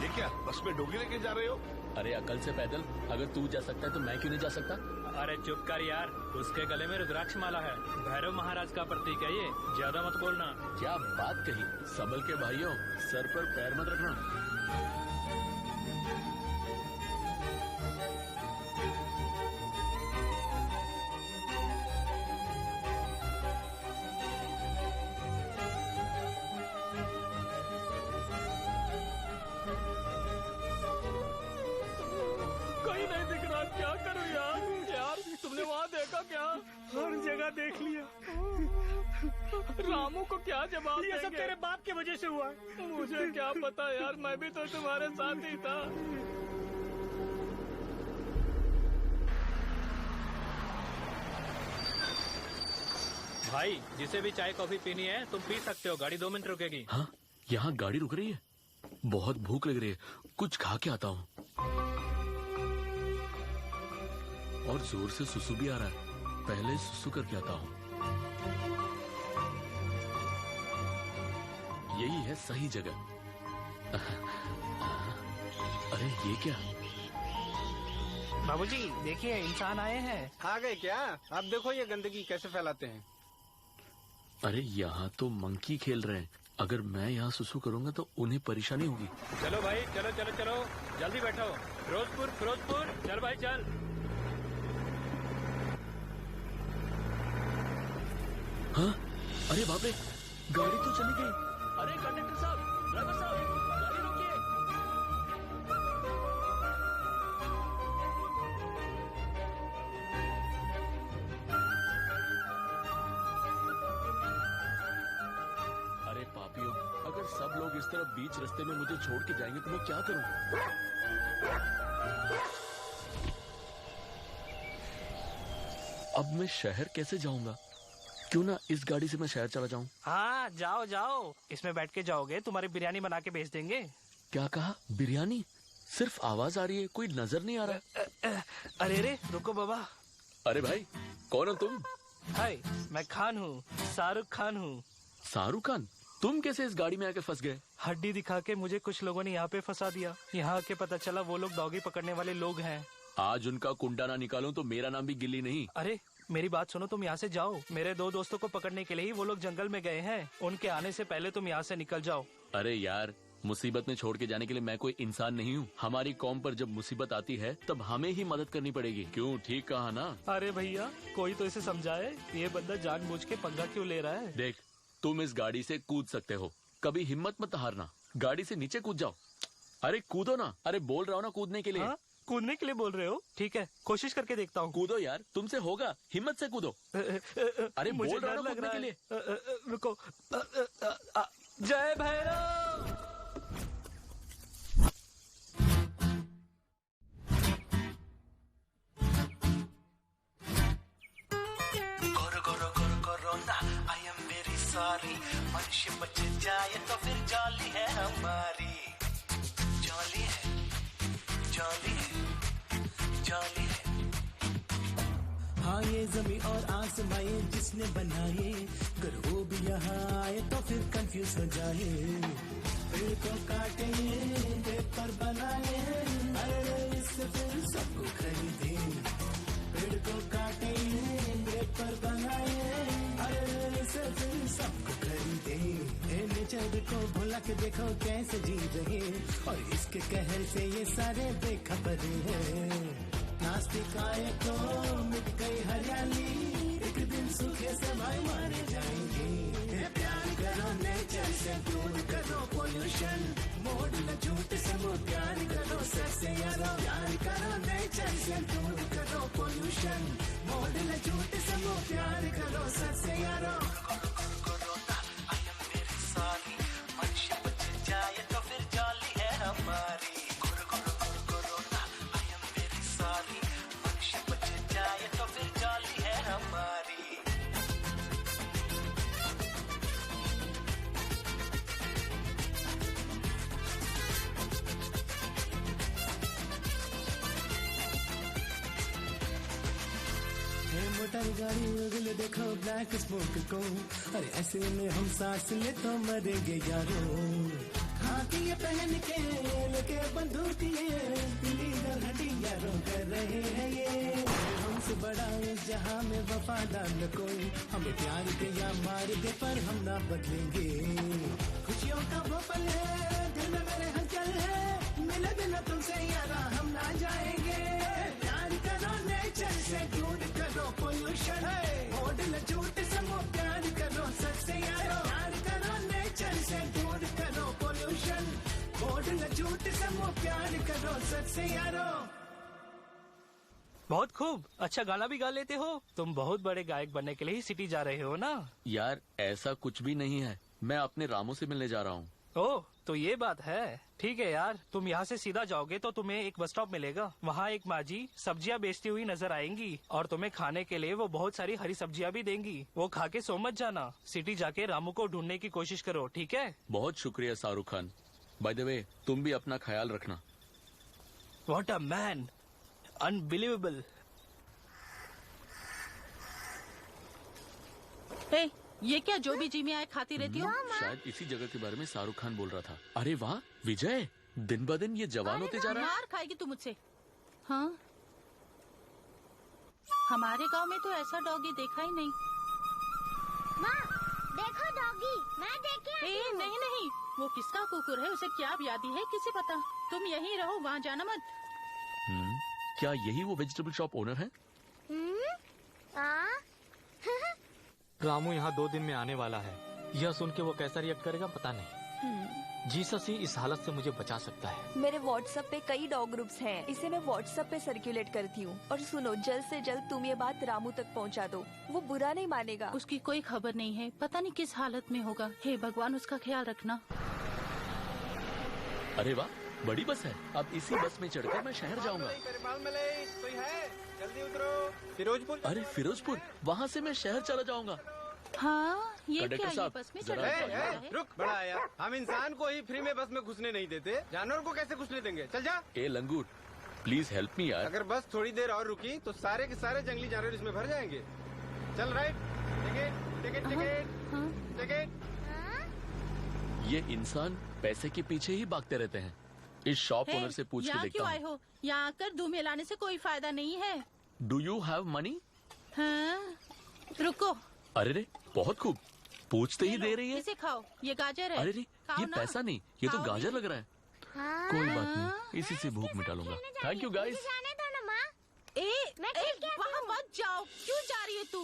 ये क्या बस में डोगी लेके जा रहे हो? अरे अकल से पैदल, अगर तू जा सकता है तो मैं क्यों नहीं जा सकता? अरे चुप कर यार, उसके गले में रुद्राक्ष माला है, भैरव महाराज का प्रतीक है ये, ज्यादा मत बोलना। क्या बात कही, सबल के भाइयों, सर पर पैर मत रखना। कहीं नहीं दिख रहा, क्या करूं यार? यार तुमने वहाँ देखा क्या? हर जगह देख लिया। रामू को क्या जवाब देंगे? ये सब तेरे बाप की वजह से हुआ। मुझे क्या पता यार, मैं भी तो तुम्हारे साथ ही था। भाई जिसे भी चाय कॉफी पीनी है तुम पी सकते हो, गाड़ी 2 मिनट रुकेगी। हाँ, यहाँ गाड़ी रुक रही है। बहुत भूख लग रही है, कुछ खा के आता हूँ। और जोर से सुसु भी आ रहा है, पहले सुसु करके आता हूँ। यही है सही जगह। अरे ये क्या? बाबूजी देखिए, इंसान आए हैं। आ गए क्या? आप देखो ये गंदगी कैसे फैलाते हैं। अरे यहाँ तो मंकी खेल रहे हैं, अगर मैं यहाँ सुसु करूंगा तो उन्हें परेशानी होगी। चलो भाई, चलो चलो चलो, जल्दी बैठो। फिरोजपुर फिरोजपुर, चल भाई चल। हाँ? अरे बाप रे, गाड़ी तो चली गई। अरे कंडक्टर साहब, ड्राइवर साहब, गाड़ी रोकिए। अरे पापियों, अगर सब लोग इस तरह बीच रास्ते में मुझे छोड़ के जाएंगे तो मैं क्या करूं? अब मैं शहर कैसे जाऊंगा? क्यों ना इस गाड़ी से मैं शहर चला जाऊं? हाँ जाओ जाओ, इसमें बैठ के जाओगे, तुम्हारी बिरयानी बना के भेज देंगे। क्या कहा? बिरयानी? सिर्फ आवाज आ रही है, कोई नजर नहीं आ रहा। अरे रे रुको बाबा। अरे भाई, कौन हो तुम? हाय, मैं खान हूँ, शाहरुख खान हूँ। शाहरुख खान? तुम कैसे इस गाड़ी में आके फंस गए? हड्डी दिखा के मुझे कुछ लोगों ने यहाँ पे फंसा दिया। यहाँ आके पता चला वो लोग डॉगी पकड़ने वाले लोग हैं। आज उनका कुंडा ना निकालूं तो मेरा नाम भी गिल्ली नहीं। अरे मेरी बात सुनो, तुम यहाँ से जाओ। मेरे 2 दोस्तों को पकड़ने के लिए ही वो लोग जंगल में गए हैं। उनके आने से पहले तुम यहाँ से निकल जाओ। अरे यार, मुसीबत में छोड़ के जाने के लिए मैं कोई इंसान नहीं हूँ। हमारी कौम पर जब मुसीबत आती है तब हमें ही मदद करनी पड़ेगी। क्यों, ठीक कहा ना? अरे भैया, कोई तो इसे समझाए, ये बंदा जानबूझ के पंगा क्यों ले रहा है? देख, तुम इस गाड़ी से कूद सकते हो, कभी हिम्मत मत हारना, गाड़ी से नीचे कूद जाओ। अरे कूदो ना। अरे बोल रहा हूँ ना कूदने के लिए। हाँ? कूदने के लिए बोल रहे हो? ठीक है, कोशिश करके देखता हूँ। कूदो यार, तुमसे होगा, हिम्मत से कूदो। अरे मुझे बोल रहा डर हूँ ना लग कूदने रहा के है। लिए। रुको। जय Bhairav. I am very sorry, मनुष्य बच जाए तो फिर जॉली है हमारी। जॉली है, जॉली है, जॉली है। हाँ ये जमीन और आसमां ये जिसने बनाए, अगर वो भी यहाँ आए तो फिर कंफ्यूज हो जाए। पेड़ को काटे पेपर बनाए, अरे इससे फिर सबको खरीदे। पेड़ को काटे पेपर बनाए, अरे इससे फिर सबको खरीदे। नेचर को भुला के देखो कैसे जी रहे, और इसके कहर से ये सारे बेखबर हैं। प्लास्टिक आए तो मिट गई हरियाली, एक दिन सूखे से भाई मारे जाएंगे। प्यार करो नेचर से, दूर करो पोल्यूशन, मोड़ न झूठ से प्यार करो सबसे यारो। प्यार करो नेचर से, दूर करो पोल्यूशन, मोड़ न झूठ से प्यार करो सबसे यारो। मनुष्य बच जाए तो फिर जॉली है हमारी। मनुष्य बच जाए तो फिर जॉली है हमारी। मोटर गाड़ी उगल देखो ब्लैक स्मोक को, अरे ऐसे में हम सांस ले तो मरेंगे यारो। हाँ खाकी पहन के लेके बंदूकिए पीली हड्डियां रो कर रहे हैं ये हमसे बड़ा इस जहां में वफादार न कोई हमें प्यार के या मार दे पर हम ना बदलेंगे खुशियों का वो पल है दिल में मेरे हलचल है मिले बिना तुमसे यारा हम ना जाएंगे प्यार करो नेचर से दूर करो पोल्यूशन होड़ न झूठ से वो प्यार करो सच से यारो प्यार करो नेचर से दूर करो पोल्यूशन होड़ न झूठ से वो प्यार करो सच से यारो। बहुत खूब, अच्छा गाना भी गा लेते हो। तुम बहुत बड़े गायक बनने के लिए ही सिटी जा रहे हो ना? यार ऐसा कुछ भी नहीं है, मैं अपने रामू से मिलने जा रहा हूँ। ओह तो ये बात है। ठीक है यार, तुम यहाँ से सीधा जाओगे तो तुम्हें एक बस स्टॉप मिलेगा। वहाँ एक माँ जी सब्जियाँ बेचती हुई नजर आएंगी और तुम्हें खाने के लिए वो बहुत सारी हरी सब्जियाँ भी देंगी। वो खा के सो मत जाना। सिटी जाके रामू को ढूंढने की कोशिश करो, ठीक है? बहुत शुक्रिया Shahrukh Khan. By the way, तुम भी अपना ख्याल रखना। What a man, unbelievable. Hey, ये क्या जो भी जी में आए खाती रहती हो? शायद इसी जगह के बारे में शाहरुख खान बोल रहा था। अरे वाह विजय, दिन ब दिन ये जवान होते जा रहा है। मार खाएगी तू मुझसे। हाँ, हमारे गांव में तो ऐसा डॉगी देखा ही नहीं। माँ देखो डॉगी, मैं देखे। नहीं नहीं, वो किसका कुकुर है, उसे क्या व्याधि है किसे पता। तुम यहीं रहो, वहाँ जाना मत। क्या यही वो वेजिटेबल शॉप ओनर है? रामू यहाँ 2 दिन में आने वाला है। यह सुन के वो कैसा रिएक्ट करेगा पता नहीं। जीसस ही इस हालत से मुझे बचा सकता है। मेरे व्हाट्सएप पे कई डॉग ग्रुप्स हैं, इसे मैं व्हाट्सएप पे सर्कुलेट करती हूँ। और सुनो, जल्द से जल्द तुम ये बात रामू तक पहुँचा दो, वो बुरा नहीं मानेगा। उसकी कोई खबर नहीं है, पता नहीं किस हालत में होगा। हे भगवान, उसका ख्याल रखना। अरे वाह, बड़ी बस है। अब इसी बस में चढ़कर मैं शहर जाऊंगा। कोई है? जल्दी उतरो। फिरोजपुर। अरे फिरोजपुर, वहाँ से मैं शहर चला जाऊंगा। हाँ, ये कंडक्टर क्या, ये साहब, बस में जरा चढ़ा है? रुक, बड़ा आया। हम इंसान को ही फ्री में बस में घुसने नहीं देते, जानवर को कैसे घुसने देंगे? चल जा। ए लंगूर, प्लीज हेल्प मी यार। अगर बस थोड़ी देर और रुकी तो सारे के सारे जंगली जानवर इसमें भर जाएंगे। चल right. Ticket ticket ticket ticket. ये इंसान पैसे के पीछे ही भागते रहते हैं। इस शॉप ओनर से पूछ के यहाँ देखता क्यों आए हूँ। हो? यहाँ आकर धूम लाने से कोई फायदा नहीं है। Do you have money? हाँ, रुको। अरे रे, बहुत खूब, पूछते ही दे रही है। इसे खाओ, ये गाजर है। अरे रे, ये पैसा नहीं, ये तो गाजर लग रहा है। कोई बात नहीं, इसी से भूख मिटा लूंगा। Thank you guys. वहाँ मत जाओ। क्यों जा रही है तू?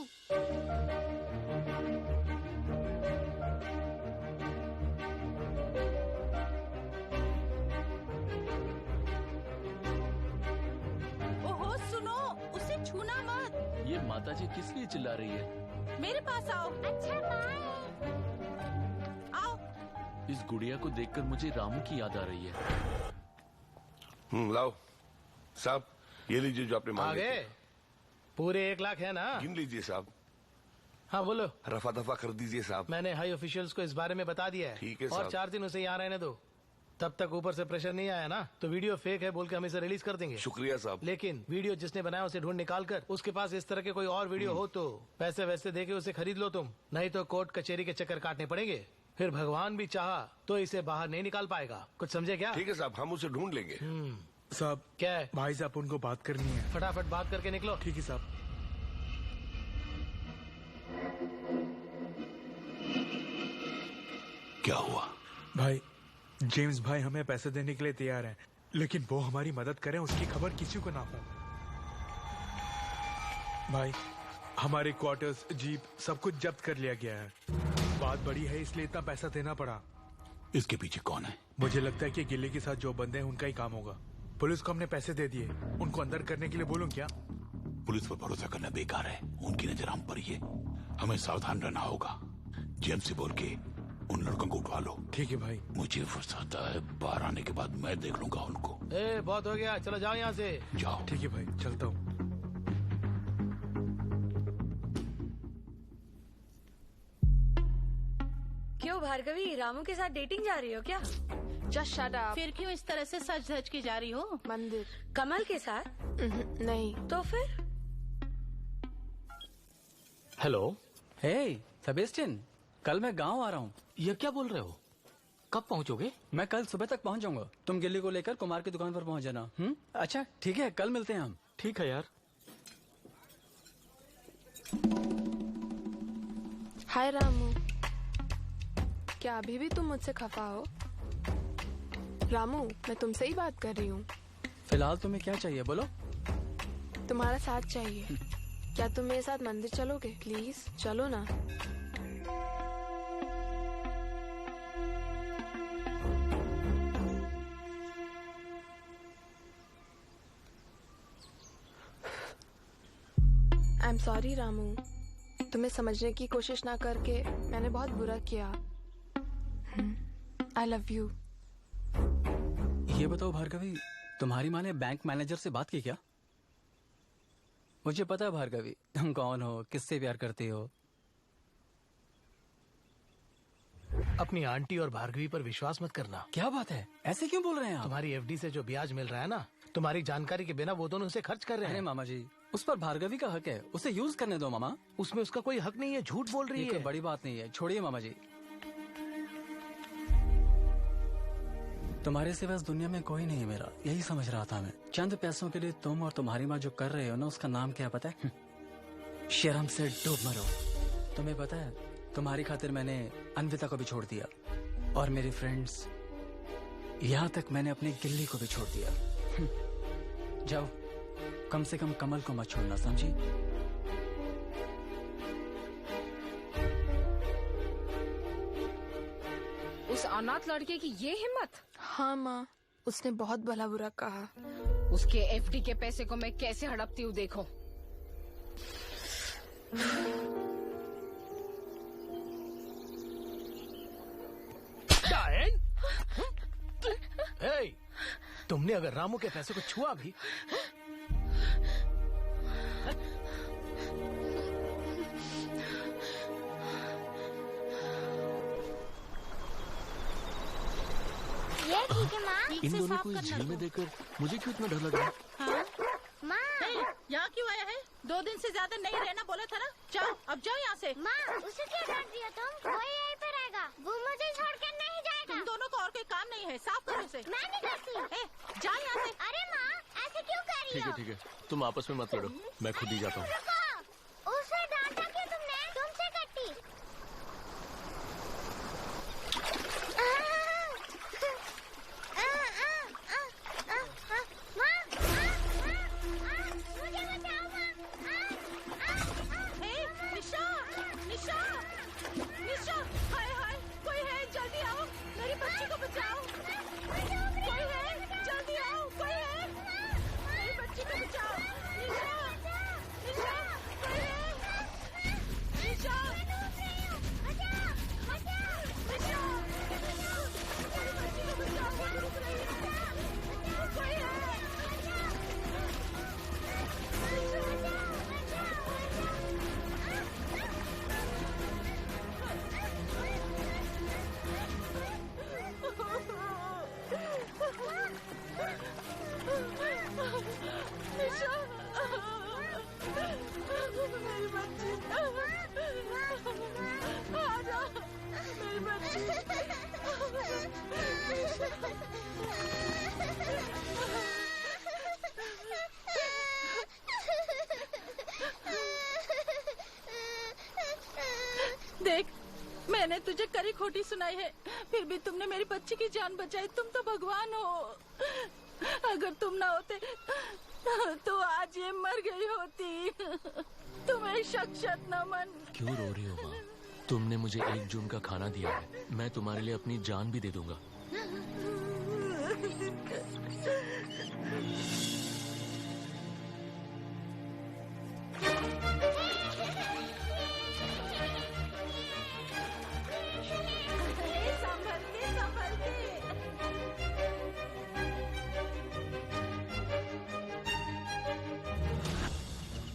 ओहो सुनो, उसे छूना मत। ये माताजी किस लिए चिल्ला रही है? मेरे पास आओ। अच्छा बाय। आओ। इस गुड़िया को देखकर मुझे रामू की याद आ रही है। लाओ साहब, ये लीजिए जो आपने मांगे आगे पूरे 1 लाख है ना? गिन लीजिए साहब। हाँ बोलो। रफा दफा कर दीजिए साहब। मैंने हाई ऑफिशियल्स को इस बारे में बता दिया है। ठीक है और साहब। 4 दिन उसे यहाँ रहने दो। तब तक ऊपर से प्रेशर नहीं आया ना तो वीडियो फेक है बोल के हम इसे रिलीज कर देंगे। शुक्रिया साहब। लेकिन वीडियो जिसने बनाया उसे ढूंढ निकाल कर उसके पास इस तरह के कोई और वीडियो हो तो पैसे वैसे दे के उसे खरीद लो तुम, नहीं तो कोर्ट कचहरी के चक्कर काटने पड़ेंगे। फिर भगवान भी चाहा तो इसे बाहर नहीं निकाल पाएगा। कुछ समझे क्या? ठीक है साहब, हम उसे ढूंढ लेंगे। साहब क्या है? भाई साहब उनको बात करनी है। फटाफट बात करके निकलो। ठीक है साहब। क्या हुआ? भाई जेम्स भाई हमें पैसे देने के लिए तैयार हैं, लेकिन वो हमारी मदद करें उसकी खबर किसी को ना हो। भाई हमारे क्वार्टर्स, जीप सब कुछ जब्त कर लिया गया है। बात बड़ी है इसलिए इतना पैसा देना पड़ा। इसके पीछे कौन है? मुझे लगता है कि गिल्ली के साथ जो बंदे हैं उनका ही काम होगा। पुलिस को हमने पैसे दे दिए, उनको अंदर करने के लिए बोलूं क्या? पुलिस पर भरोसा करना बेकार है, उनकी नजर हम पर ही है। हमें सावधान रहना होगा। जेम्स से बोल के उन लड़कों को उठवा लो। ठीक है भाई। मुझे फंसाता है, बाहर आने के बाद मैं देख लूंगा उनको। बहुत हो गया, चलो जाओ यहाँ से। जाओ। ठीक है भाई, चलता हूँ। क्यों भार्गवी, रामू के साथ डेटिंग जा रही हो क्या? Just shut up. फिर क्यों इस तरह से सज धज के जा रही हो? मंदिर। कमल के साथ? नहीं। तो फिर? हेलो। हे सेबेस्टियन, कल मैं गांव आ रहा हूँ। ये क्या बोल रहे हो? कब पहुंचोगे? मैं कल सुबह तक पहुंच जाऊंगा। तुम गिल्ली को लेकर कुमार की दुकान पर पहुंच जाना। अच्छा ठीक है, कल मिलते हैं हम। ठीक है यार। हाय रामू, क्या अभी भी तुम मुझसे खफा हो? रामू, मैं तुमसे ही बात कर रही हूँ। फिलहाल तुम्हें क्या चाहिए बोलो? तुम्हारा साथ चाहिए। क्या तुम मेरे साथ मंदिर चलोगे? प्लीज चलो ना। आई एम सॉरी रामू, तुम्हें समझने की कोशिश ना करके मैंने बहुत बुरा किया। आई लव यू। ये बताओ भार्गवी, तुम्हारी माँ ने बैंक मैनेजर से बात की क्या? मुझे पता है भार्गवी, तुम कौन हो, किससे प्यार करती हो। अपनी आंटी और भार्गवी पर विश्वास मत करना। क्या बात है, ऐसे क्यों बोल रहे हैं आप? तुम्हारी एफडी से जो ब्याज मिल रहा है ना, तुम्हारी जानकारी के बिना वो दोनों उसे खर्च कर रहे हैं। अरे मामा जी, उस पर भार्गवी का हक है, उसे यूज करने दो मामा। उसमें उसका कोई हक नहीं है, झूठ बोल रही है। कोई बड़ी बात नहीं है, छोड़िए मामा जी। तुम्हारे सिवा इस दुनिया में कोई नहीं मेरा, यही समझ रहा था मैं। चंद पैसों के लिए तुम और तुम्हारी माँ जो कर रहे हो ना, उसका नाम क्या पता है? शर्म से डूब मरो। तुम्हें पता है, तुम्हारी खातिर मैंने अन्विता को भी छोड़ दिया, और मेरी फ्रेंड्स, यहाँ तक मैंने अपनी गिल्ली को भी छोड़ दिया। जाओ, कम से कम कमल को मत छोड़ना, समझी? उस अनाथ लड़के की ये हिम्मत? हाँ माँ, उसने बहुत भला बुरा कहा। उसके एफडी के पैसे को मैं कैसे हड़पती हूँ देखो। डायन? हे, तुमने अगर रामू के पैसे को छुआ भी, ये ठीक है माँ। इन दोनों को इस झील में देखकर मुझे क्यों इतना डर लग रहा है? माँ, यहाँ क्यों आया है? 2 दिन से ज्यादा नहीं रहना बोला था ना। जाओ, अब जाओ यहाँ से। माँ, उसे क्या डांट दिया तुम? वो यहीं पे रहेगा, वो मुझे छोड़ कर नहीं जाएगा। तुम दोनों को और कोई काम नहीं है, साफ करो उसे। मैं नहीं करती। जा यहाँ से। अरे माँ, ऐसे क्यों कर रही हो? ठीक है, तुम आपस में मत लड़ो, मैं खुद ही जाता हूँ। रुको, उसे डांटा क्यों तुमने? तुमसे कट्टी। देख, मैंने तुझे करी खोटी सुनाई है, फिर भी तुमने मेरी बच्ची की जान बचाई। तुम तो भगवान हो। अगर तुम ना होते तो आज ये मर गई होती। तुम्हें शख्सियत नमन। क्यों रो रही हो माँ? तुमने मुझे 1 जून का खाना दिया है, मैं तुम्हारे लिए अपनी जान भी दे दूंगा।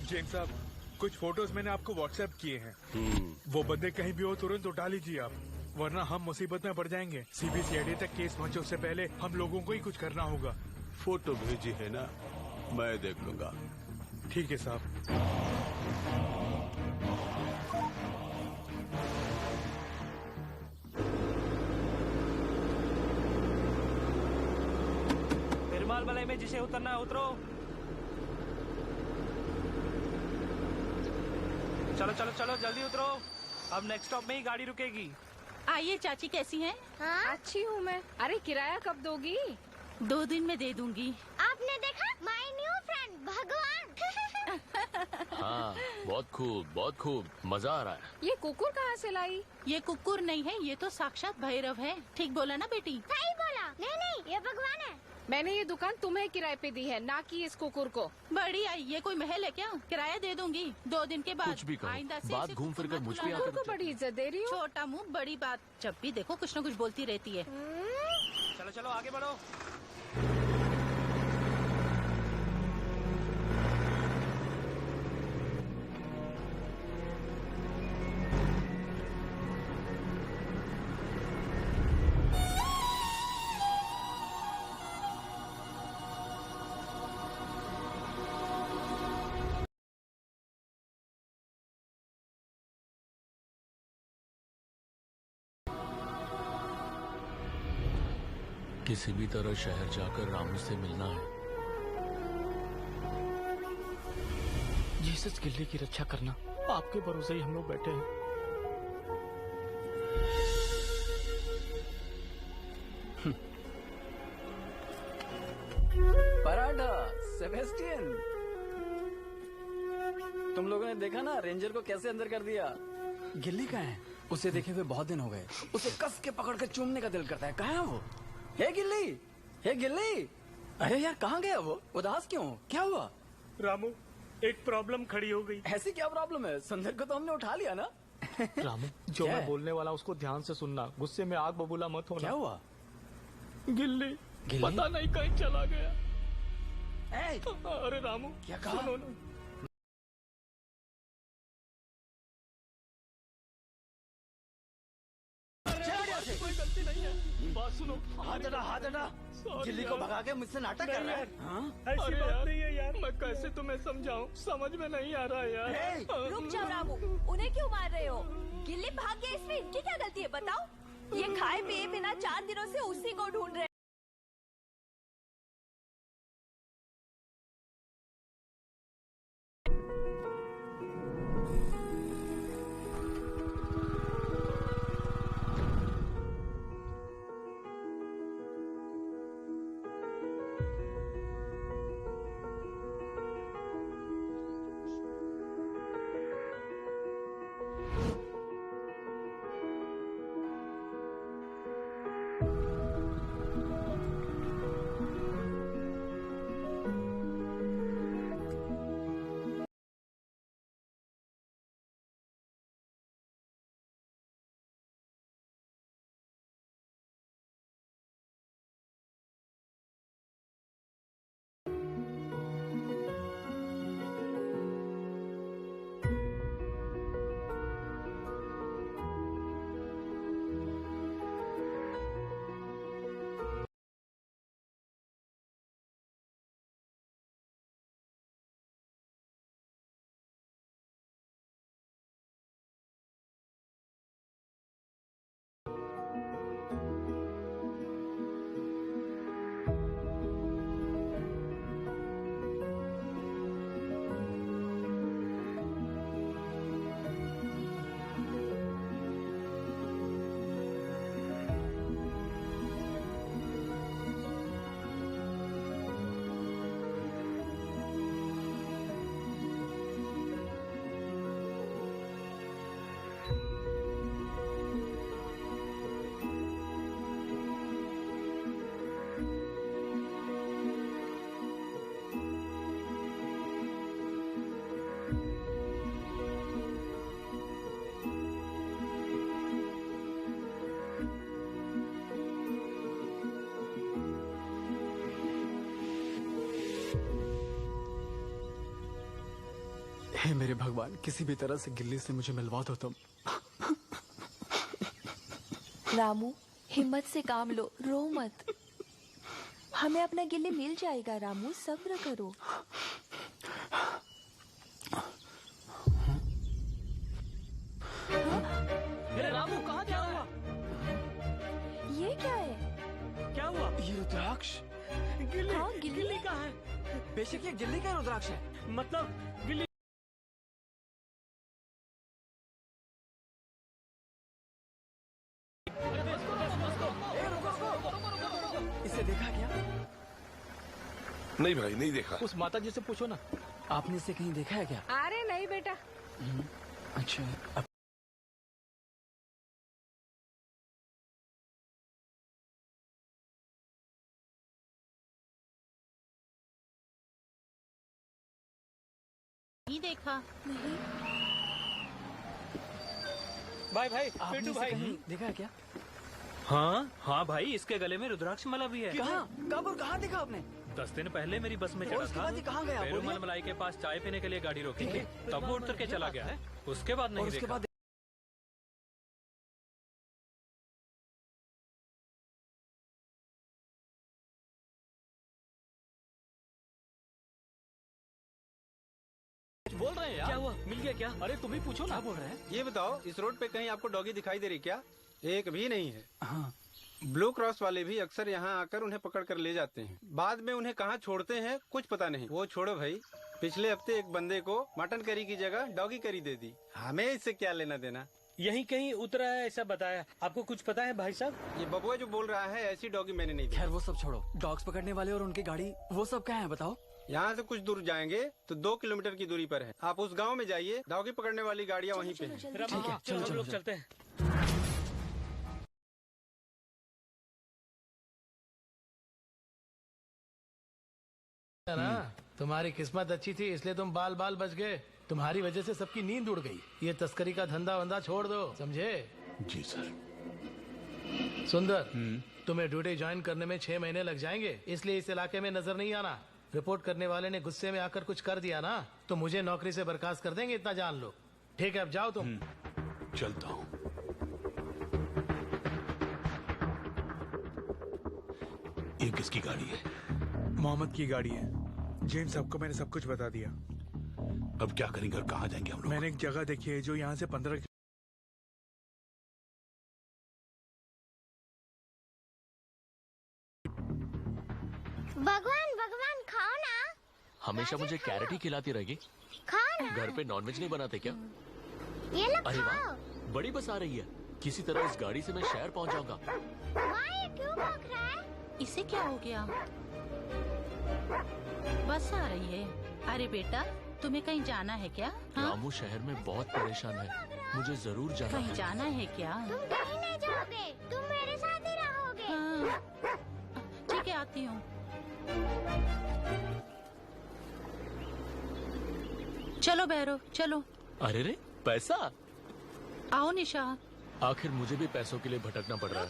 जेन साहब, कुछ फोटोज मैंने आपको व्हाट्सएप किए हैं। वो बंदे कहीं भी हो तुरंत उठा लीजिए आप, वरना हम मुसीबत में पड़ जाएंगे। सीबीसीआईडी तक केस पहुंचे उससे पहले हम लोगों को ही कुछ करना होगा। फोटो भेजी है ना, मैं देख लूंगा। ठीक है साहब। बलबलाई में जिसे उतरना है उतरो। चलो चलो चलो जल्दी उतरो, अब नेक्स्ट स्टॉप में ही गाड़ी रुकेगी। आइए चाची, कैसी हैं? हाँ? अच्छी हूँ मैं। अरे किराया कब दोगी? 2 दिन में दे दूंगी। आपने देखा माय न्यू फ्रेंड भगवान। हाँ, बहुत खूब, मजा आ रहा है। ये कुकुर कहाँ से लाई? ये कुकुर नहीं है, ये तो साक्षात भैरव है। ठीक बोला ना बेटी? सही बोला। नहीं ये भगवान है। मैंने ये दुकान तुम्हें किराए पे दी है, ना कि इस कुकुर को। बड़ी आई, ये कोई महल है क्या? किराया दे दूंगी 2 दिन के बाद। कुछ भी कहो, आइंदा से बात घूम फिर कर मुझ पे आकर को बड़ी इज्जत दे रही हो। छोटा मुंह बड़ी बात, जब भी देखो कुछ न कुछ बोलती रहती है। चलो चलो आगे बढ़ो। किसी भी तरह शहर जाकर रामू से मिलना है। जीसस गिल्ली की रक्षा करना, आपके भरोसे ही हम लोग बैठे हैं। पराठा, सेबेस्टियन, तुम लोगों ने देखा ना रेंजर को कैसे अंदर कर दिया। गिल्ली कहाँ है? उसे देखे हुए बहुत दिन हो गए। उसे कस के पकड़ कर चूमने का दिल करता है। कहाँ है वो? हे गिल्ली, हे गिल्ली, अरे यार कहाँ गया वो? उदास क्यों? क्या हुआ? रामू, एक प्रॉब्लम खड़ी हो गई। ऐसी क्या प्रॉब्लम है? सुंदर को तो हमने उठा लिया ना। रामू, जो मैं बोलने वाला उसको ध्यान से सुनना, गुस्से में आग बबूला मत होना। क्या हुआ? गिल्ली पता नहीं कहीं चला गया। अरे रामू, क्या कहा? सुनो ना। कोई गलती नहीं है, बात सुनो। हाथ हटा। गिल्ली को भगा के मुझसे नाटक कर रहा है। ऐसी बात नहीं है यार, मैं कैसे तुम्हें समझाऊं, समझ में नहीं आ रहा यार। रुक जाओ रामू, उन्हें क्यों मार रहे हो? गिल्ली भाग गया, इसमें इनकी क्या गलती है बताओ? ये खाए पिए बिना 4 दिनों से उसी को ढूंढ रहे हैं। हे मेरे भगवान, किसी भी तरह से गिल्ली से मुझे मिलवा दो तुम। रामू, हिम्मत से काम लो, रो मत। हमें अपना गिल्ली मिल जाएगा रामू, सब्र करो। मेरे रामू कहाँ क्या हुआ? ये क्या है? क्या हुआ? ये रुद्राक्ष। गिल्ली, हाँ गिल्ली बेशक ये गिल्ली का रुद्राक्ष है। मतलब गिल्ली इसे देखा क्या? नहीं भाई, नहीं देखा। उस माता जी से पूछो ना। आपने इसे कहीं देखा है क्या? अरे नहीं बेटा। अच्छा, नहीं देखा। नहीं। भाई आपने पेटू इसे भाई कहीं देखा है क्या? हाँ भाई, इसके गले में रुद्राक्ष माला भी है। कहाँ? कब और कहाँ देखा आपने? 10 दिन पहले मेरी बस में और चढ़ा उसके था। बाद ये कहाँ गया? पेरूमल बोलिए। मलाई के पास चाय पीने के लिए गाड़ी रोकी थी, तब वो उतर के चला गया। उसके बाद नहीं उसके देखा। बाद बोल रहे हैं यार। क्या हुआ? मिल गया क्या? अरे तुम ही पूछो ना। बोल रहे हैं? ये बताओ, इस रोड पे कहीं आपको डॉगी दिखाई दे रही क्या? एक भी नहीं है। हाँ। ब्लू क्रॉस वाले भी अक्सर यहाँ आकर उन्हें पकड़ कर ले जाते हैं। बाद में उन्हें कहाँ छोड़ते हैं कुछ पता नहीं। वो छोड़ो भाई, पिछले हफ्ते एक बंदे को मटन करी की जगह डॉगी करी दे दी। हमें इससे क्या लेना देना? यहीं कहीं उतरा है ऐसा बताया। आपको कुछ पता है भाई साहब? ये बबुआ जो बोल रहा है, ऐसी डॉगी मैंने नहीं दी। खैर वो सब छोड़ो, डॉग्स पकड़ने वाले और उनकी गाड़ी वो सब क्या है बताओ? यहाँ से कुछ दूर जाएंगे तो 2 किलोमीटर की दूरी पर है। आप उस गांव में जाइए, डॉगी पकड़ने वाली गाड़ियाँ वहीं पे हैं। ठीक है, चलो हम लोग चलते हैं। ना तुम्हारी किस्मत अच्छी थी इसलिए तुम बाल बाल बच गए। तुम्हारी वजह से सबकी नींद उड़ गई। ये तस्करी का धंधा वंधा छोड़ दो, समझे? जी सर। सुंदर, तुम्हें ड्यूटी ज्वाइन करने में 6 महीने लग जाएंगे, इसलिए इस इलाके में नजर नहीं आना। रिपोर्ट करने वाले ने गुस्से में आकर कुछ कर दिया ना तो मुझे नौकरी से बर्खास्त कर देंगे, इतना जान लो। ठीक है, अब जाओ तुम। चलता हूँ। ये किसकी गाड़ी है? मोहम्मद की गाड़ी है। जेम्स, आपको मैंने सब कुछ बता दिया। अब क्या करेंगे और कहाँ जाएंगे हम लोग? मैंने एक जगह देखी है जो यहाँ से 15 भगवान भगवान खाओ ना। हमेशा मुझे कैरेट ही खिलाती रहेगी। खाओ ना। घर पे नॉनवेज नहीं बनाते क्या? ये लो अरे खाओ। वाह, बड़ी बस आ रही है। किसी तरह इस गाड़ी से मैं शहर पहुंच जाऊंगा। माँ ये क्यों भौंक रहा है? इसे क्या हो गया? बस आ रही है। अरे बेटा, तुम्हें कहीं जाना है क्या? हाँ? रामू शहर में बहुत परेशान है, मुझे जरूर जाना कहीं है। जाना है क्या? तुम कहीं नहीं जाओगे, तुम मेरे साथ ही रहोगे। हाँ। ठीक है, आती हूँ। चलो बैरो, चलो। अरे रे, पैसा? आओ निशा। आखिर मुझे भी पैसों के लिए भटकना पड़ रहा है।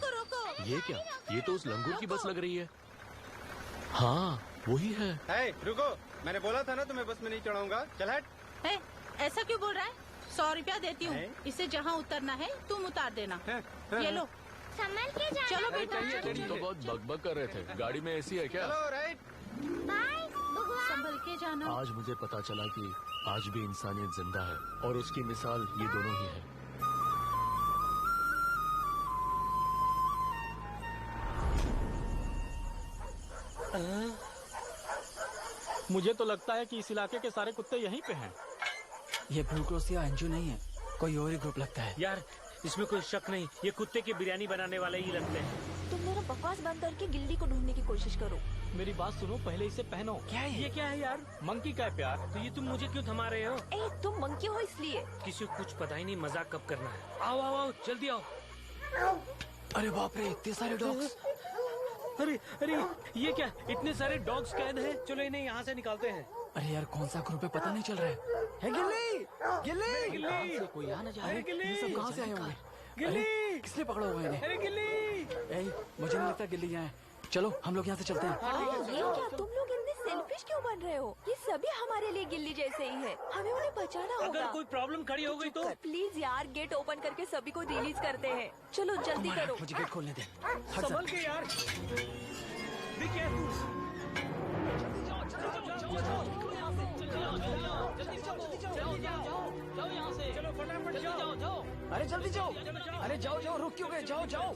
ये क्या? ये तो उस लंगूर की बस लग रही है। हाँ, वही है। रुको, मैंने बोला था ना तुम्हें बस में नहीं चढ़ाऊंगा। चल हट। ऐसा क्यों बोल रहा है? 100 रुपया देती हूँ, इसे जहाँ उतरना है तुम उतार देना। ये लो। संभल के जाना। चलो बेटा। तुम तो बहुत बकबक कर रहे थे। गाड़ी में एसी है क्या? बाय भगवान। संभल के जाना। आज मुझे पता चला कि आज भी इंसानियत जिंदा है और उसकी मिसाल ये दोनों ही है। मुझे तो लगता है कि इस इलाके के सारे कुत्ते यहीं पे हैं। ये ब्लू क्रॉस या एनजीओ नहीं है, कोई और ही ग्रुप लगता है। यार, इसमें कोई शक नहीं, ये कुत्ते की बिरयानी बनाने वाले ही लगते हैं। तुम मेरा बकवास बंद करके गिल्ली को ढूंढने की कोशिश करो। मेरी बात सुनो, पहले इसे पहनो। क्या है ये? क्या है यार? मंकी का है प्यार। तो ये तुम मुझे क्यों थमा रहे हो? तुम मंकी हो इसलिए। किसी को कुछ पता ही नहीं मजाक कब करना है। आओ आओ आओ, जल्दी आओ। अरे बाप रे, इतने सारे डॉग्स। अरे अरे, ये क्या? इतने सारे डॉग्स कैद हैं। चलो इन्हें यहाँ से निकालते हैं। अरे यार, कौन सा ग्रुप है पता नहीं चल रहा है। गिल्ली, गिल्ली, गिल्ली। कोई आ ना जाए। अरे गिल्ली, ये सब कहाँ से आए होंगे? गिल्ली, किसने पकड़ा हुआ है इन्हें? अरे गिल्ली। मुझे नहीं लगता गिल्ली यहाँ है। चलो हम लोग यहाँ से चलते हैं। ये क्या तुम लोग इतने सेल्फिश क्यों बन रहे हो? ये सभी हमारे लिए गिल्ली जैसे ही है, हमें उन्हें बचाना होगा। अगर कोई प्रॉब्लम खड़ी हो गई तो? प्लीज यार, गेट ओपन करके सभी को रिलीज करते हैं। चलो जल्दी करो। मुझे गेट खोलने दे। संभल के यार। Be careful. चलो फटाफट जाओ। अरे जल्दी जाओ। अरे जाओ जाओ, रुक क्यों गए? जाओ जाओ।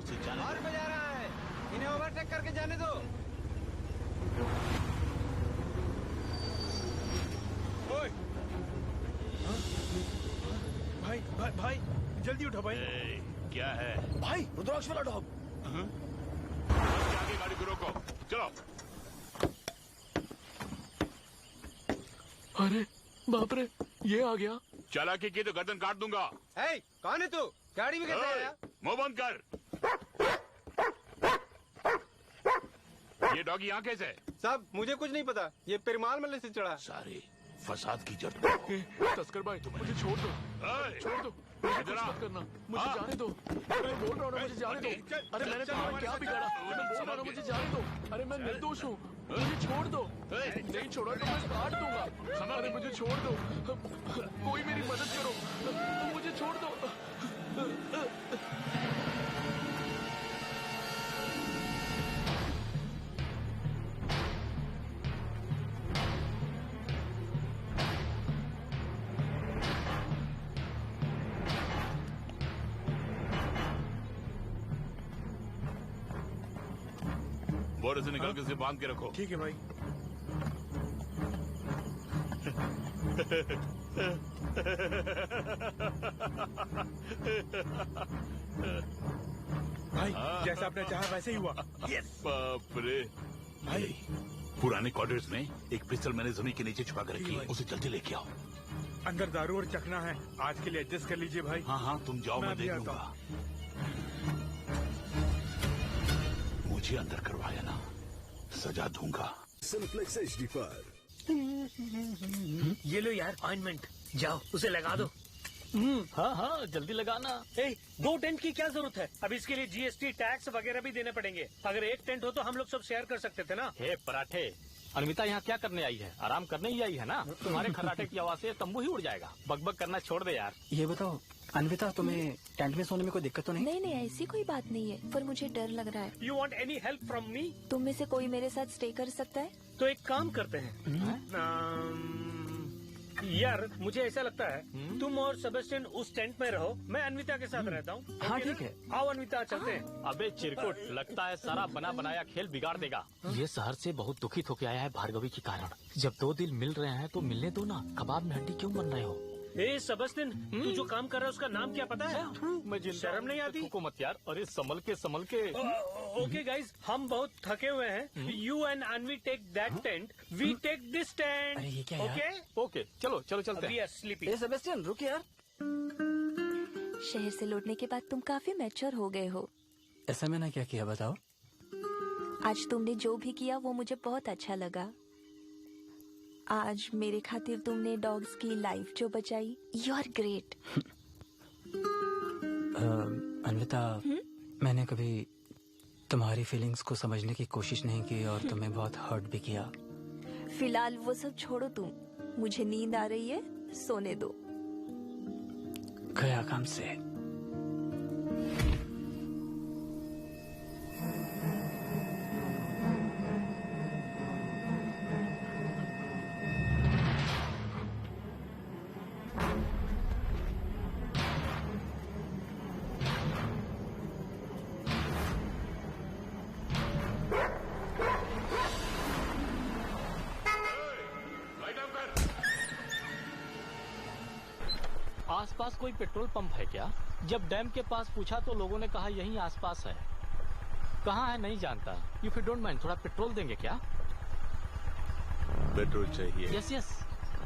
से जाने और बजा रहा है, इन्हें ओवरटेक करके जाने दो। ओए! भाई भाई भाई जल्दी उठो भाई। क्या है भाई? रुद्राक्ष वाला डॉग। आगे गाड़ी को रोको, चलो। अरे बाप रे, ये आ गया। चालाकी की तो गर्दन काट दूंगा। कौन है तू? गाड़ी में कैसे आया? मुंह बंद कर। ये डॉगी यहाँ कैसे? साहब मुझे कुछ नहीं पता, ये पेरुमाल मल्ले से चढ़ा। सारे फसाद की जड़। तस्कर भाई मुझे छोड़ दो, छोड़ दो, मुझे कुछ मत करना, मुझे जाने दो। अरे बोल रहा हूँ ना, मुझे जाने दो। अरे मैंने तुम्हारा क्या बिगाड़ा? मैं बोल रहा हूँ मुझे जाने दो। अरे मैं निर्दोष हूँ, मुझे छोड़ दो। नहीं छोड़ा तो मैं काट दूंगा। अरे मुझे छोड़ दो, कोई मेरी मदद करो, मुझे छोड़ दो। बोरे से निकाल के उसे बांध के रखो। ठीक है भाई। भाई जैसा आपने चाहा वैसे ही हुआ। बाप रे भाई, पुराने क्वार्टर्स में एक पिस्टल मैंने जमीन के नीचे छुपा कर रखी है, उसे जल्दी लेके आओ। अंदर दारू और चखना है, आज के लिए एडजस्ट कर लीजिए भाई। हाँ हाँ तुम जाओ, मैं देख लूंगा। मुझे अंदर करवाया ना, सजा दूंगा। सिंप्लेक्स HD पर ये लो यार ऑइंटमेंट, जाओ उसे लगा दो। हाँ हाँ जल्दी लगाना। 2 टेंट की क्या जरूरत है? अब इसके लिए GST टैक्स वगैरह भी देने पड़ेंगे। अगर एक टेंट हो तो हम लोग सब शेयर कर सकते थे ना। हे पराठे, अनविता यहाँ क्या करने आई है? आराम करने ही आई है ना। तुम्हारे खर्राटे की आवाज से तंबू ही उड़ जाएगा। बकबक करना छोड़ दे यार। ये बताओ अनविता, तुम्हें टेंट में सोने में कोई दिक्कत तो नहीं? नहीं नहीं, ऐसी कोई बात नहीं है, पर मुझे डर लग रहा है। You want any help from me? तुम में से कोई मेरे साथ स्टे कर सकता है? तो एक काम करते हैं, यार मुझे ऐसा लगता है तुम और सेबेस्टियन उस टेंट में रहो, मैं अनविता के साथ रहता हूँ। हाँ ठीक है, आओ अनविता चलते हैं। अबे चिरकुट, लगता है सारा बना बनाया खेल बिगाड़ देगा। ये शहर से बहुत दुखित होके आया है भार्गवी के कारण। जब 2 दिल मिल रहे हैं तो मिलने दो ना, कबाब में हड्डी क्यों बन रहे हो? सेबेस्टियन, तू जो काम कर रहा है उसका नाम क्या पता है? मुझे शर्म नहीं आती? को मत यार। अरे संभल के। ओके गाइस, हम बहुत थके हुए हैं। You and Anvi take that tent, we take this tent. अरे ये क्या ओके ओके, चलो चलते हैं। स्लीपी। सेबेस्टियन रुक यार। शहर से लौटने के बाद तुम काफी मैच्योर हो गए हो। ऐसा मैंने क्या किया बताओ? आज तुमने जो भी किया वो मुझे बहुत अच्छा लगा। आज मेरे खातिर तुमने डॉग्स की लाइफ जो बचाई, यू आर ग्रेट। अनविता, मैंने कभी तुम्हारी फीलिंग्स को समझने की कोशिश नहीं की और तुम्हें बहुत हर्ट भी किया। फिलहाल वो सब छोड़ो तुम, मुझे नींद आ रही है, सोने दो। गया काम से। आसपास कोई पेट्रोल पंप है क्या? जब डैम के पास पूछा तो लोगों ने कहा यहीं आसपास है। कहाँ है नहीं जानता। इफ यू डोंट माइंड, थोड़ा पेट्रोल देंगे क्या? पेट्रोल चाहिए? यस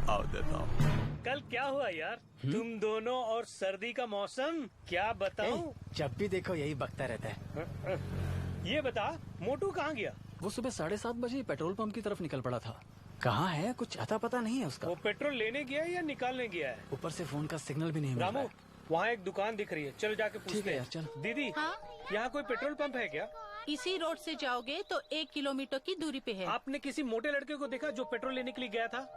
आओ देता हूँ। कल क्या हुआ यार? तुम दोनों और सर्दी का मौसम, क्या बताऊं? जब भी देखो यही बकता रहता है। ये बता, मोटू कहाँ गया? वो सुबह 7:30 बजे पेट्रोल पंप की तरफ निकल पड़ा था। कहाँ है कुछ अता पता नहीं है उसका। वो पेट्रोल लेने गया है या निकालने गया है? ऊपर से फोन का सिग्नल भी नहीं मिल रहा रामू, है। वहाँ एक दुकान दिख रही है, चलो जाके पूछते हैं। ठीक है यार, चल। दीदी, यहाँ कोई पेट्रोल पंप है क्या? इसी रोड से जाओगे तो 1 किलोमीटर की दूरी पे है। आपने किसी मोटे लड़के को देखा जो पेट्रोल लेने के लिए गया था?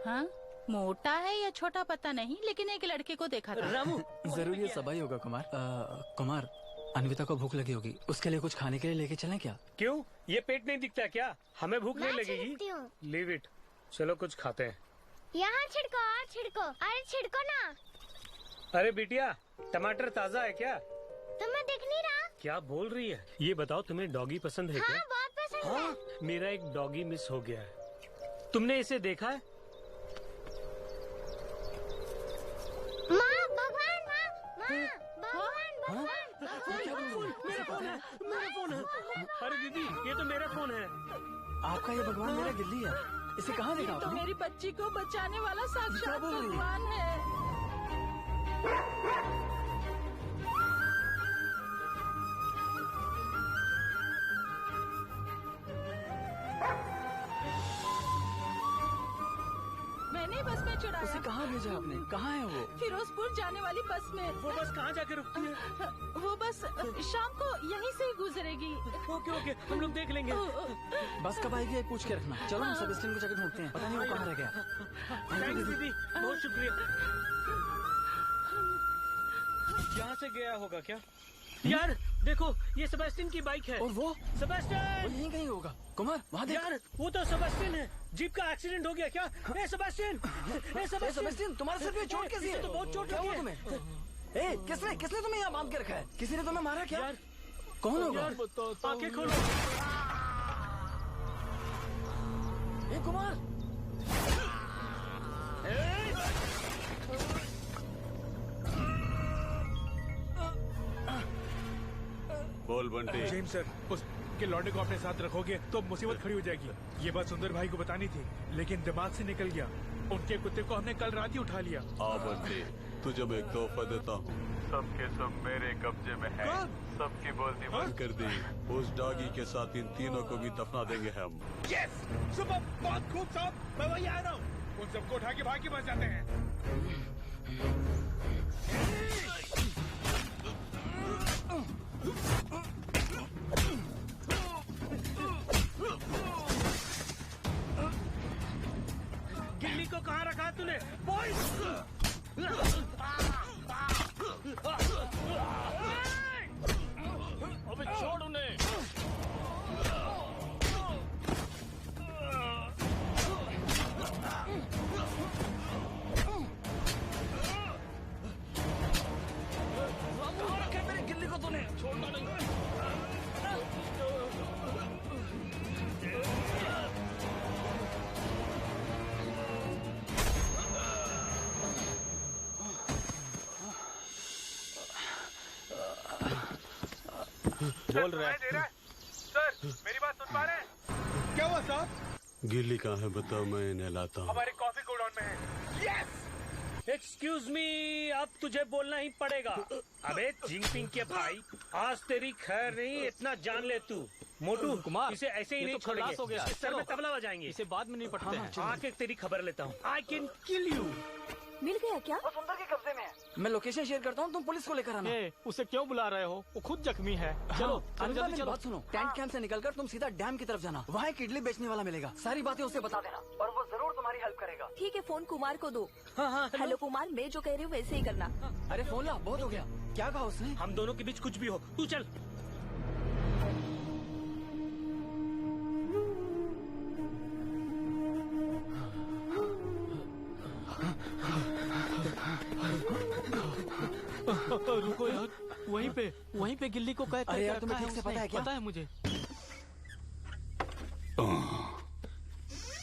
हाँ, मोटा है या छोटा पता नहीं, लेकिन एक लड़के को देखा था। रामू, जरूर ये सबा ही होगा। कुमार, अनविता को भूख लगी होगी, उसके लिए कुछ खाने के लिए लेके चलें क्या? क्यों, ये पेट नहीं दिखता क्या? हमें भूख नहीं लगेगी? लीव इट, चलो कुछ खाते हैं। यहाँ छिड़को और छिड़को, अरे छिड़को ना। अरे बिटिया, टमाटर ताजा है क्या? तुम्हें दिख नहीं रहा? क्या बोल रही है? ये बताओ तुम्हें डॉगी पसंद है क्या? हाँ, बहुत पसंद है। मेरा एक डॉगी मिस हो गया है। तुमने इसे देखा है? माँ, भगवान, माँ, भगवान, मेरा फोन है, मेरा फोन है। अरे दीदी, ये तो मेरा फोन है। आपका ये भगवान मेरा गिल्ली है। इसे कहाँ देखा तो आपने? मेरी बच्ची को बचाने वाला साक्षात भगवान है। मैंने बस में चढ़ाया। उसे कहाँ भेजा आपने? कहाँ है वो? फिरोजपुर जाने वाली बस में। वो बस कहाँ जाके रुकती है? वो बस शाम को यहीं से ही गुजरेगी। ओके ओके, हम लोग देख लेंगे। बस कब आएगी पूछ के रखना। चलो हम सब स्टैंड को जाकर ढूंढते हैं। पता नहीं वो कहाँ रह गया। थैंक्स दीदी, बहुत शुक्रिया। यहाँ से गया होगा क्या? यार देखो, ये सेबेस्टियन की बाइक है। और वो? सेबेस्टियन! वो यहीं कहीं होगा। कुमार वहाँ देख। यार वो तो सेबेस्टियन है। जीप का एक्सीडेंट हो गया क्या? ए सेबेस्टियन! सेबेस्टियन, तुम्हारे सिर पे चोट कैसी है? तो बहुत चोट लगी है तुम्हें। ए, किसने तुम्हें यहाँ बांध के रखा है? किसी ने तुम्हें मारा क्या? यार, कौन होगा? आंखें खोलो। ए कुमार! बोल बंटी। जेम्स सर, उसके लौंडे को अपने साथ रखोगे तो मुसीबत खड़ी हो जाएगी। ये बात सुंदर भाई को बतानी थी, लेकिन दिमाग से निकल गया। उनके कुत्ते को हमने कल रात ही उठा लिया। हाँ बंटी, तुझे मैं एक तोहफा देता हूँ। सबके सब मेरे कब्जे में है। सबकी बोलती बंद कर दी। उस डॉगी के साथ इन तीनों को भी दफना देंगे हम। यस, सुबह बहुत खूब साहब, मैं वही आ रहा हूँ। उन सबको उठा के भाग के बच जाते हैं। गिल्ली को कहाँ रखा तूने? बॉयज! अबे छोड़ उन्हें। रखे मेरे गिल्ली को तूने। छोड़ना नहीं। बोल रहे हैं सर, मेरी बात सुन पा रहे हैं? क्या हुआ साहब? गिल्ली कहाँ है बताओ, मैं इन्हें लाता हूँ। हमारे कॉफी गोडाउन में है। यस! एक्सक्यूज मी, अब तुझे बोलना ही पड़ेगा। अबे जिंगपिंग के भाई, आज तेरी खैर नहीं, इतना जान ले तू। मोटू कुमार, इसे ऐसे ही ये नहीं तो खलास हो गया। छोड़ेंगे। सर में तबला बजाएंगे। इसे बाद में निपटते हैं। आके तेरी खबर लेता हूँ। I can kill you. मिल गया क्या? वो सुंदर के कब्जे में है। मैं लोकेशन शेयर करता हूँ, तुम पुलिस को लेकर आना। उसे क्यों बुला रहे हो? वो खुद जख्मी है। चलो मेरी बात सुनो। टेंट कैंप से निकलकर तुम सीधा डैम की तरफ जाना। वहाँ एक इडली बेचने वाला मिलेगा। सारी बातें उसे बता देना और वो जरूर तुम्हारी हेल्प करेगा। ठीक है, फोन कुमार को दो। हाँ, हेलो कुमार, मैं जो कह रही हूँ वैसे ही करना। अरे फोन ला, बहुत हो गया। क्या कहा उसने? हम दोनों के बीच कुछ भी हो, तू चल। रुको यार, वहीं पे गिल्ली को कैद अरे यार, करके तुम्हें रखा ठीक से पता है क्या? पता है मुझे।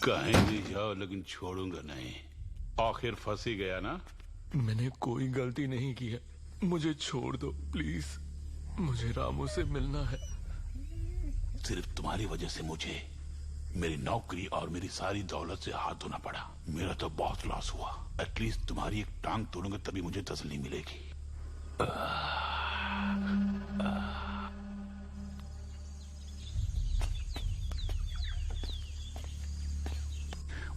कहीं भी जाओ लेकिन छोड़ूंगा नहीं। आखिर फंस ही गया ना। मैंने कोई गलती नहीं की है, मुझे छोड़ दो प्लीज। मुझे रामू से मिलना है। सिर्फ तुम्हारी वजह से मुझे मेरी नौकरी और मेरी सारी दौलत से हाथ धोना पड़ा। मेरा तो बहुत लॉस हुआ। एटलीस्ट तुम्हारी एक टांग तोड़ूंगा तभी मुझे तसल्ली मिलेगी।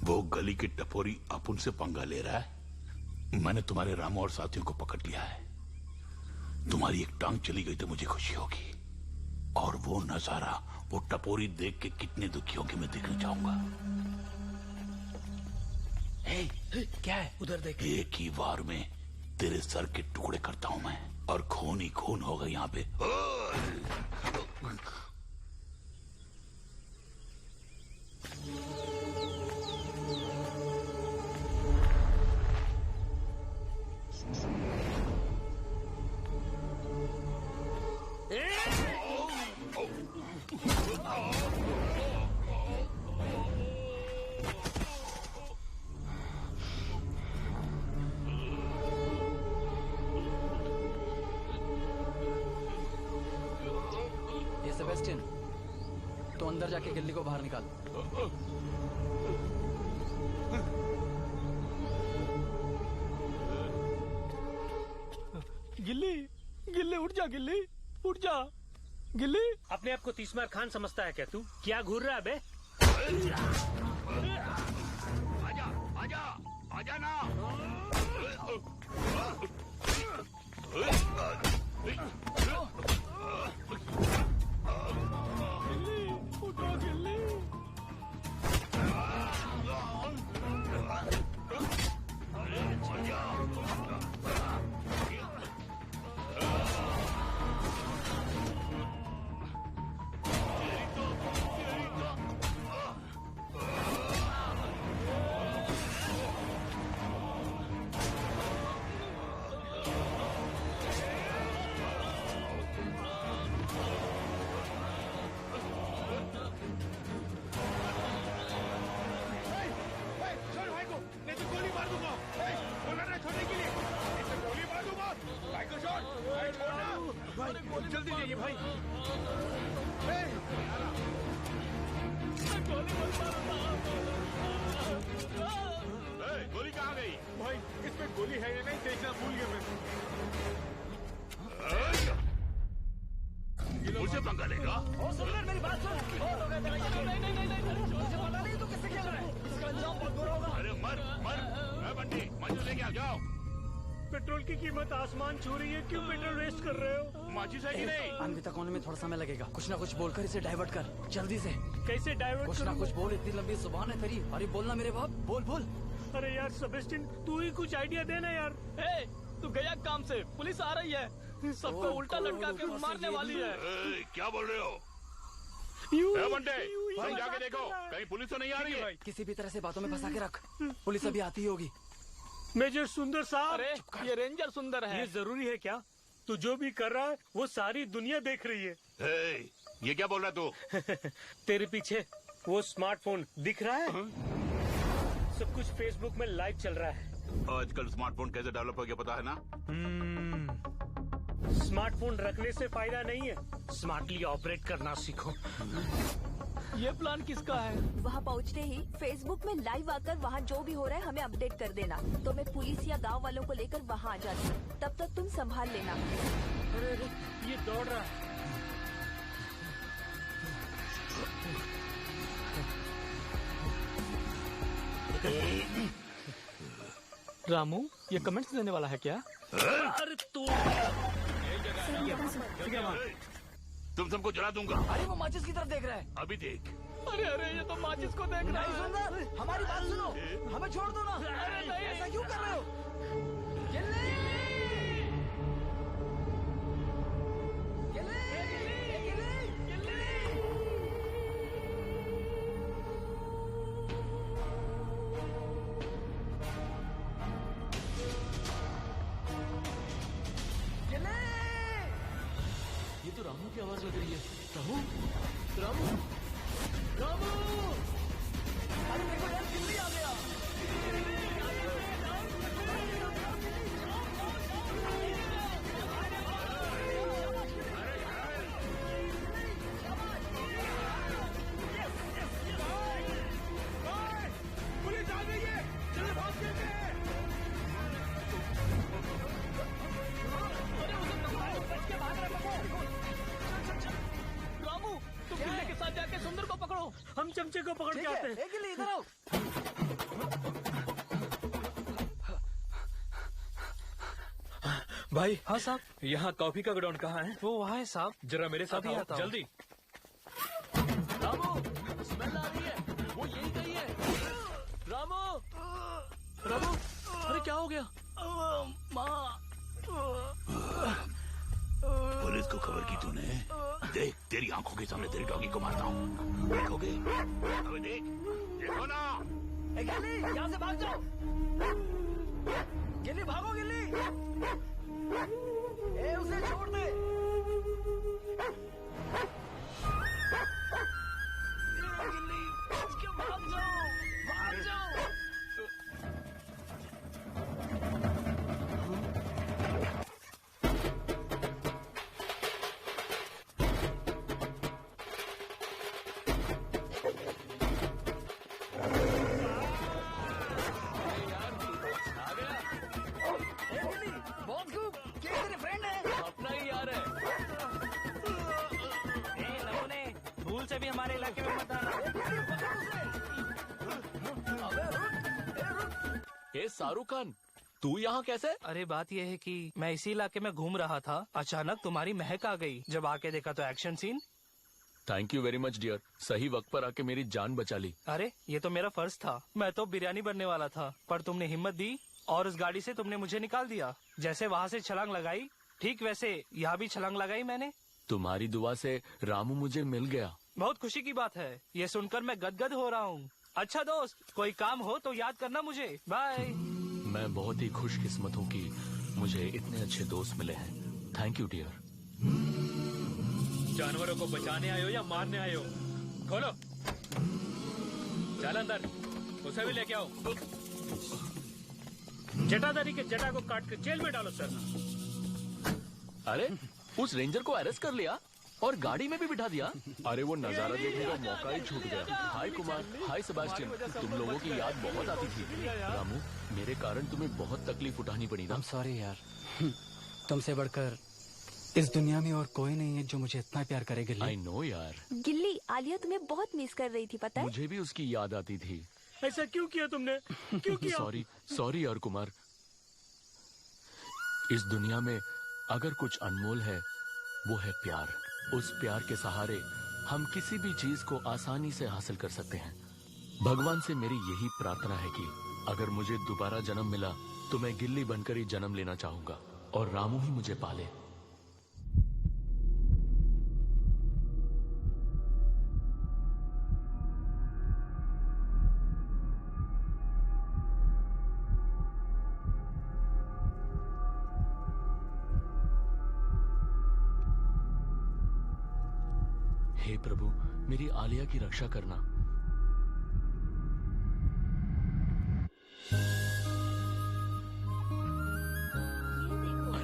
वो गली के टपोरी अपन से पंगा ले रहा है। मैंने तुम्हारे रामू और साथियों को पकड़ लिया है। तुम्हारी एक टांग चली गई तो मुझे खुशी होगी, और वो नजारा, वो टपोरी देख के कितने दुखी होंगे मैं देखना चाहूंगा। क्या है? उधर देख। एक ही बार में तेरे सर के टुकड़े करता हूं मैं, और खून ही खून होगा यहाँ पे। सेबेस्टियन, तो अंदर जाके गिल्ली को बाहर निकाल। गिल्ली, गिल्ली उठ जा, गिल्ली उठ जा। गिल्ली अपने आप को तीसमार खान समझता है क्या तू? क्या घूर रहा है बे? आजा आजा आजा ना। गिल्ली उठो, गिल्ली। जल्दी जाइए भाई। गोली कहाँ गई? भाई इसमें गोली है या नहीं देखना भूल गया मैं। मुझसे पंगा लेगा? मेरी बात सुन। नहीं, मुझे पता नहीं तू किससे खेल रहा है। इसका अंजाम बहुत बुरा होगा। अरे मर मर बंटी, माचिस लेके आ जाओ। पेट्रोल की कीमत आसमान छू रही है, क्यों पेट्रोल वेस्ट कर रहे हो? माचिस है कि नहीं? अन्विता कोने में थोड़ा समय लगेगा, कुछ ना कुछ बोलकर इसे डाइवर्ट कर, जल्दी से। कैसे डाइवर्ट? कुछ ना कुछ बोल, इतनी लंबी जुबान है तेरी। अरे बोलना मेरे बाप, बोल बोल। अरे यार सेबेस्टियन, तू ही कुछ आइडिया देना यार। तू गया काम से, पुलिस आ रही है, सबको उल्टा लटका के मारने वाली है। क्या बोल रहे हो? बंटे समझा के देखो, कहीं पुलिस तो नहीं आ रही है? किसी भी तरह से बातों में फंसा के रख, पुलिस अभी आती ही होगी। मेजर सुंदर साहब। अरे ये रेंजर सुंदर है। ये जरूरी है क्या? तू जो भी कर रहा है वो सारी दुनिया देख रही है। ये क्या बोल रहा है तू? तेरे पीछे वो स्मार्टफोन दिख रहा है? सब कुछ फेसबुक में लाइव चल रहा है। आजकल स्मार्टफोन कैसे डेवलप हो गया पता है ना? स्मार्टफोन रखने से फायदा नहीं है, स्मार्टली ऑपरेट करना सीखो। ये प्लान किसका है? वहाँ पहुँचते ही फेसबुक में लाइव आकर वहाँ जो भी हो रहा है हमें अपडेट कर देना, तो मैं पुलिस या गांव वालों को लेकर वहाँ आ जाती हूँ। तब तक तुम संभाल लेना। अरे ये दौड़ रहा है। रामू ये कमेंट्स देने वाला है क्या? अरे तू तुम सबको जला दूंगा। अरे वो माचिस की तरफ देख रहा है। अभी देख। अरे ये तो माचिस को देख रहा है। सुंदर, हमारी बात सुनो, हमें छोड़ दो ना। अरे नहीं, ऐसा क्यों कर रहे हो? ये तो रामू की आवाज लग रही है। रामू रामू रामू, अरे देखो यार, गिल्ली आ गया। पुलिस आ गई है, चलो भाग जाते हैं। रामू तुम गिल्ली के साथ जाके सुंदर को पकड़ो। हम चमचे को पकड़ के आते हैं। गिल्ली इधर आओ। भाई। हाँ साहब, यहाँ कॉफी का गोडाउन कहाँ है? वो वहाँ है साहब। जरा मेरे साथ आओ, जल्दी। रामू स्मेल आ रही है, वो यही कहीं है। रामू रामू, अरे क्या हो गया? माँ। पुलिस को खबर की तूने? देख तेरी आंखों के सामने तेरी डॉगी को मारता हूँ, देखोगे? अबे देख, देखो ना। गिल्ली यहाँ से भाग जाओ। गिल्ली भागो, गिल्ली। उसे छोड़ दे। गिल्ली भाग जाओ, भाग जाओ। शाहरुख खान, तू यहाँ कैसे? अरे बात यह है कि मैं इसी इलाके में घूम रहा था, अचानक तुम्हारी महक आ गई। जब आके देखा तो action scene. Thank you very much dear, सही वक्त पर आके मेरी जान बचा ली। अरे ये तो मेरा फर्ज था, मैं तो बिरयानी बनने वाला था, पर तुमने हिम्मत दी और उस गाड़ी से तुमने मुझे निकाल दिया। जैसे वहाँ से छलांग लगाई, ठीक वैसे यहाँ भी छलांग लगाई मैंने। तुम्हारी दुआ से रामू मुझे मिल गया। बहुत खुशी की बात है, ये सुनकर मैं गदगद हो रहा हूँ। अच्छा दोस्त, कोई काम हो तो याद करना मुझे। बाय। मैं बहुत ही खुशकिस्मत हूँ कि मुझे इतने अच्छे दोस्त मिले हैं। Thank you dear. जानवरों को बचाने आयो या मारने आयो? खोलो, चल अंदर, उसे भी लेके आओ। जटाधारी के जटा को काट कर जेल में डालो सर। अरे उस रेंजर को अरेस्ट कर लिया और गाड़ी में भी बिठा दिया। अरे वो नजारा देखने का मौका ही छूट गया। हाय कुमार, हाय सेबास्टियन, तुम लोगों की याद बहुत आती थी। रामू, मेरे कारण तुम्हें बहुत तकलीफ उठानी पड़ी ना। सॉरी यार, तुमसे बढ़कर इस दुनिया में और कोई नहीं है जो मुझे इतना प्यार करे गिल्ली। आई नो यार। गिल्ली, आलिया तुम्हें बहुत मिस कर रही थी, पता है? मुझे भी उसकी याद आती थी। ऐसा क्यों किया तुमने? क्यों किया? सॉरी यार कुमार। इस दुनिया में अगर कुछ अनमोल है वो है प्यार। उस प्यार के सहारे हम किसी भी चीज को आसानी से हासिल कर सकते हैं। भगवान से मेरी यही प्रार्थना है कि अगर मुझे दोबारा जन्म मिला तो मैं गिल्ली बनकर ही जन्म लेना चाहूंगा और रामू ही मुझे पाले। हे प्रभु, मेरी आलिया की रक्षा करना। अरे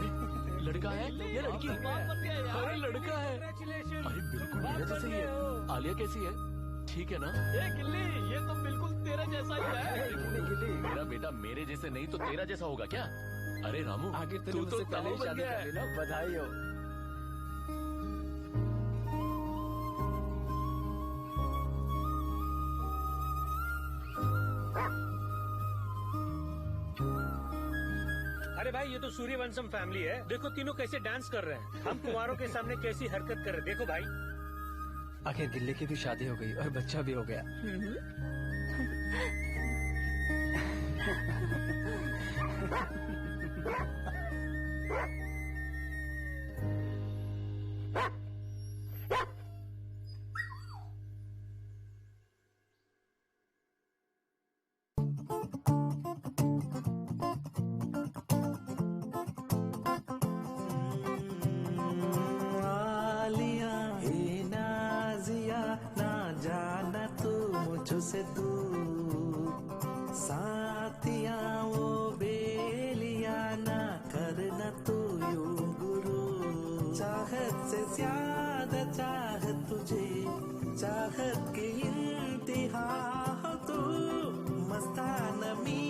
लड़का है या लड़की? अरे लड़का है। अरे बिल्कुल मेरे जैसे ही है। आलिया कैसी है? ठीक है ना? गिल्ली, ये तो बिल्कुल तेरा जैसा ही है। गिल्ली, मेरा बेटा मेरे जैसे नहीं तो तेरा जैसा होगा क्या? अरे रामू, तू तो ताऊ बन गया है। बधाई हो। अरे भाई, ये तो सूर्यवंशम फैमिली है। देखो तीनों कैसे डांस कर रहे हैं। हम कुमारों के सामने कैसी हरकत कर रहे हैं, देखो भाई। आखिर गिल्ली की भी शादी हो गई और बच्चा भी हो गया। से तू साथिया वो बेलिया ना करना तू यूं गुरु। चाहत से ज्यादा चाह तुझे, चाहत की इंतहा हो तू। मस्ताना मी